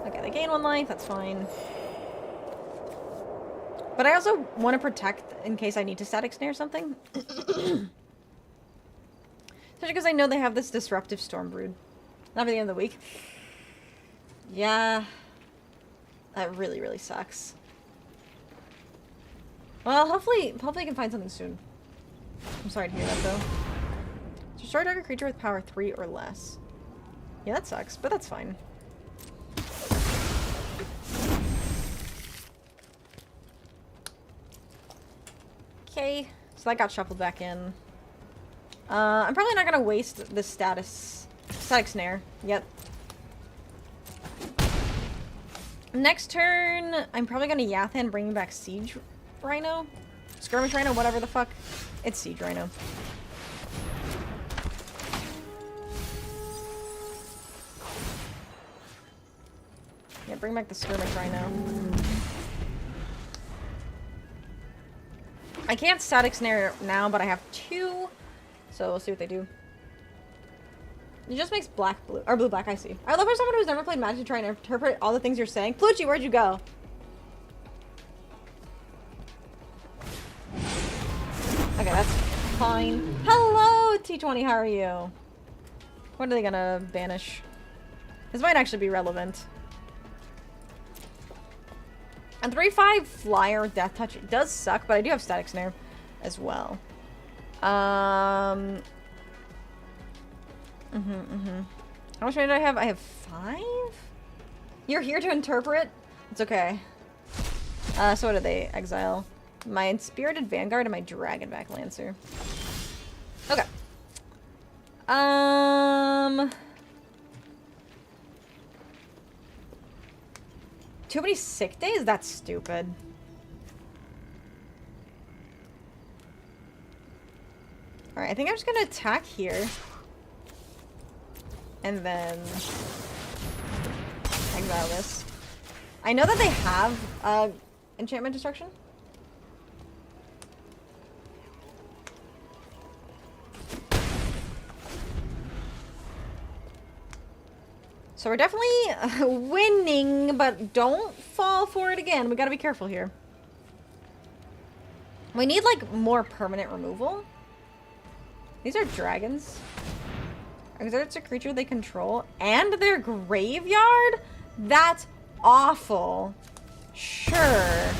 Okay, they gain 1 life. That's fine. But I also want to protect in case I need to static snare something. Especially because I know they have this disruptive storm brood. Not for the end of the week. Yeah. That really, really sucks. Well, hopefully I can find something soon. I'm sorry to hear that, though. Destroy target creature with power 3 or less. Yeah, that sucks, but that's fine. Okay, so that got shuffled back in. I'm probably not gonna waste the static snare yet. Next turn, I'm probably gonna Yathan bringing back Siege Rhino? Skirmish Rhino, whatever the fuck. It's Siege Rhino. Yeah, bring back the Skirmish Rhino. I can't static snare now, but I have 2. So we'll see what they do. It just makes black-blue. Or blue-black, I see. I love for someone who's never played Magic to try and interpret all the things you're saying. Plucci, where'd you go? Okay, that's fine. Hello, T20, how are you? What are they gonna banish? This might actually be relevant. A 3/5 flyer with Death Touch, it does suck, but I do have Static Snare as well. How much money do I have? I have 5? You're here to interpret? It's okay. So what did they exile? My Inspirited Vanguard and my Dragonback Lancer. Okay. Too many sick days? That's stupid. Alright, I think I'm just gonna attack here. And then exile this. I know that they have enchantment destruction. So we're definitely winning, but don't fall for it again. We gotta be careful here. We need, like, more permanent removal. These are dragons. Exerts a creature they control and their graveyard? That's awful. Sure.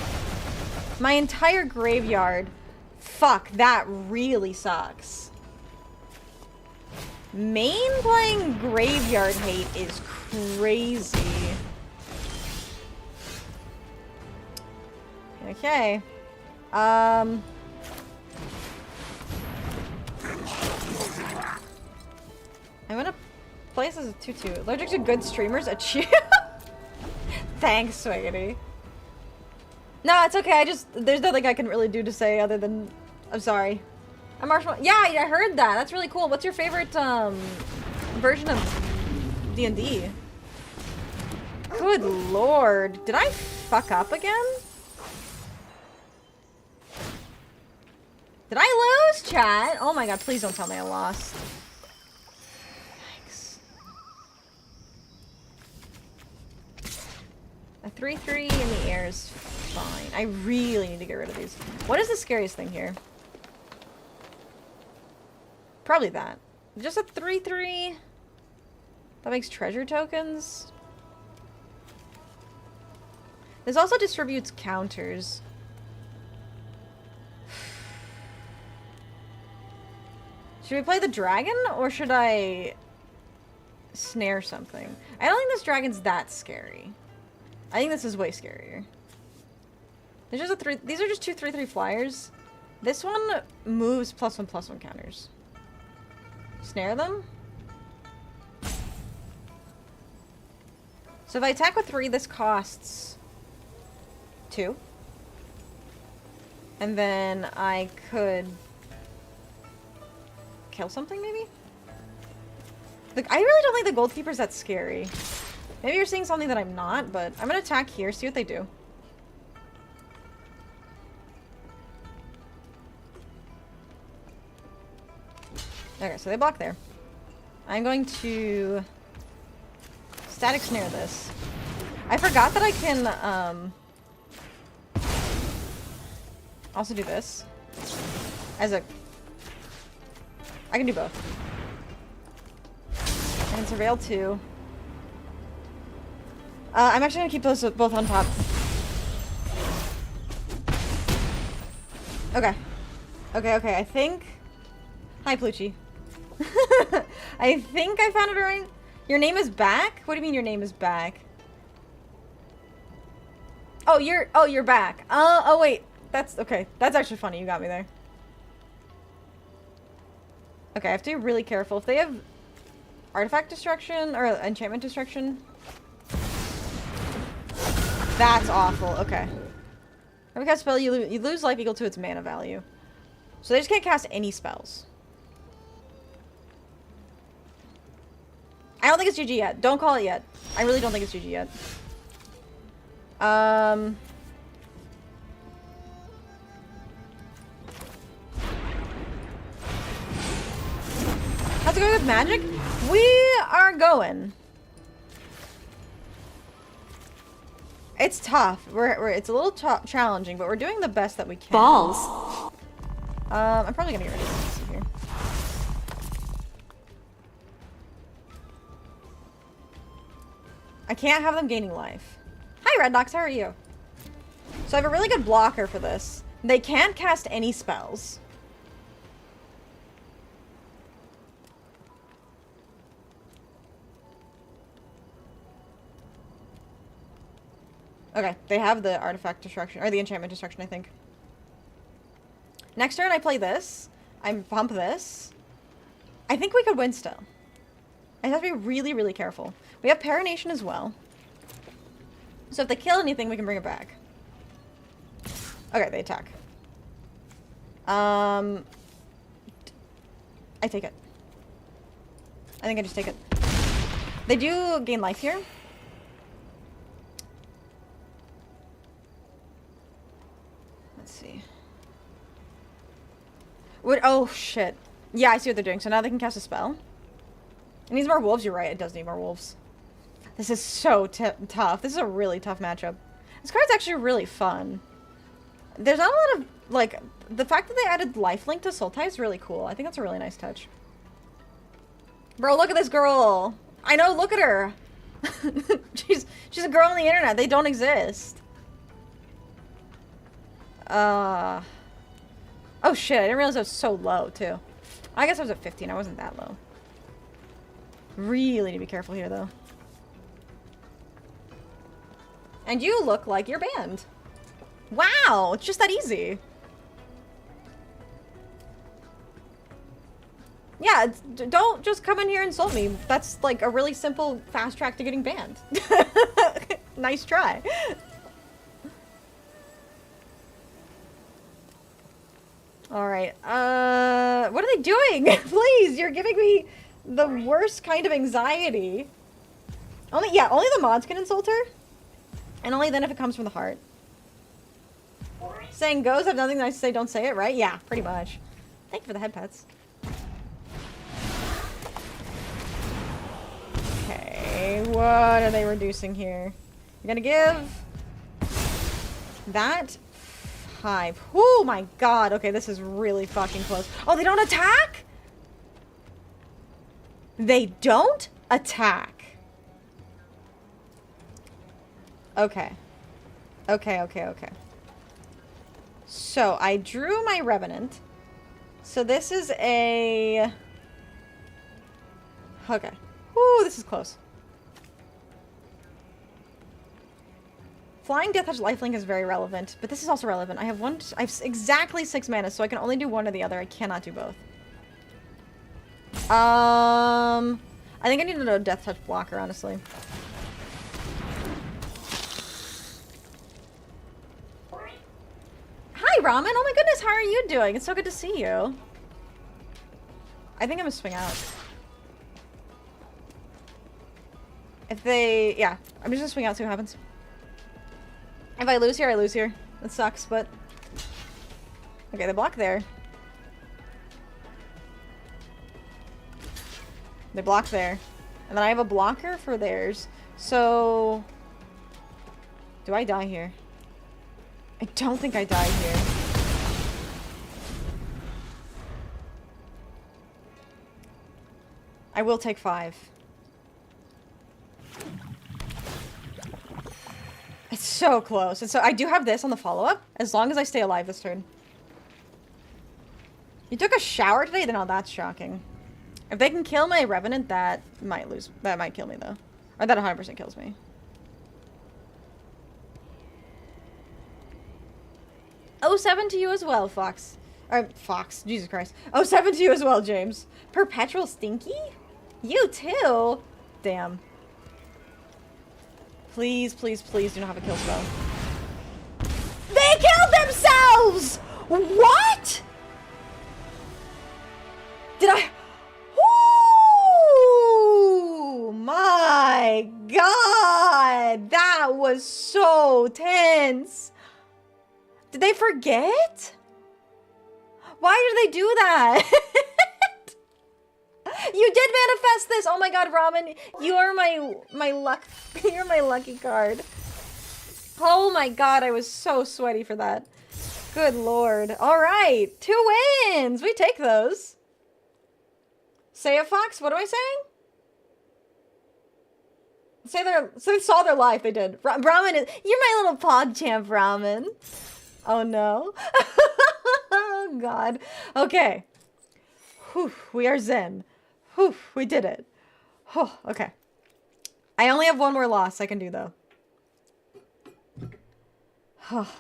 My entire graveyard. Fuck, that really sucks. Main playing graveyard hate is crazy. Okay. I'm gonna place this as a 2-2. Allergic to good streamers, a cheer. Thanks, Swiggity. No, it's okay. There's nothing I can really do to say other than, I'm sorry. A marshmallow. Yeah, I heard that. That's really cool. What's your favorite version of D&D? Good lord. Did I fuck up again? Did I lose, chat? Oh my god, please don't tell me I lost. Thanks. A 3-3 in the air is fine. I really need to get rid of these. What is the scariest thing here? Probably that. Just a 3-3. That makes treasure tokens. This also distributes counters. Should we play the dragon, or should I snare something? I don't think this dragon's that scary. I think this is way scarier. There's just a 3. These are just 2 3-3 flyers. This one moves +1/+1 counters. Snare them. So if I attack with 3, this costs 2. And then I could kill something, maybe? Like, I really don't think the Goldkeeper's that scary. Maybe you're seeing something that I'm not, but I'm gonna attack here, see what they do. Okay, so they block there. I'm going to static snare this. I forgot that I can also do this as a... I can do both. I can surveil too. I'm actually gonna keep those both on top. Okay. Okay, I think... Hi, Plucci. I think I found it right. Your name is back? What do you mean your name is back? Oh, you're back. Oh wait. That's okay. That's actually funny. You got me there. Okay, I have to be really careful. If they have artifact destruction or enchantment destruction, that's awful. Okay. Every cast spell, you lose life equal to its mana value. So they just can't cast any spells. I don't think it's GG yet. Don't call it yet. I really don't think it's GG yet. How's it going with magic? We are going. It's tough. It's a little challenging, but we're doing the best that we can. Balls. I'm probably gonna get rid of this here. I can't have them gaining life. Hi, Red Dox, how are you? So I have a really good blocker for this. They can't cast any spells. Okay, they have the artifact destruction, or the enchantment destruction, I think. Next turn, I play this. I pump this. I think we could win still. I have to be really, really careful. We have Paranation as well. So if they kill anything, we can bring it back. Okay, they attack. I take it. I think I just take it. They do gain life here. Let's see. Oh, shit. Yeah, I see what they're doing. So now they can cast a spell. It needs more wolves. You're right. It does need more wolves. This is so tough. This is a really tough matchup. This card's actually really fun. There's not a lot of, like, the fact that they added lifelink to Sultai is really cool. I think that's a really nice touch. Bro, look at this girl. I know, look at her. she's a girl on the internet. They don't exist. Oh shit, I didn't realize I was so low, too. I guess I was at 15. I wasn't that low. Really need to be careful here, though. And you look like you're banned. Wow, it's just that easy. Yeah, don't just come in here and insult me. That's like a really simple fast track to getting banned. Nice try. Alright, what are they doing? Please, you're giving me the worst kind of anxiety. Only the mods can insult her. And only then if it comes from the heart. Saying goes have nothing nice to say, don't say it, right? Yeah, pretty much. Thank you for the head pets. Okay, what are they reducing here? You're gonna give that 5. Oh my god, okay, this is really fucking close. Oh, they don't attack? They don't attack. Okay. Okay. So, I drew my Revenant. So this is a... Okay. Ooh, this is close. Flying Death Touch Lifelink is very relevant, but this is also relevant. I have exactly 6 mana, so I can only do one or the other. I cannot do both. I think I need a Death Touch blocker, honestly. Hi, Ramen! Oh my goodness, how are you doing? It's so good to see you. I think I'm gonna swing out. If they... Yeah, I'm just gonna swing out, see what happens. If I lose here, I lose here. That sucks, but... Okay, they block there. They block there. And then I have a blocker for theirs. So... Do I die here? I don't think I die here. I will take 5. It's so close. And so I do have this on the follow-up, as long as I stay alive this turn. You took a shower today? Then, oh, that's shocking. If they can kill my Revenant, that might kill me, though. Or that 100% kills me. Oh, 7 to you as well, Fox. Or, Fox. Jesus Christ. Oh, 7 to you as well, James. Perpetual Stinky? You too? Damn. Please, please, please do not have a kill spell. They killed themselves! What? Did I... Ooh, my God. That was so tense. Did they forget? Why did they do that? You did manifest this. Oh my God, Ramen, you are my luck. You're my lucky card. Oh my God, I was so sweaty for that. Good Lord. All right, 2 wins. We take those. Say it, Fox. What am I saying? Say they saw their life. They did. Ramen is. You're my little pod champ, Ramen. Oh no. Oh God. Okay. Whew, we are zen. Whew, we did it. Oh, okay. I only have 1 more loss I can do, though. Oh.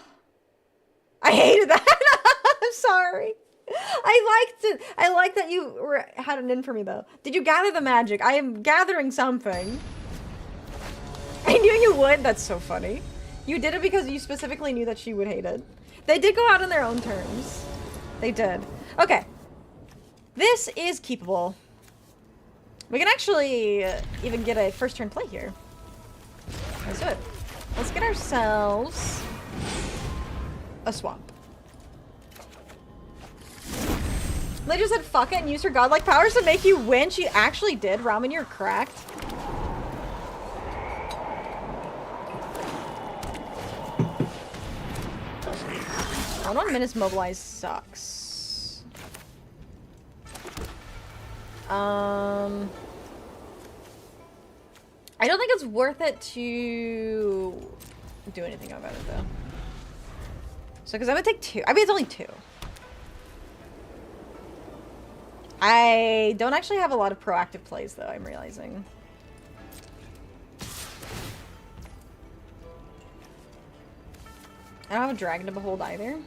I hated that. I'm sorry. I liked it. I like that you had it in for me, though. Did you gather the magic? I am gathering something. I knew you would. That's so funny. You did it because you specifically knew that she would hate it. They did go out on their own terms. They did. Okay. This is keepable. We can actually even get a first turn play here. Let's do it. Let's get ourselves a swamp. Lydia said fuck it and used her godlike powers to make you win. She actually did. Ramen, you're cracked. Hold on, Menace Mobilize sucks. I don't think it's worth it to do anything about it, though. So, because I'm gonna take 2. I mean, it's only 2. I don't actually have a lot of proactive plays, though, I'm realizing. I don't have a dragon to behold either.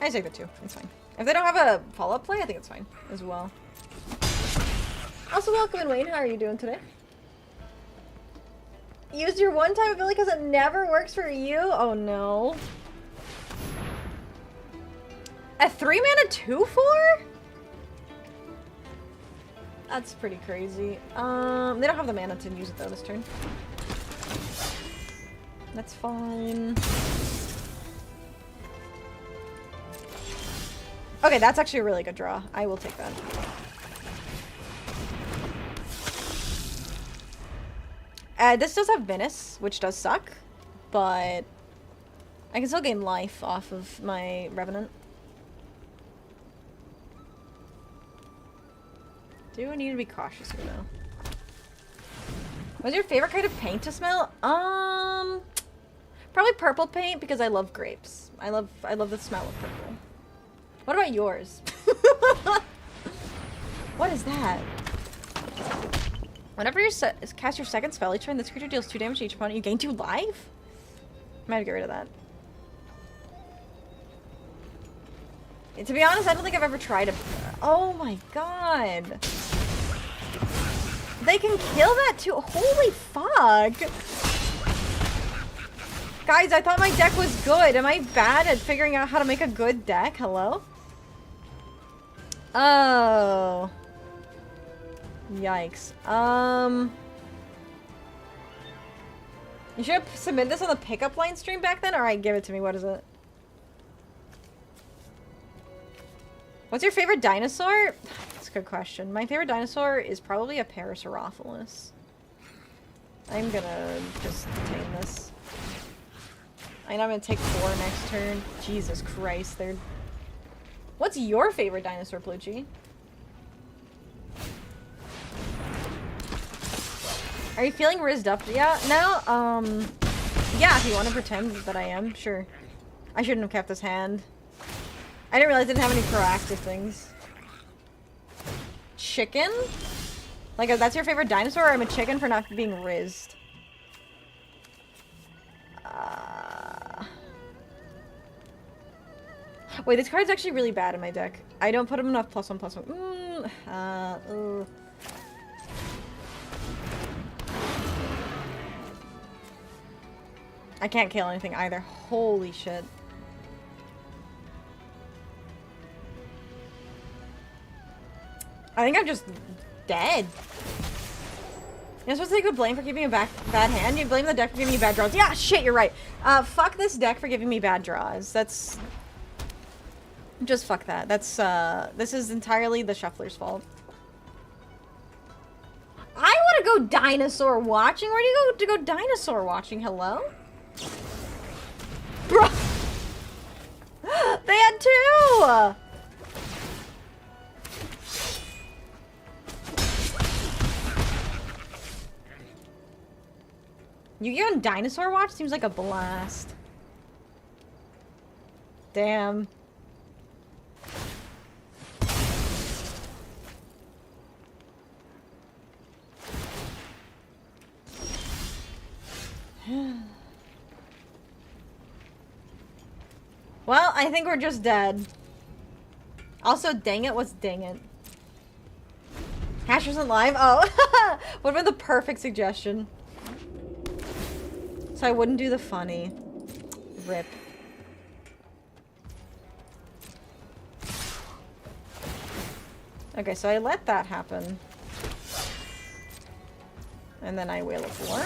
I take the 2. It's fine. If they don't have a follow-up play, I think it's fine as well. Also, welcome in, Wayne. How are you doing today? Use your one-time ability because it never works for you? Oh, no. A 3-mana 2/4? That's pretty crazy. They don't have the mana to use it, though, this turn. That's fine. Okay, that's actually a really good draw. I will take that. This does have Venice, which does suck, but I can still gain life off of my Revenant. Do I need to be cautious here, though? What's your favorite kind of paint to smell? Probably purple paint because I love grapes. I love the smell of purple. What about yours? What is that? Whenever you cast your second spell each turn, this creature deals 2 damage to each opponent. You gain 2 life? I might have to get rid of that. To be honest, I don't think I've ever tried a... Oh my god. They can kill that too? Holy fuck. Guys, I thought my deck was good. Am I bad at figuring out how to make a good deck? Hello? Oh. Yikes. You should have submitted this on the pickup line stream back then? Alright, give it to me. What is it? What's your favorite dinosaur? That's a good question. My favorite dinosaur is probably a Parasaurolophus. I'm gonna just tame this. I know I'm gonna take 4 next turn. Jesus Christ, they're... What's your favorite dinosaur, Plucci? Are you feeling rizzed up? Yeah, now, yeah, if you want to pretend that I am, sure. I shouldn't have kept this hand. I didn't realize I didn't have any proactive things. Chicken? Like, if that's your favorite dinosaur, I'm a chicken for not being rizzed. Wait, this card's actually really bad in my deck. I don't put him enough +1/+1. I can't kill anything either. Holy shit. I think I'm just dead. You're supposed to take the blame for giving a bad hand. You blame the deck for giving you bad draws. Yeah, shit, you're right. Fuck this deck for giving me bad draws. That's... Just fuck that. That's, this is entirely the shuffler's fault. I want to go dinosaur watching. Where do you go to go dinosaur watching? Hello? Bro! They had 2! Yu-Gi-Oh! Dinosaur Watch seems like a blast. Damn. Well, I think we're just dead. Also, dang it, what's dang it? Hash isn't live? Oh, what about the perfect suggestion? So I wouldn't do the funny. Rip. Okay, so I let that happen. And then I wheel a 4.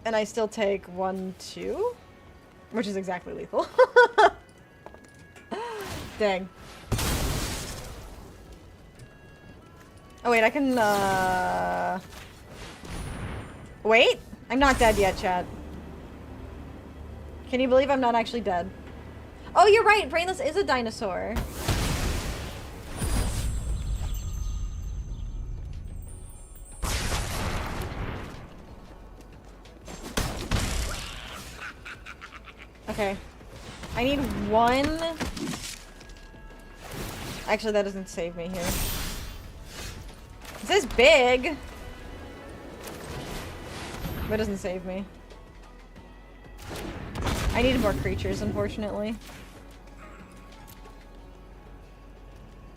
And I still take 1, 2, which is exactly lethal. Dang. Oh wait, I can, Wait? I'm not dead yet, chat. Can you believe I'm not actually dead? Oh, you're right, Brainless is a dinosaur. Okay. I need 1... Actually, that doesn't save me here. This is big. But it doesn't save me. I needed more creatures, unfortunately.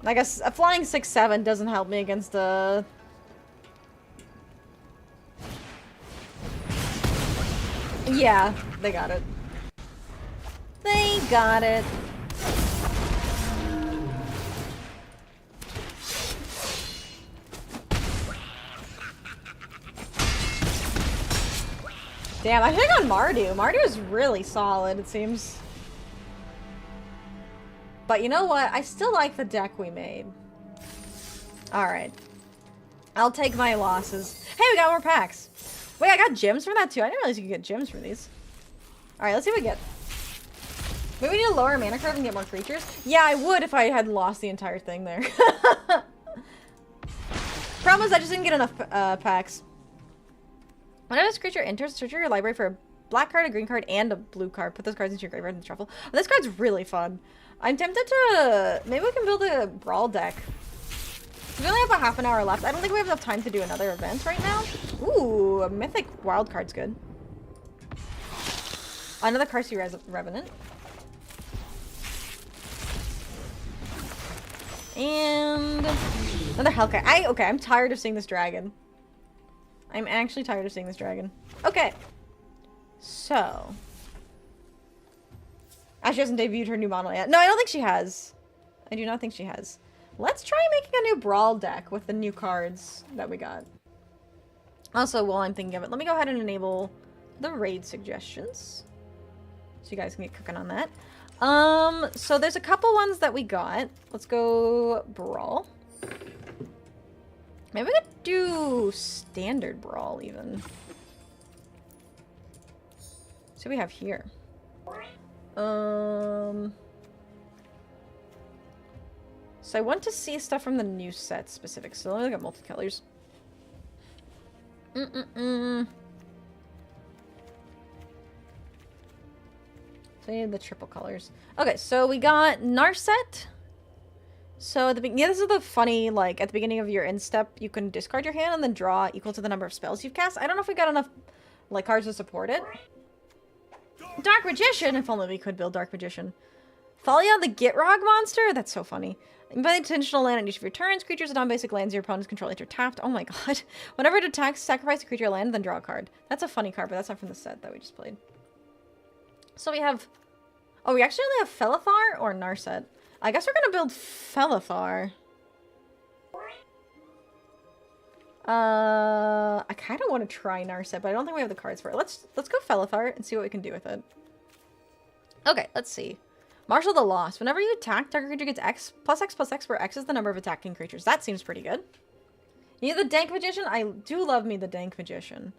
I guess a flying 6/7 doesn't help me against a... Yeah, they got it. They got it. Damn, I should've gone Mardu. Mardu is really solid, it seems. But you know what? I still like the deck we made. Alright. I'll take my losses. Hey, we got more packs. Wait, I got gems for that too. I didn't realize you could get gems for these. Alright, let's see what we get. Maybe we need to lower mana curve and get more creatures? Yeah, I would if I had lost the entire thing there. Problem is I just didn't get enough packs. Whenever this creature enters, search your library for a black card, a green card, and a blue card. Put those cards into your graveyard and shuffle. Oh, this card's really fun. I'm tempted to... Maybe we can build a Brawl deck. We only have about half an hour left. I don't think we have enough time to do another event right now. Ooh, a Mythic Wild card's good. Another Carsey Revenant. And... another Hellcat. Okay, I'm tired of seeing this dragon. I'm actually tired of seeing this dragon. Okay. So. She hasn't debuted her new model yet. No, I don't think she has. I do not think she has. Let's try making a new Brawl deck with the new cards that we got. Also, while I'm thinking of it, let me go ahead and enable the raid suggestions. So you guys can get cooking on that. So there's a couple ones that we got. Let's go Brawl. Maybe we could do standard Brawl, even. So we have here. So I want to see stuff from the new set specific. So let me look at multicolors. So I need the triple colors. Okay, so we got Narset. So at the beginning, yeah, this is the funny, like, at the beginning of your end step, you can discard your hand and then draw equal to the number of spells you've cast. I don't know if we got enough, like, cards to support it. Dark Magician! If only we could build Dark Magician. Thalia the Gitrog monster? That's so funny. Invite intentional land on each of your turns. Creatures and non-basic lands your opponents control enter tapped. Oh my god. Whenever it attacks, sacrifice a creature or land, then draw a card. That's a funny card, but that's not from the set that we just played. So we have... Oh, we actually only have Felithar or Narset. I guess we're gonna build Felithar. I kind of want to try Narset, but I don't think we have the cards for it. Let's go Felithar and see what we can do with it. Okay, let's see. Marshal the Lost. Whenever you attack, target creature gets X plus X plus X, where X is the number of attacking creatures. That seems pretty good. You need the Dank Magician? I do love me the Dank Magician.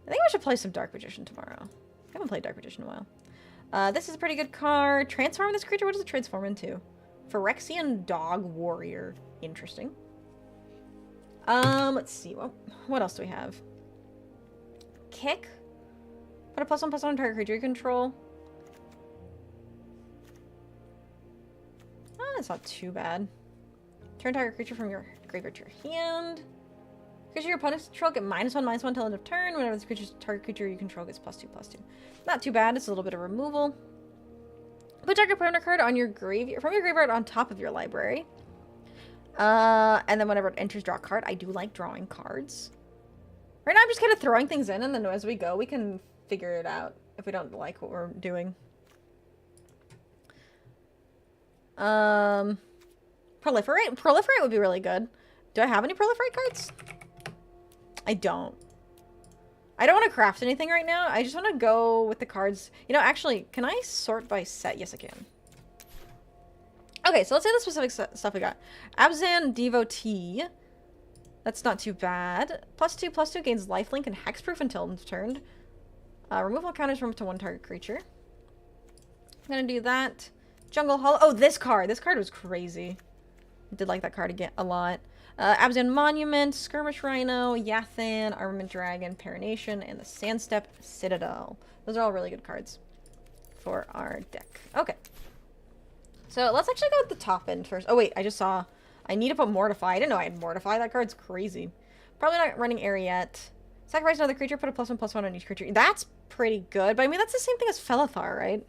I think we should play some Dark Magician tomorrow. I haven't played Dark Magician in a while. This is a pretty good card. Transform this creature. What does it transform into? Phyrexian Dog Warrior. Interesting. Let's see. What else do we have? Kick. Put a +1/+1 on target creature you control. Oh, that's not too bad. Turn target creature from your graveyard to your hand. Creature your opponents control get -1/-1 until end of turn. Whenever this creature's target creature you control gets +2/+2. Not too bad. It's a little bit of removal. Put target opponent card on your graveyard from your graveyard on top of your library. And then whenever it enters, draw a card. I do like drawing cards. Right now I'm just kind of throwing things in, and then as we go, we can figure it out if we don't like what we're doing. Proliferate? Proliferate would be really good. Do I have any Proliferate cards? I don't. I don't want to craft anything right now. I just want to go with the cards. You know, actually, can I sort by set? Yes, I can. Okay, so let's say the specific stuff we got. Abzan Devotee. That's not too bad. +2/+2 gains lifelink and hexproof until it's turned. Removal counters from up to 1 target creature. I'm gonna do that. Jungle Hollow. Oh, this card. This card was crazy. I did like that card again a lot. Abzan Monument, Skirmish Rhino, Yathan, Armament Dragon, Parination, and the Sandstep Citadel. Those are all really good cards for our deck. Okay. So let's actually go with the top end first. Oh wait, I just saw. I need to put Mortify. I didn't know I had Mortify. That card's crazy. Probably not running Ariette. Sacrifice another creature, put a +1/+1 on each creature. That's pretty good, but I mean, that's the same thing as Felithar, right?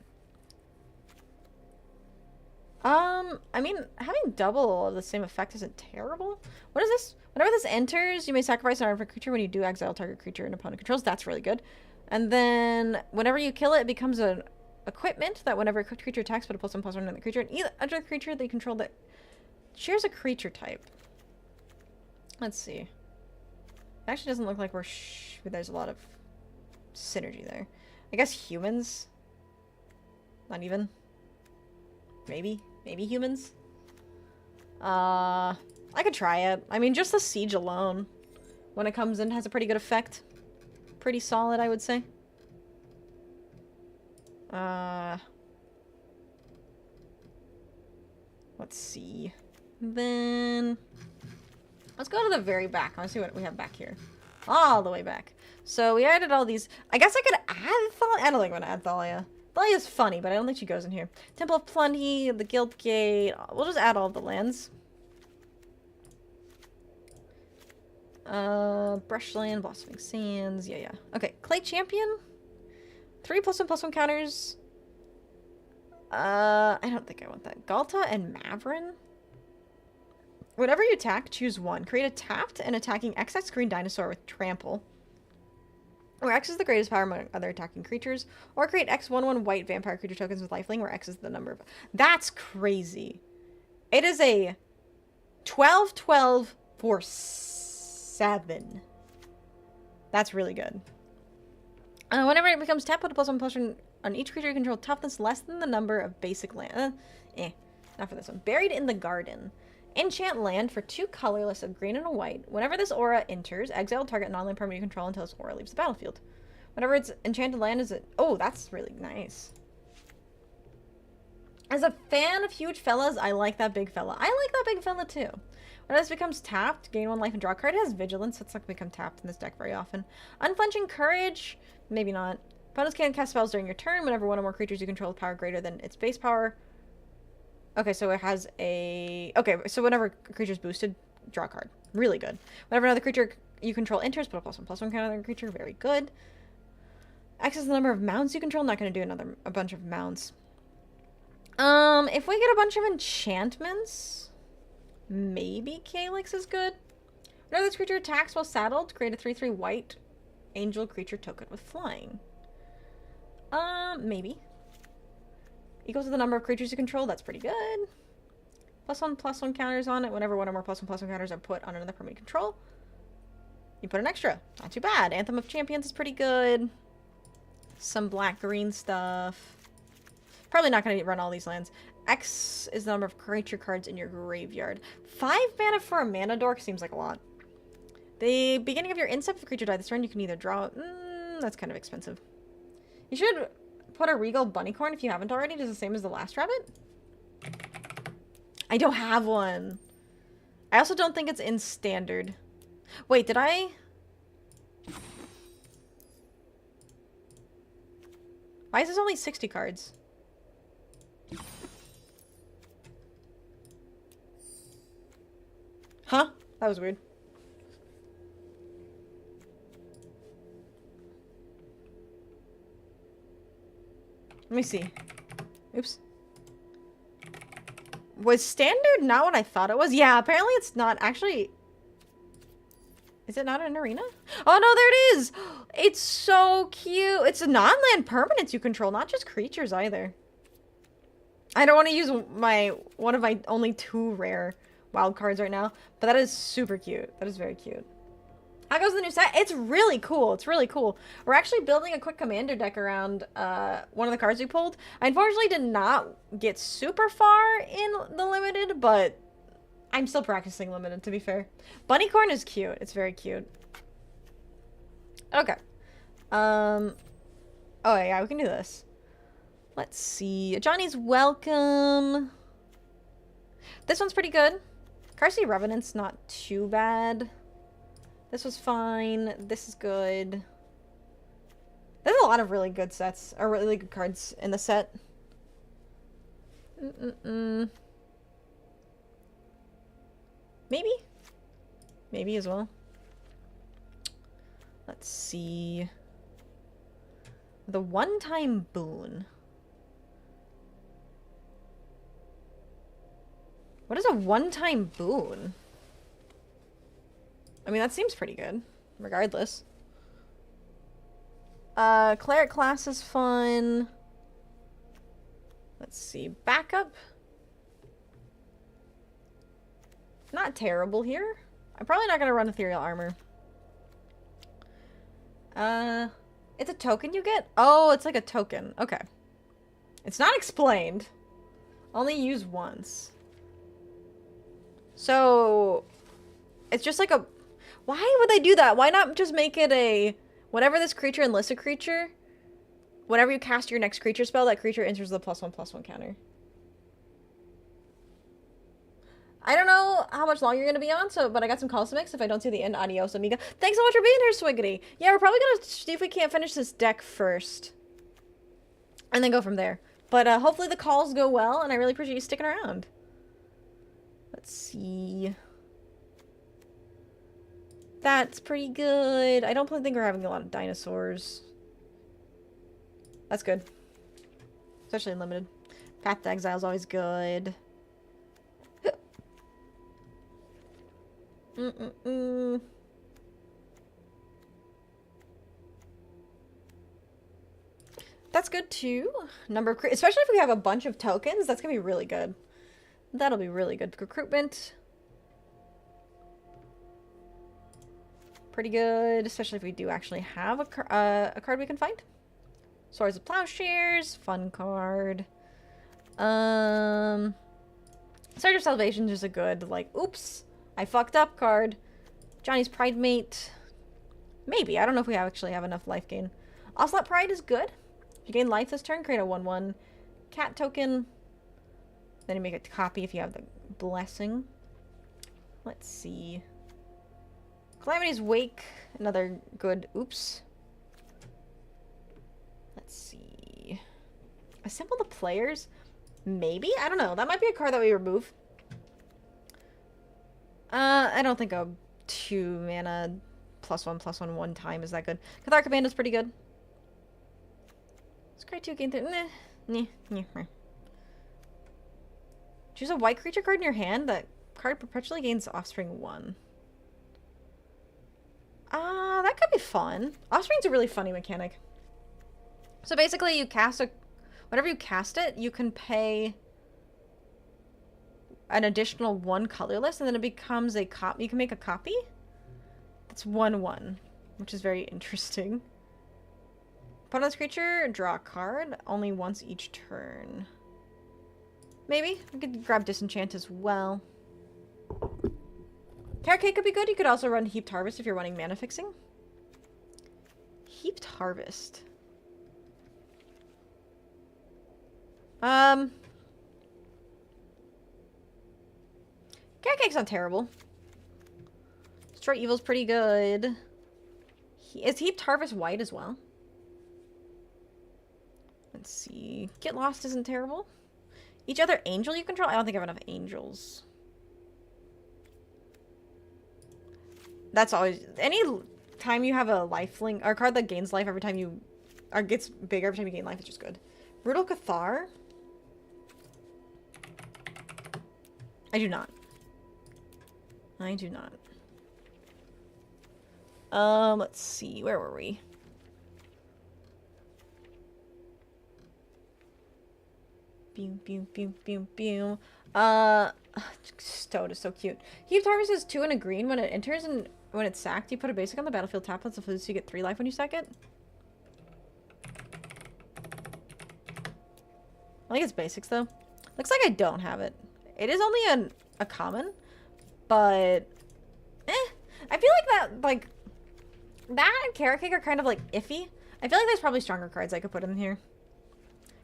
I mean, having double of the same effect isn't terrible. What is this? Whenever this enters, you may sacrifice an artifact creature. When you do, exile target creature an opponent controls. That's really good. And then, whenever you kill it, it becomes an equipment that whenever a creature attacks, put a +1/+1 on the creature. And either other creature that you control that shares a creature type. Let's see. It actually doesn't look like there's a lot of synergy there. I guess humans? Not even. Maybe humans? I could try it. I mean, just the siege alone, when it comes in, has a pretty good effect. Pretty solid, I would say. Let's see. Then let's go to the very back. I want to see what we have back here. All the way back. So we added all these. I guess I could add Thalia. I don't think I'm going to add Thalia. Thalia's funny, but I don't think she goes in here. Temple of Plenty, the Guild Gate. We'll just add all of the lands. Brushland, Blossoming Sands. Yeah. Okay, Clay Champion. 3 +1/+1 counters. I don't think I want that. Galta and Mavrin. Whenever you attack, choose one. Create a tapped and attacking XX green dinosaur with trample, where X is the greatest power among other attacking creatures, or create X/1/1 white vampire creature tokens with lifelink, where X is the number of... That's crazy. It is a 12/12 for 7. That's really good. Whenever it becomes tapped, put a +1/+1 on each creature you control, toughness less than the number of basic land. Not for this one. Buried in the Garden. Enchant land for 2 colorless of green and a white. Whenever this aura enters, exile target non-land permanent you control until this aura leaves the battlefield. Whenever it's enchanted land, is it... Oh, that's really nice. As a fan of huge fellas, I like that big fella. I like that big fella too. When this becomes tapped, gain 1 life and draw a card. It has vigilance, so it's not going to become tapped in this deck very often. Unflinching courage, maybe not. Opponents can't cast spells during your turn. Whenever one or more creatures you control with power greater than its base power. Okay, so it has a... Okay, so whenever a creature's boosted, draw a card. Really good. Whenever another creature you control enters, put a +1/+1 counter on the creature. Very good. X is the number of mounts you control. Not going to do a bunch of mounts. If we get a bunch of enchantments, maybe Calyx is good. Whenever this creature attacks while saddled, create a 3/3 white angel creature token with flying. Maybe. Equals to the number of creatures you control. That's pretty good. +1/+1 counters on it. Whenever one or more +1/+1 counters are put on another permanent control, you put an extra. Not too bad. Anthem of Champions is pretty good. Some black-green stuff. Probably not going to run all these lands. X is the number of creature cards in your graveyard. 5 mana for a mana dork seems like a lot. The beginning of your instep, if a creature died this turn, you can either draw... that's kind of expensive. You should put a Regal Bunnycorn if you haven't already. It is the same as the last rabbit. I don't have one. I also don't think it's in standard. Wait, did I... Why is this only 60 cards? Huh? That was weird. Let me see. Oops. Was standard not what I thought it was? Yeah, apparently it's not. Actually, is it not an arena? Oh no, there it is! It's so cute. It's a non-land permanents you control, not just creatures either. I don't want to use one of my only 2 rare wild cards right now, but that is super cute. That is very cute. How goes the new set? It's really cool. It's really cool. We're actually building a quick commander deck around one of the cards we pulled. I unfortunately did not get super far in the limited, but I'm still practicing limited, to be fair. Bunnycorn is cute. It's very cute. Okay. Oh yeah, we can do this. Let's see. Johnny's welcome. This one's pretty good. Carsey Revenant's not too bad. This was fine. This is good. There's a lot of really good sets, or really good cards in the set. Maybe? Maybe as well. Let's see. The one-time boon. What is a one-time boon? I mean, that seems pretty good, regardless. Cleric class is fun. Let's see. Backup. Not terrible here. I'm probably not gonna run ethereal armor. It's a token you get? Oh, it's like a token. Okay. It's not explained. Only use once. So, it's just like a... Why would they do that? Why not just make it a... Whenever this creature enlists a creature, whenever you cast your next creature spell, that creature enters the +1/+1 counter. I don't know how much longer you're going to be on, but I got some calls to mix. If I don't see the end, adios, amiga. Thanks so much for being here, Swiggity. Yeah, we're probably going to see if we can't finish this deck first. And then go from there. But hopefully the calls go well, and I really appreciate you sticking around. Let's see. That's pretty good. I don't think we're having a lot of dinosaurs. That's good. Especially in limited. Path to Exile is always good. That's good too. Number of especially if we have a bunch of tokens, that's gonna be really good. That'll be really good. Recruitment. Pretty good, especially if we do actually have a card we can find. Swords of Plowshares, fun card. Surge of Salvation is a good, like, oops, I fucked up card. Johnny's Pride Mate. Maybe. I don't know if we actually have enough life gain. Ocelot Pride is good. If you gain life this turn, create a 1/1 cat token. Then you make a copy if you have the blessing. Let's see. Calamity's Wake. Another good. Oops. Let's see. Assemble the players. Maybe? I don't know. That might be a card that we remove. I don't think a 2 mana +1/+1 one time is that good. Cathar Command is pretty good. Scry 2 gain 3. Choose a white creature card in your hand. That card perpetually gains Offspring 1. That could be fun. Offspring's a really funny mechanic. So basically you cast whenever you cast it, you can pay an additional 1 colorless, and then it becomes a copy. You can make a copy. It's 1/1, which is very interesting. Put on this creature, draw a card, only once each turn. Maybe. We could grab Disenchant as well. Carrot Cake could be good. You could also run Heaped Harvest if you're running Mana Fixing. Heaped Harvest. Carrot Cake's not terrible. Destroy Evil's pretty good. Is Heaped Harvest white as well? Let's see. Get Lost isn't terrible. Each other angel you control? I don't think I have enough angels. That's always... Any time you have a lifelink... Or a card that gains life every time you... Or gets bigger every time you gain life is just good. Brutal Cathar? I do not. I do not. Let's see. Where were we? Boom, boom, boom, boom, boom. Toad is so cute. Heaped Harvest is 2 and a green. When it enters and when it's sacked, you put a basic on the battlefield, tap lots of food, so you get 3 life when you sack it. I think it's basics, though. Looks like I don't have it. It is only a common, but... I feel like that and Carrot Cake are kind of, like, iffy. I feel like there's probably stronger cards I could put in here.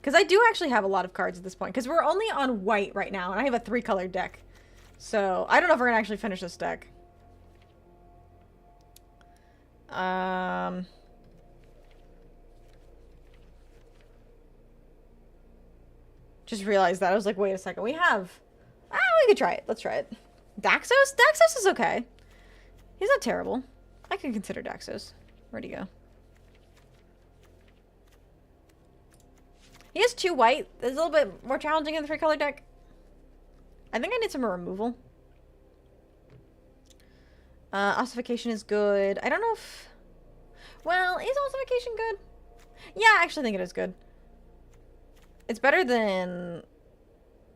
Because I do actually have a lot of cards at this point. Because we're only on white right now, and I have a 3-color deck. So, I don't know if we're going to actually finish this deck. Just realized that. I was like, wait a second. We could try it. Let's try it. Daxos? Daxos is okay. He's not terrible. I can consider Daxos. Where'd he go? He has 2 white. It's a little bit more challenging in the 3-color deck. I think I need some removal. Ossification is good. I don't know if... Well, is ossification good? Yeah, I actually think it is good. It's better than...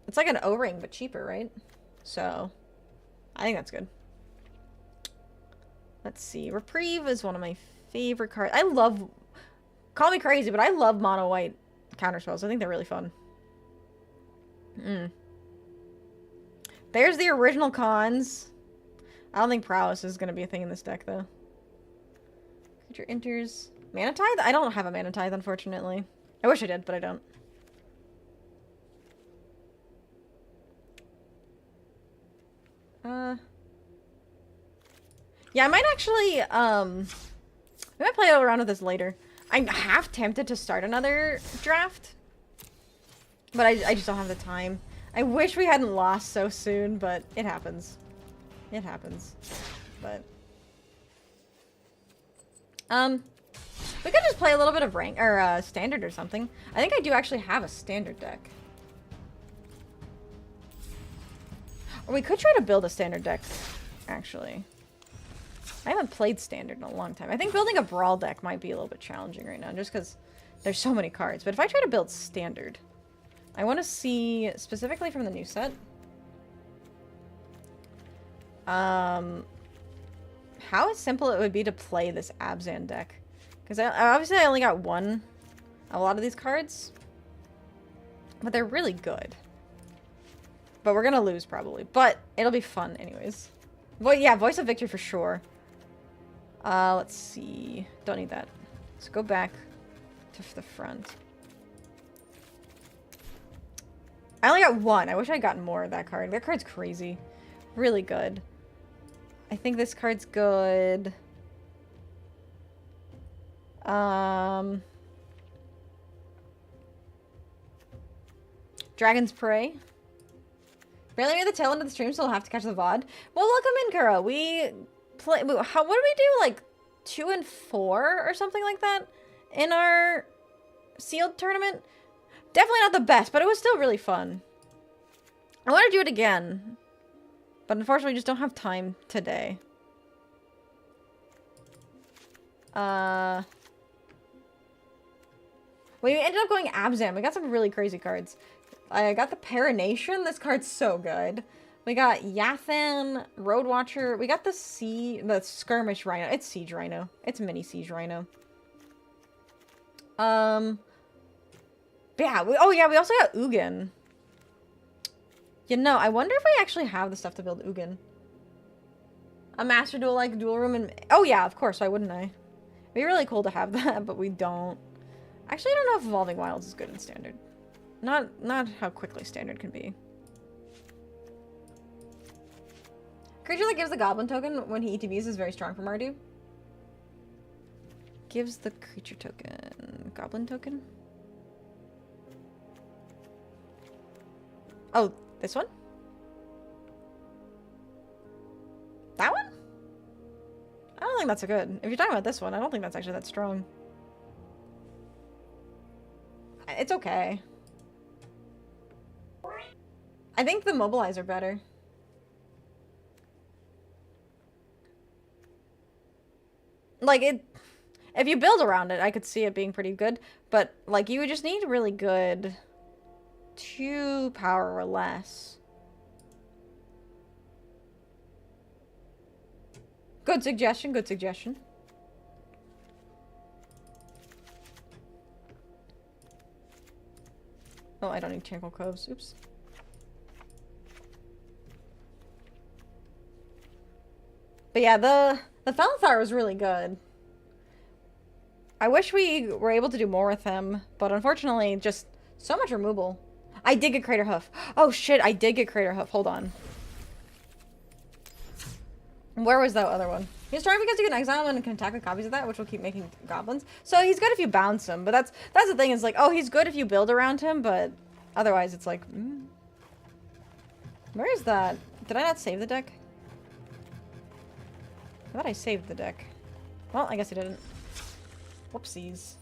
It's like an O-ring, but cheaper, right? So, I think that's good. Let's see. Reprieve is one of my favorite cards. I love... Call me crazy, but I love mono-white counterspells. I think they're really fun. There's the original cons. I don't think prowess is going to be a thing in this deck, though. Creature enters... Mana Tithe? I don't have a Mana Tithe, unfortunately. I wish I did, but I don't. Yeah, I might actually, I might play around with this later. I'm half tempted to start another draft. But I just don't have the time. I wish we hadn't lost so soon, but it happens. It happens. But... we could just play a little bit of rank, or, standard or something. I think I do actually have a standard deck. Or we could try to build a standard deck, actually. I haven't played standard in a long time. I think building a brawl deck might be a little bit challenging right now, just because there's so many cards. But if I try to build standard, I want to see, specifically from the new set, how simple it would be to play this Abzan deck. Because obviously I only got one of a lot of these cards, but they're really good. But we're gonna lose probably, but it'll be fun anyways. Yeah, Voice of Victory for sure. Let's see. Don't need that. Let's go back to the front. I only got one. I wish I'd gotten more of that card. That card's crazy. Really good. I think this card's good. Dragon's Prey. Barely near the tail end of the stream, so we'll have to catch the VOD. Well, welcome in, Kara. We play... What did we do? Like, 2 and 4 or something like that? In our sealed tournament? Definitely not the best, but it was still really fun. I want to do it again. But unfortunately, we just don't have time today. We ended up going Abzan. We got some really crazy cards. I got the Paranation. This card's so good. We got Yathan, Road Watcher. We got the Skirmish Rhino. It's Siege Rhino. It's mini Siege Rhino. But yeah. Oh yeah, we also got Ugin. You know, I wonder if we actually have the stuff to build Ugin. A Master Duel like Duel Room and... Oh yeah, of course. Why wouldn't I? It'd be really cool to have that, but we don't. Actually, I don't know if Evolving Wilds is good in Standard. Not how quickly Standard can be. Creature that gives the Goblin token when he ETBs is very strong for Mardu. Gives the creature token. Goblin token? Oh, this one? That one? I don't think that's a good. If you're talking about this one, I don't think that's actually that strong. It's okay. I think the Mobilize are better. Like, if you build around it, I could see it being pretty good. But, like, you would just need really good 2 power or less. Good suggestion, good suggestion. Oh, I don't need Tranquil Coves. Oops. But yeah, the Felithar was really good. I wish we were able to do more with him, but unfortunately, just so much removal. I did get Crater Hoof. Oh shit, I did get Crater Hoof. Hold on. Where was that other one? He's strong because you can exile him and can attack with copies of that, which will keep making goblins. So he's good if you bounce him, but that's the thing, is like, oh, he's good if you build around him, but otherwise it's like, Where is that? Did I not save the deck? I thought I saved the deck. Well, I guess I didn't. Whoopsies.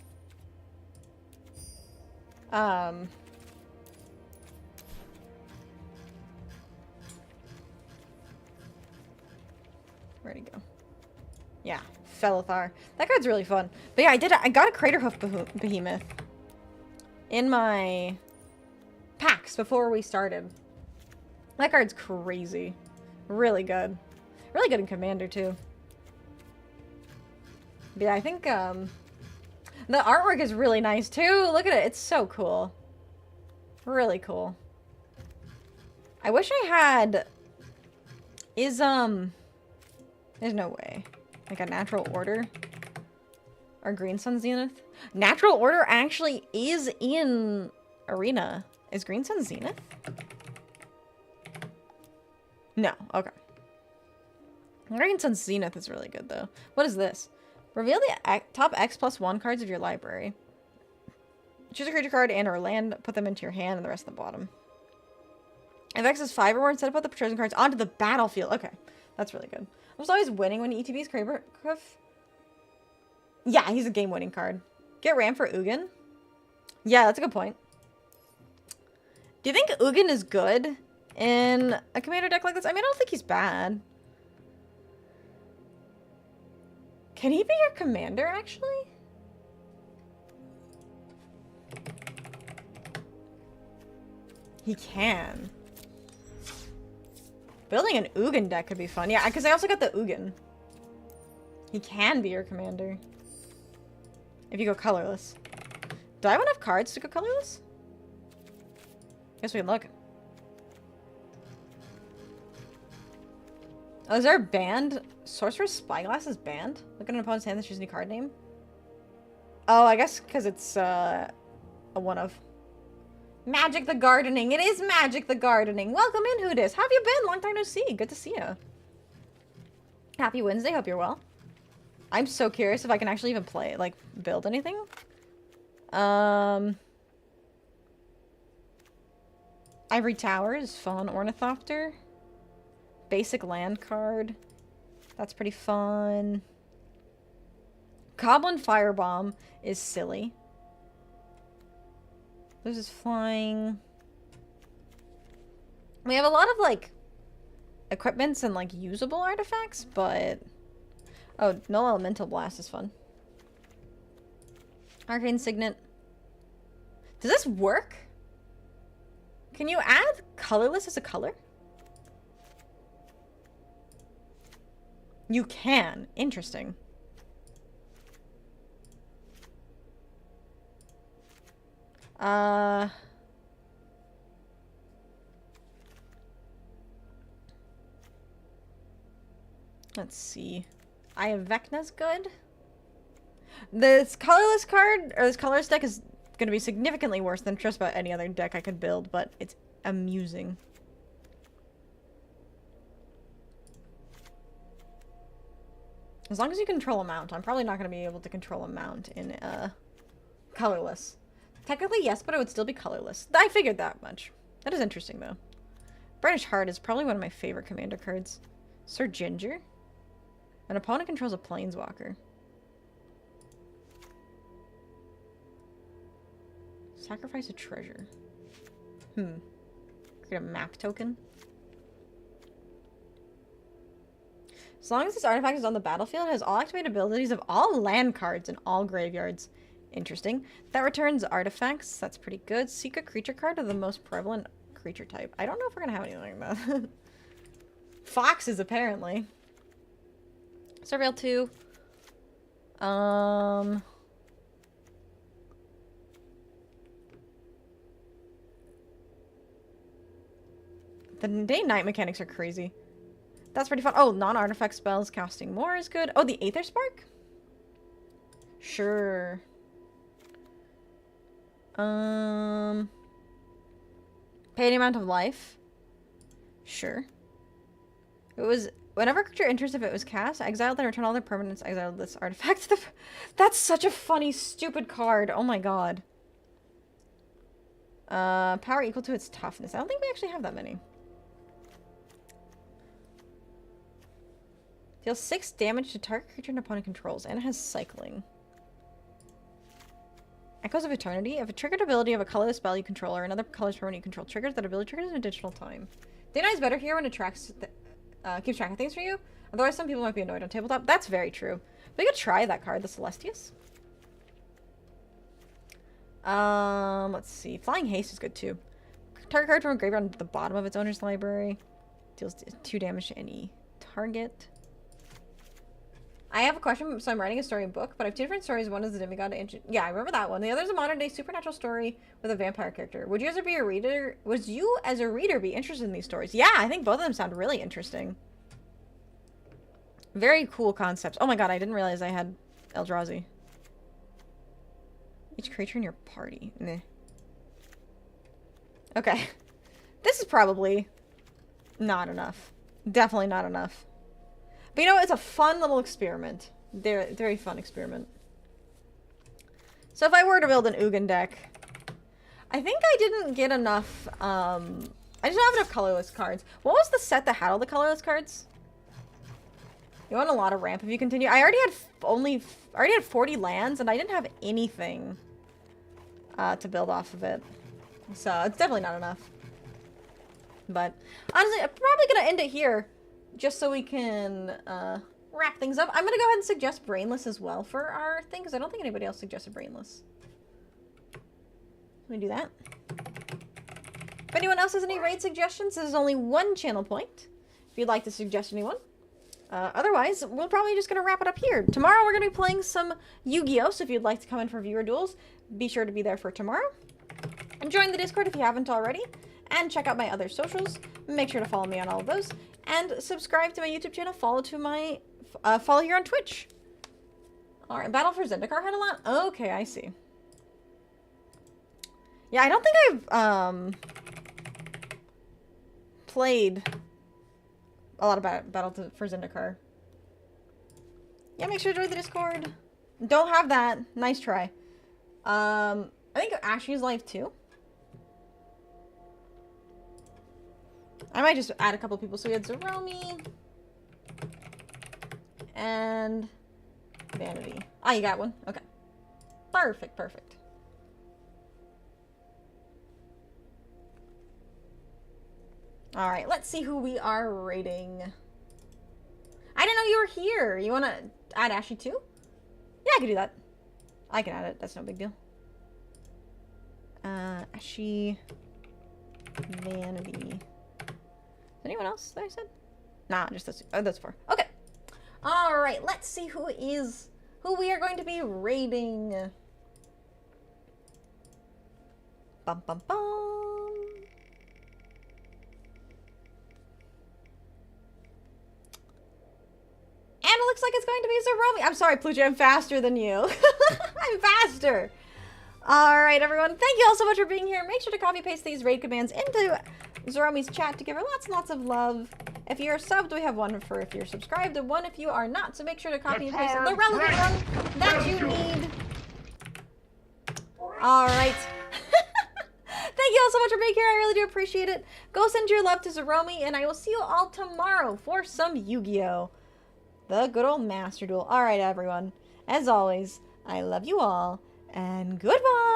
Where'd he go? Yeah, Felithar. That card's really fun. But yeah, I got a Craterhoof Behemoth in my packs before we started. That card's crazy. Really good. Really good in Commander, too. But yeah, I think, the artwork is really nice, too. Look at it. It's so cool. Really cool. I wish I had... There's no way. Like a Natural Order? Or Green Sun Zenith? Natural Order actually is in Arena. Is Green Sun Zenith? No. Okay. Green Sun Zenith is really good, though. What is this? Reveal the top X+1 cards of your library. Choose a creature card and or land, put them into your hand, and the rest at the bottom. If X is 5 or more, instead of put the chosen cards onto the battlefield. Okay. That's really good. I was always winning when ETB's Craterhoof. Yeah, he's a game-winning card. Get Ram for Ugin? Yeah, that's a good point. Do you think Ugin is good in a commander deck like this? I mean, I don't think he's bad. Can he be your commander, actually? He can. Building an Ugin deck could be fun. Yeah, because I also got the Ugin. He can be your commander. If you go colorless. Do I have enough cards to go colorless? Guess we can look. Oh, is there a banned? Sorcerer's Spyglass is banned? Look at an opponent's hand and choose a new card name. Oh, I guess because it's a one of. Magic the Gardening. It is Magic the Gardening. Welcome in, Hoodis. How have you been? Long time no see. Good to see you. Happy Wednesday. Hope you're well. I'm so curious if I can actually even play, like, build anything. Ivory Tower is fun. Ornithopter. Basic land card. That's pretty fun. Goblin Firebomb is silly. This is flying. We have a lot of, like, equipments and, like, usable artifacts, but... Oh, Null Elemental Blast is fun. Arcane Signet. Does this work? Can you add colorless as a color? You can. Interesting. Let's see. Eye of Vecna's good. This colorless card, or this colorless deck is going to be significantly worse than just about any other deck I could build, but it's amusing. As long as you control a mount. I'm probably not going to be able to control a mount in colorless. Technically, yes, but it would still be colorless. I figured that much. That is interesting, though. British Heart is probably one of my favorite commander cards. Sir Ginger. An opponent controls a planeswalker. Sacrifice a treasure. Create a map token. As long as this artifact is on the battlefield, it has all activated abilities of all land cards in all graveyards. Interesting. That returns artifacts. That's pretty good. Secret creature card of the most prevalent creature type. I don't know if we're going to have anything like that. Foxes, apparently. Surveil 2. The day-night mechanics are crazy. That's pretty fun. Oh, non-artifact spells casting more is good. Oh, the Aether Spark? Sure. Pay any amount of life. Sure. It was... Whenever a creature enters, if it was cast, exile, then return all their permanents, exile this artifact. That's such a funny, stupid card. Oh my god. Power equal to its toughness. I don't think we actually have that many. Deals 6 damage to target creature an opponent controls, and it has cycling. Echoes of Eternity. If a triggered ability of a colorless spell you control or another colorless permanent you control triggers, that ability triggers an additional time. Day Night is better here when it tracks, keeps track of things for you. Otherwise, some people might be annoyed on tabletop. That's very true. We could try that card, the Celestius. Let's see. Flying Haste is good too. Target card from a graveyard at the bottom of its owner's library. Deals 2 damage to any target. I have a question. So I'm writing a story book, but I have 2 different stories. One is the demigod. Yeah, I remember that one. The other is a modern day supernatural story with a vampire character. Would you as a reader? Would you as a reader be interested in these stories? Yeah, I think both of them sound really interesting. Very cool concepts. Oh my god, I didn't realize I had Eldrazi. Each creature in your party. Meh. Okay. This is probably not enough. Definitely not enough. But you know, it's a fun little experiment. Very fun experiment. So if I were to build an Ugin deck, I think I didn't get enough, I just don't have enough colorless cards. What was the set that had all the colorless cards? You want a lot of ramp if you continue. I already had 40 lands and I didn't have anything to build off of it. So it's definitely not enough. But honestly, I'm probably going to end it here just so we can wrap things up. I'm going to go ahead and suggest Brainless as well for our thing because I don't think anybody else suggested Brainless. Let me do that. If anyone else has any raid suggestions, this is only 1 channel point. If you'd like to suggest anyone. Otherwise, we're probably just going to wrap it up here. Tomorrow we're going to be playing some Yu-Gi-Oh! So if you'd like to come in for viewer duels, be sure to be there for tomorrow. And join the Discord if you haven't already. And check out my other socials. Make sure to follow me on all of those. And subscribe to my YouTube channel. Follow to my... follow here on Twitch. Alright, Battle for Zendikar had a lot? Okay, I see. Yeah, I don't think I've, played a lot of Battle for Zendikar. Yeah, make sure to join the Discord. Don't have that. Nice try. I think Ashley's live too. I might just add a couple people. So we had Zeromi and Vanity. Ah, you got one? Okay. Perfect, perfect. Alright, let's see who we are rating. I didn't know you were here. You want to add Ashley too? Yeah, I can do that. I can add it. That's no big deal. Ashley, Vanity. Is anyone else that I said? Nah, just those 2. Oh, those 4. Okay. Alright, let's see who we are going to be rating. Bum bum bum. And it looks like it's going to be Zeromi. I'm sorry, Plucci, I'm faster than you. I'm faster. Alright, everyone. Thank you all so much for being here. Make sure to copy paste these raid commands into Zeromi's chat to give her lots and lots of love. If you're subbed, we have 1 for if you're subscribed and 1 if you are not. So make sure to copy and paste the relevant one that you need. Alright. Thank you all so much for being here. I really do appreciate it. Go send your love to Zeromi, and I will see you all tomorrow for some Yu-Gi-Oh! The good old Master Duel. Alright, everyone. As always, I love you all, and goodbye!